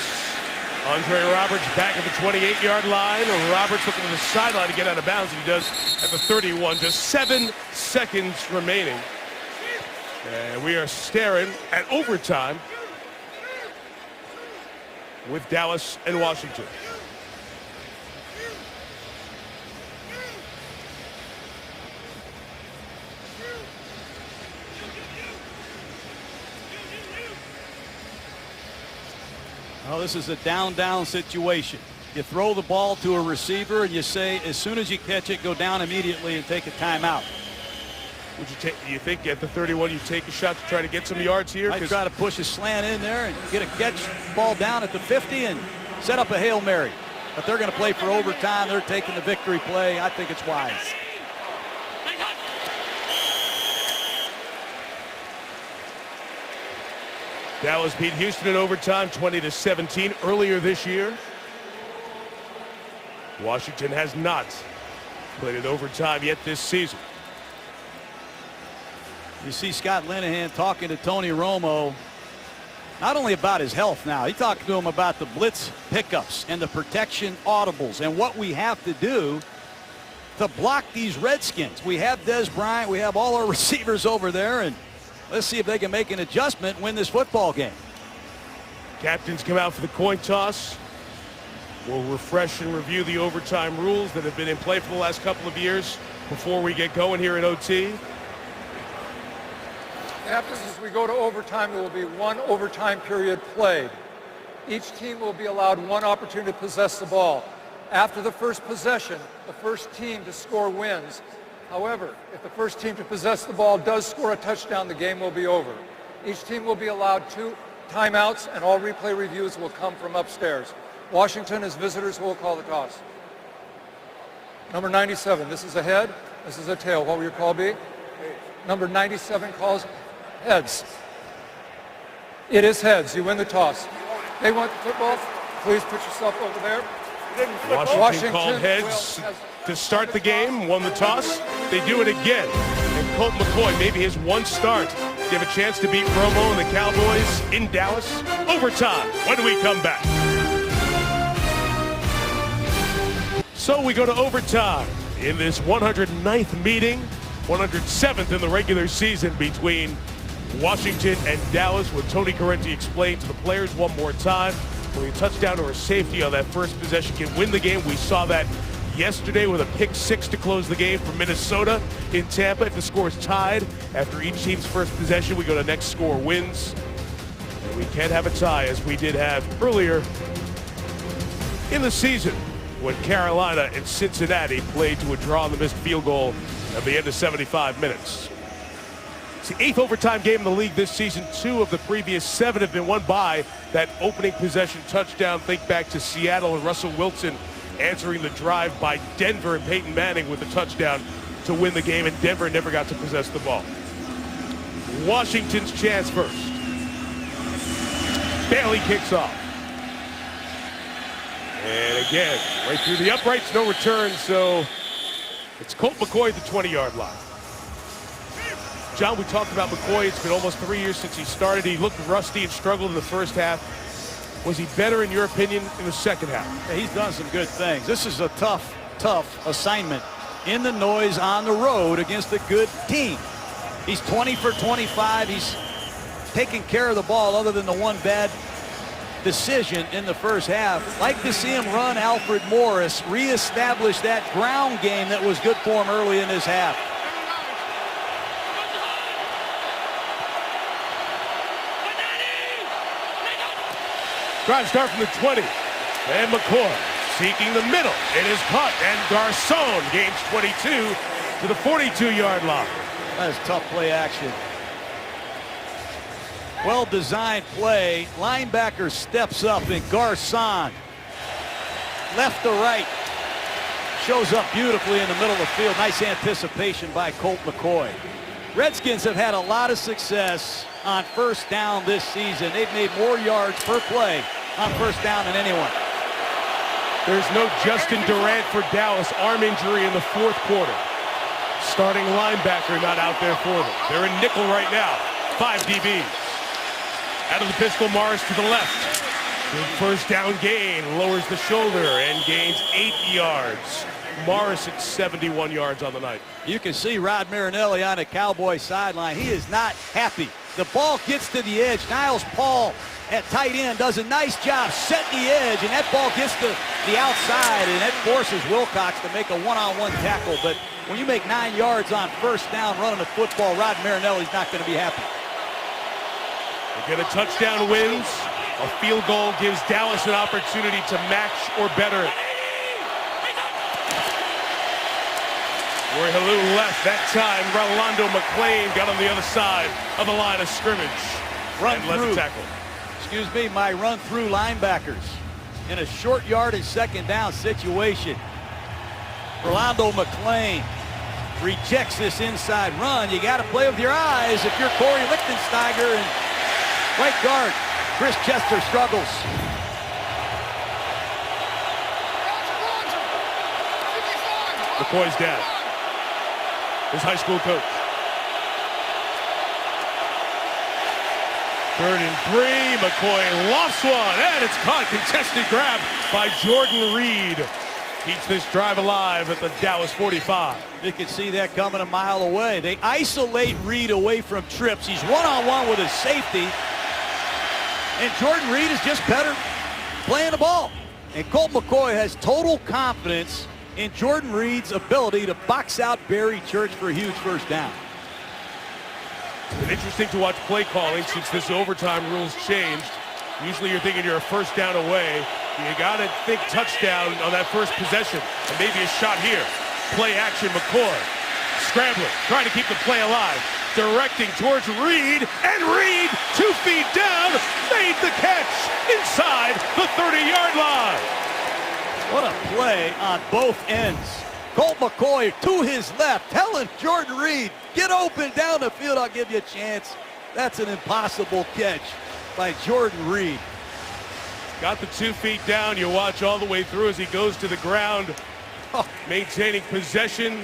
Speaker 1: Andre Roberts back at the 28-yard line. Roberts looking to the sideline to get out of bounds, and he does at the 31. Just 7 seconds remaining. And we are staring at overtime with Dallas and Washington.
Speaker 2: Well, this is a down situation. You throw the ball to a receiver and you say, as soon as you catch it, go down immediately and take a timeout.
Speaker 1: Would you take? You think at the 31 you take a shot to try to get some yards here?
Speaker 2: I try to push a slant in there and get a catch ball down at the 50 and set up a Hail Mary. But they're going to play for overtime. They're taking the victory play. I think it's wise.
Speaker 1: Dallas beat Houston in overtime 20-17 earlier this year. Washington has not played in overtime yet this season.
Speaker 2: You see Scott Linehan talking to Tony Romo, not only about his health now, he talked to him about the blitz pickups and the protection audibles and what we have to do to block these Redskins. We have Des Bryant, we have all our receivers over there, and let's see if they can make an adjustment and win this football game.
Speaker 1: Captains come out for the coin toss. We'll refresh and review the overtime rules that have been in play for the last couple of years before we get going here in OT.
Speaker 3: Captains, as we go to overtime, there will be one overtime period played. Each team will be allowed one opportunity to possess the ball. After the first possession, the first team to score wins. However, if the first team to possess the ball does score a touchdown, the game will be over. Each team will be allowed 2 timeouts, and all replay reviews will come from upstairs. Washington, as visitors, will call the toss. Number 97, this is a head, this is a tail. What will your call be? Number 97 calls heads. It is heads. You win the toss. They want the football. Please put yourself over there.
Speaker 1: Washington called heads to start the game, won the toss. They do it again. And Colt McCoy, maybe his one start, give a chance to beat Romo and the Cowboys in Dallas. Overtime. When do we come back? So we go to overtime in this 109th meeting, 107th in the regular season between Washington and Dallas, when Tony Correnti explained to the players one more time, when a touchdown or a safety on that first possession can win the game. We saw that yesterday with a pick 6 to close the game for Minnesota in Tampa. If the score is tied after each team's first possession, we go to next score wins. And we can't have a tie, as we did have earlier in the season when Carolina and Cincinnati played to a draw on the missed field goal at the end of 75 minutes. It's the 8th overtime game in the league this season. 2 of the previous 7 have been won by that opening possession touchdown. Think back to Seattle and Russell Wilson answering the drive by Denver and Peyton Manning with a touchdown to win the game, and Denver never got to possess the ball. Washington's chance first. Bailey kicks off. And again, right through the uprights, no return, so it's Colt McCoy at the 20-yard line. John, we talked about McCoy. It's been almost 3 years since he started. He looked rusty and struggled in the first half. Was he better, in your opinion, in the second half?
Speaker 2: Yeah, he's done some good things. This is a tough assignment in the noise on the road against a good team. He's 20 for 25. He's taking care of the ball other than the one bad decision in the first half. Like to see him run Alfred Morris, reestablish that ground game that was good for him early in this half.
Speaker 1: Drive start from the 20. And McCoy seeking the middle. It is caught, and Garcon gains 22 to the 42-yard line.
Speaker 2: That is tough play action. Well-designed play. Linebacker steps up, and Garcon, left to right, shows up beautifully in the middle of the field. Nice anticipation by Colt McCoy. Redskins have had a lot of success on first down this season. They've made more yards per play on first down than anyone.
Speaker 1: There's no Justin Durant for Dallas. Arm injury in the 4th quarter. Starting linebacker not out there for them. They're in nickel right now. 5 DBs. Out of the pistol, Morris to the left. Good first down gain. Lowers the shoulder and gains 8 yards. Morris at 71 yards on the night.
Speaker 2: You can see Rod Marinelli on the Cowboy sideline. He is not happy. The ball gets to the edge. Niles Paul at tight end does a nice job setting the edge, and that ball gets to the outside, and that forces Wilcox to make a one-on-one tackle. But when you make 9 yards on first down running the football, Rod Marinelli's not going to be happy.
Speaker 1: They get a touchdown wins. A field goal gives Dallas an opportunity to match or better. Roy Halou left that time. Rolando McClain got on the other side of the line of scrimmage.
Speaker 2: Run
Speaker 1: and led the tackle.
Speaker 2: Excuse me, my run through linebackers in a short yardage second down situation. Rolando McClain rejects this inside run. You got to play with your eyes if you're Corey Lichtensteiger, and right guard Chris Chester struggles.
Speaker 1: McCoy's dad, his high school coach. 3rd and 3, McCoy lofts one, and it's caught. Contested grab by Jordan Reed. Keeps this drive alive at the Dallas 45.
Speaker 2: You can see that coming a mile away. They isolate Reed away from trips. He's one-on-one with his safety. And Jordan Reed is just better playing the ball. And Colt McCoy has total confidence in Jordan Reed's ability to box out Barry Church for a huge first down.
Speaker 1: It's been interesting to watch play calling since this overtime rules changed. Usually you're thinking you're a first down away. You got to think touchdown on that first possession. And maybe a shot here. Play action, McCoy. Scrambling, trying to keep the play alive. Directing towards Reed, and Reed, 2 feet down, made the catch inside the 30-yard line.
Speaker 2: What a play on both ends. Colt McCoy to his left, telling Jordan Reed, get open down the field, I'll give you a chance. That's an impossible catch by Jordan Reed.
Speaker 1: Got the 2 feet down. You watch all the way through as he goes to the ground, maintaining possession,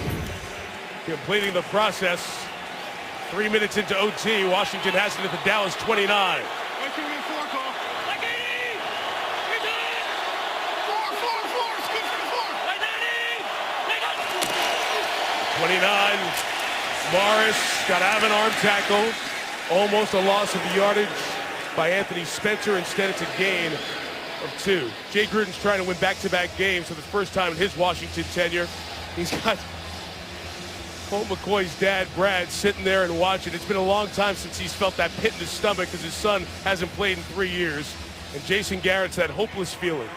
Speaker 1: completing the process. 3 minutes into OT, Washington has it at the Dallas 29. 29. Morris got out of an arm tackle. Almost a loss of yardage by Anthony Spencer. Instead, it's a gain of 2. Jay Gruden's trying to win back-to-back games for the first time in his Washington tenure. He's got Colt McCoy's dad, Brad, sitting there and watching. It's been a long time since he's felt that pit in his stomach because his son hasn't played in 3 years. And Jason Garrett's that hopeless feeling.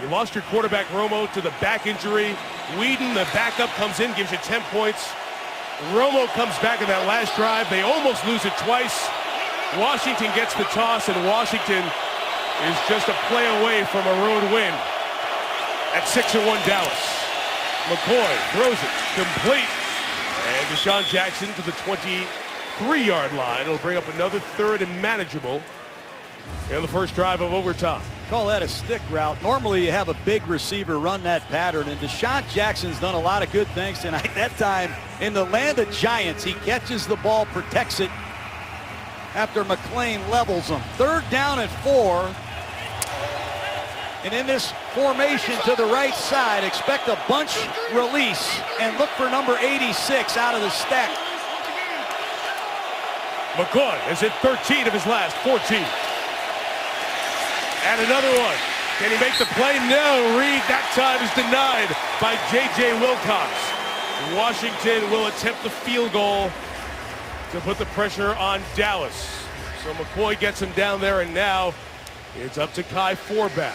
Speaker 1: You lost your quarterback, Romo, to the back injury. Whedon, the backup, comes in, gives you 10 points. Romo comes back in that last drive. They almost lose it twice. Washington gets the toss, and Washington is just a play away from a road win at 6-1 Dallas. McCoy throws it complete. And Deshaun Jackson to the 23-yard line. It'll bring up another 3rd and manageable in the first drive of overtime.
Speaker 2: Call that a stick route. Normally you have a big receiver run that pattern, and Deshaun Jackson's done a lot of good things tonight. That time in the land of giants, he catches the ball, protects it after McClain levels him. 3rd down and 4. And in this formation to the right side, expect a bunch release and look for number 86 out of the stack.
Speaker 1: McCoy is at 13 of his last 14. And another one. Can he make the play? No. Reed that time is denied by J.J. Wilcox. Washington will attempt the field goal to put the pressure on Dallas. So McCoy gets him down there, and now it's up to Kai Forbath,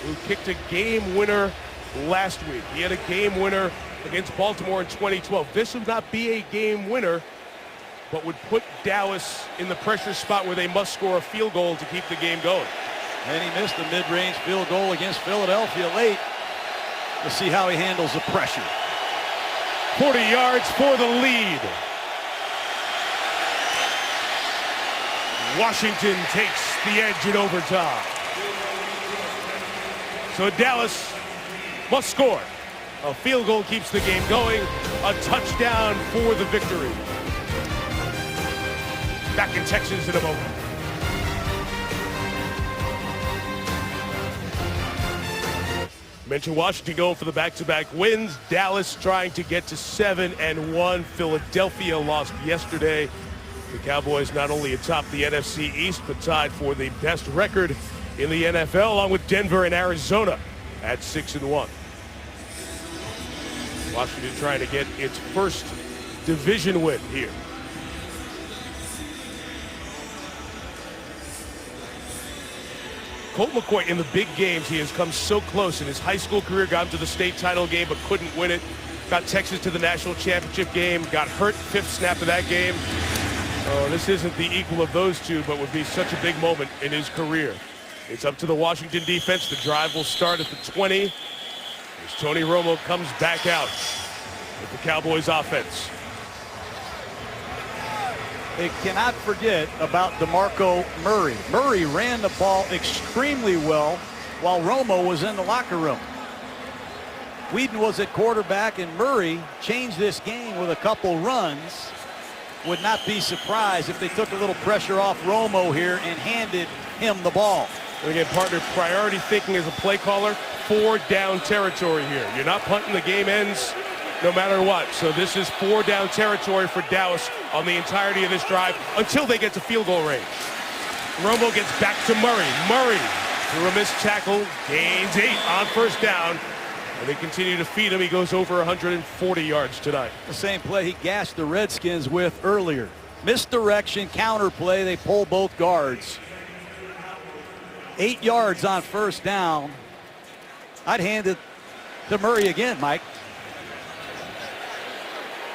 Speaker 1: who kicked a game winner last week. He had a game winner against Baltimore in 2012. This would not be a game winner, but would put Dallas in the pressure spot where they must score a field goal to keep the game going.
Speaker 2: And he missed the mid-range field goal against Philadelphia late. We'll see how he handles the pressure.
Speaker 1: 40 yards for the lead. Washington takes the edge in overtime. So Dallas must score. A field goal keeps the game going. A touchdown for the victory. Back in Texas in a moment. Mentioned Washington going for the back-to-back wins. Dallas trying to get to 7-1. Philadelphia lost yesterday. The Cowboys not only atop the NFC East, but tied for the best record in the NFL, along with Denver and Arizona at 6-1. Washington trying to get its first division win here. Colt McCoy in the big games, he has come so close in his high school career, got him to the state title game but couldn't win it. Got Texas to the national championship game, got hurt 5th snap of that game. Oh, this isn't the equal of those two, but would be such a big moment in his career. It's up to the Washington defense. The drive will start at the 20 as Tony Romo comes back out with the Cowboys offense.
Speaker 2: They cannot forget about DeMarco Murray. Murray ran the ball extremely well while Romo was in the locker room. Whedon was at quarterback, and Murray changed this game with a couple runs. Would not be surprised if they took a little pressure off Romo here and handed him the ball.
Speaker 1: And again, partner, priority thinking as a play caller, 4 down territory here. You're not punting, the game ends no matter what. So this is 4 down territory for Dallas on the entirety of this drive until they get to field goal range. Romo gets back to Murray. Murray, through a missed tackle, gains 8 on first down. And they continue to feed him. He goes over 140 yards tonight.
Speaker 2: The same play he gashed the Redskins with earlier. Misdirection, counter play. They pull both guards. 8 yards on first down. I'd hand it to Murray again, Mike.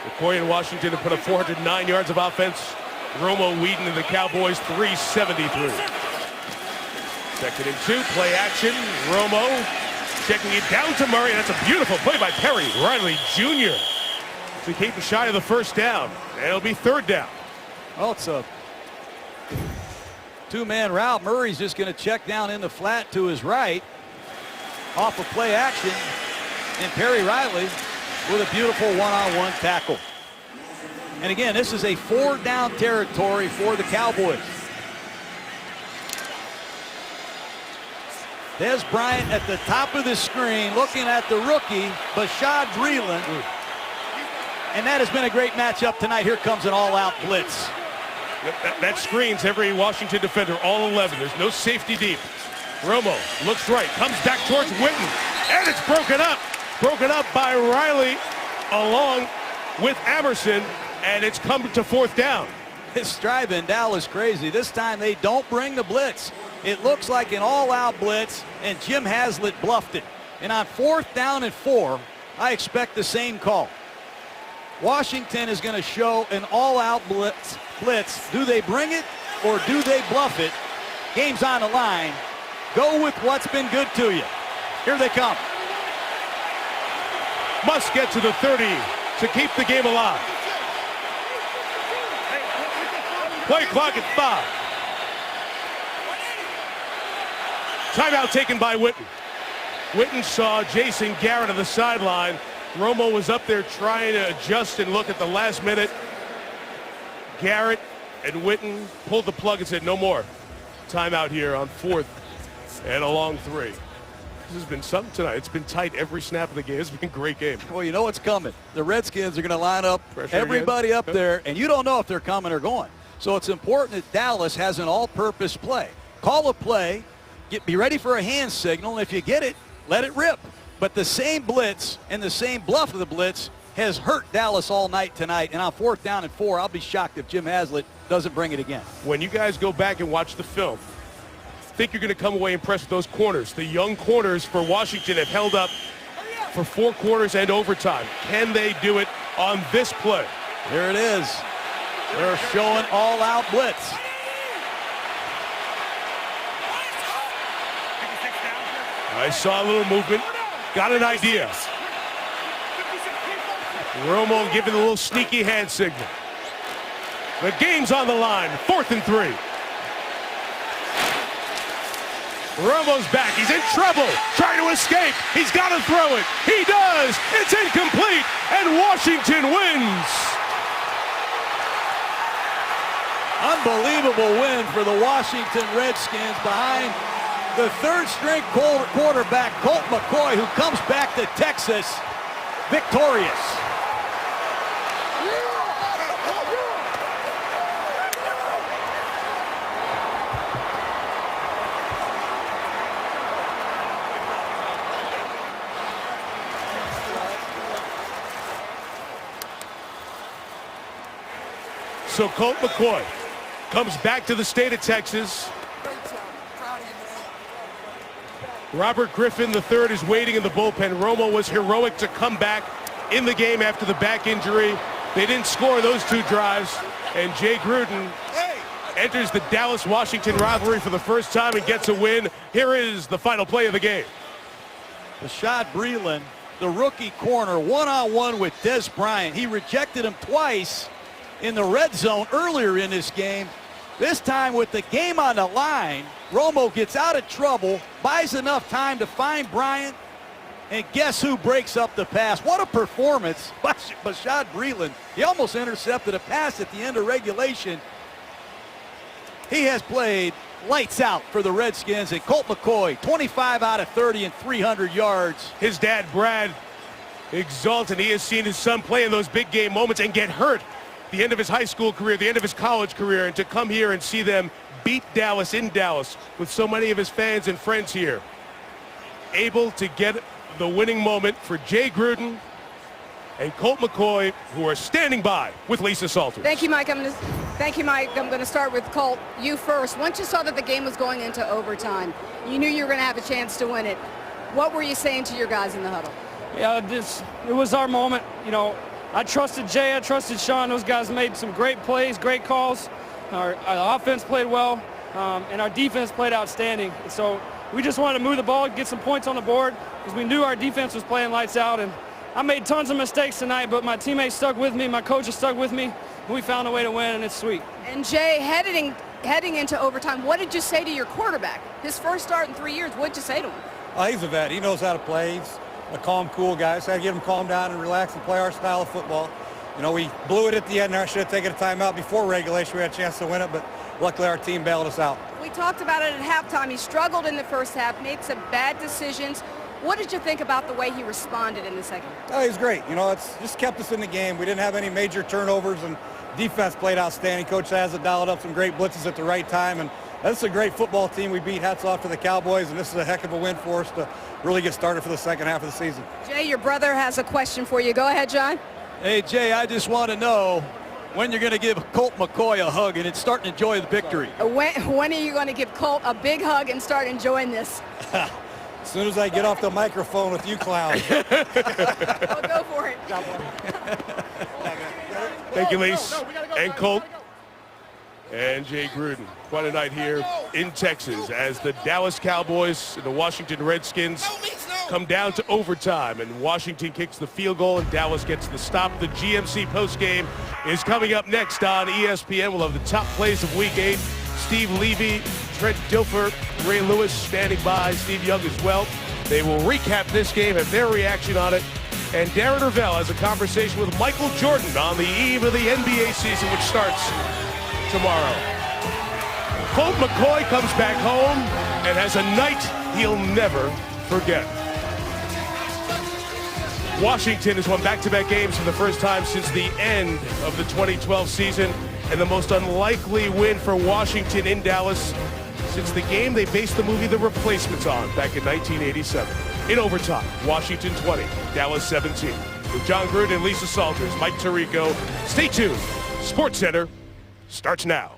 Speaker 1: McCoy in Washington to put up 409 yards of offense. Romo, Whedon, and the Cowboys 373. 2nd and 2, play action. Romo checking it down to Murray. That's a beautiful play by Perry Riley Jr. to keep him shy of the first down. And it'll be 3rd down.
Speaker 2: Well, it's a 2-man route. Murray's just going to check down in the flat to his right off of play action. And Perry Riley with a beautiful one-on-one tackle. And again, this is a 4 down territory for the Cowboys. Des Bryant at the top of the screen looking at the rookie, Bashad Breeland. And that has been a great matchup tonight. Here comes an all-out blitz.
Speaker 1: That screens every Washington defender, all 11. There's no safety deep. Romo looks right, comes back towards Witten, and it's broken up. Broken up by Riley along with Emerson, and it's come to 4th down.
Speaker 2: This drive in Dallas crazy. This time they don't bring the blitz. It looks like an all-out blitz, and Jim Haslett bluffed it. And on 4th down and 4, I expect the same call. Washington is going to show an all-out blitz. Do they bring it or do they bluff it? Game's on the line. Go with what's been good to you. Here they come.
Speaker 1: Must get to the 30 to keep the game alive. Play clock at 5. Timeout taken by Witten. Witten saw Jason Garrett on the sideline. Romo was up there trying to adjust and look at the last minute. Garrett and Witten pulled the plug and said no more. Timeout here on 4th and a long 3. This has been something tonight. It's been tight every snap of the game. It's been a great game.
Speaker 2: Well, you know what's coming. The Redskins are going to line up
Speaker 1: Pressure
Speaker 2: everybody
Speaker 1: again.
Speaker 2: up there, and you don't know if they're coming or going. So it's important that Dallas has an all-purpose play. Call a play, be ready for a hand signal, and if you get it, let it rip. But the same blitz and the same bluff of the blitz has hurt Dallas all night tonight. And on 4th down and 4, I'll be shocked if Jim Haslett doesn't bring it again.
Speaker 1: When you guys go back and watch the film, I think you're going to come away impressed with those corners. The young corners for Washington have held up for 4 quarters and overtime. Can they do it on this play?
Speaker 2: There it is. They're showing all-out blitz.
Speaker 1: I saw a little movement. Got an idea. Romo giving a little sneaky hand signal. The game's on the line. 4th and 3. Romo's back. He's in trouble. Trying to escape. He's got to throw it. He does. It's incomplete. And Washington wins.
Speaker 2: Unbelievable win for the Washington Redskins behind the 3rd-string quarterback, Colt McCoy, who comes back to Texas victorious.
Speaker 1: So Colt McCoy comes back to the state of Texas. Robert Griffin III is waiting in the bullpen. Romo was heroic to come back in the game after the back injury. They didn't score those 2 drives, and Jay Gruden enters the Dallas-Washington rivalry for the first time and gets a win. Here is the final play of the game.
Speaker 2: Rashad Breeland, the rookie corner, one-on-one with Des Bryant. He rejected him twice in the red zone earlier in this game. This time with the game on the line, Romo gets out of trouble, buys enough time to find Bryant, and guess who breaks up the pass? What a performance by Rashad Breeland. He almost intercepted a pass at the end of regulation. He has played lights out for the Redskins, and Colt McCoy, 25 out of 30 and 300 yards.
Speaker 1: His dad, Brad, exultant. He has seen his son play in those big game moments and get hurt the end of his high school career, the end of his college career, and to come here and see them beat Dallas in Dallas with so many of his fans and friends here. Able to get the winning moment for Jay Gruden and Colt McCoy, who are standing by with Lisa Salters.
Speaker 7: Thank you, Mike. I'm going to start with Colt. You first. Once you saw that the game was going into overtime, you knew you were going to have a chance to win it. What were you saying to your guys in the huddle?
Speaker 9: Yeah, it was our moment. You know, I trusted Jay, I trusted Sean. Those guys made some great plays, great calls. Our offense played well, and our defense played outstanding. So we just wanted to move the ball, get some points on the board, because we knew our defense was playing lights out. And I made tons of mistakes tonight, but my teammates stuck with me, my coaches stuck with me, and we found a way to win, and it's sweet.
Speaker 7: And Jay, heading into overtime, what did you say to your quarterback? His first start in 3 years, what did you say to him?
Speaker 10: He's a vet. He knows how to play. He's a calm, cool guy. So I had to get him calm down and relax and play our style of football. You know, we blew it at the end there. I should have taken a timeout before regulation. We had a chance to win it, but luckily our team bailed us out.
Speaker 7: We talked about it at halftime. He struggled in the first half, made some bad decisions. What did you think about the way he responded in the second?
Speaker 10: Oh, he was great. You know, it's just kept us in the game. We didn't have any major turnovers, and defense played outstanding. Coach has it dialed up some great blitzes at the right time, and this is a great football team. We beat. Hats off to the Cowboys, and this is a heck of a win for us to really get started for the second half of the season.
Speaker 7: Jay, your brother has a question for you. Go ahead, John.
Speaker 2: Hey, Jay, I just want to know when you're going to give Colt McCoy a hug and start to enjoy the victory.
Speaker 7: When are you going to give Colt a big hug and start enjoying this?
Speaker 10: As soon as I get off the microphone with you clowns.
Speaker 7: Well, go for it.
Speaker 1: Thank you, Lise and Colt and Jay Gruden. Quite a night here in Texas as the Dallas Cowboys and the Washington Redskins come down to overtime, and Washington kicks the field goal and Dallas gets the stop. The GMC postgame is coming up next on ESPN. We'll have the top plays of Week 8. Steve Levy, Trent Dilfer, Ray Lewis standing by, Steve Young as well. They will recap this game, have their reaction on it. And Darren Ravel has a conversation with Michael Jordan on the eve of the NBA season, which starts tomorrow. Colt McCoy comes back home and has a night he'll never forget. Washington has won back-to-back games for the first time since the end of the 2012 season, and the most unlikely win for Washington in Dallas since the game they based the movie The Replacements on back in 1987. In overtime, Washington 20, Dallas 17. With John Gruden and Lisa Salters, Mike Tirico. Stay tuned. SportsCenter starts now.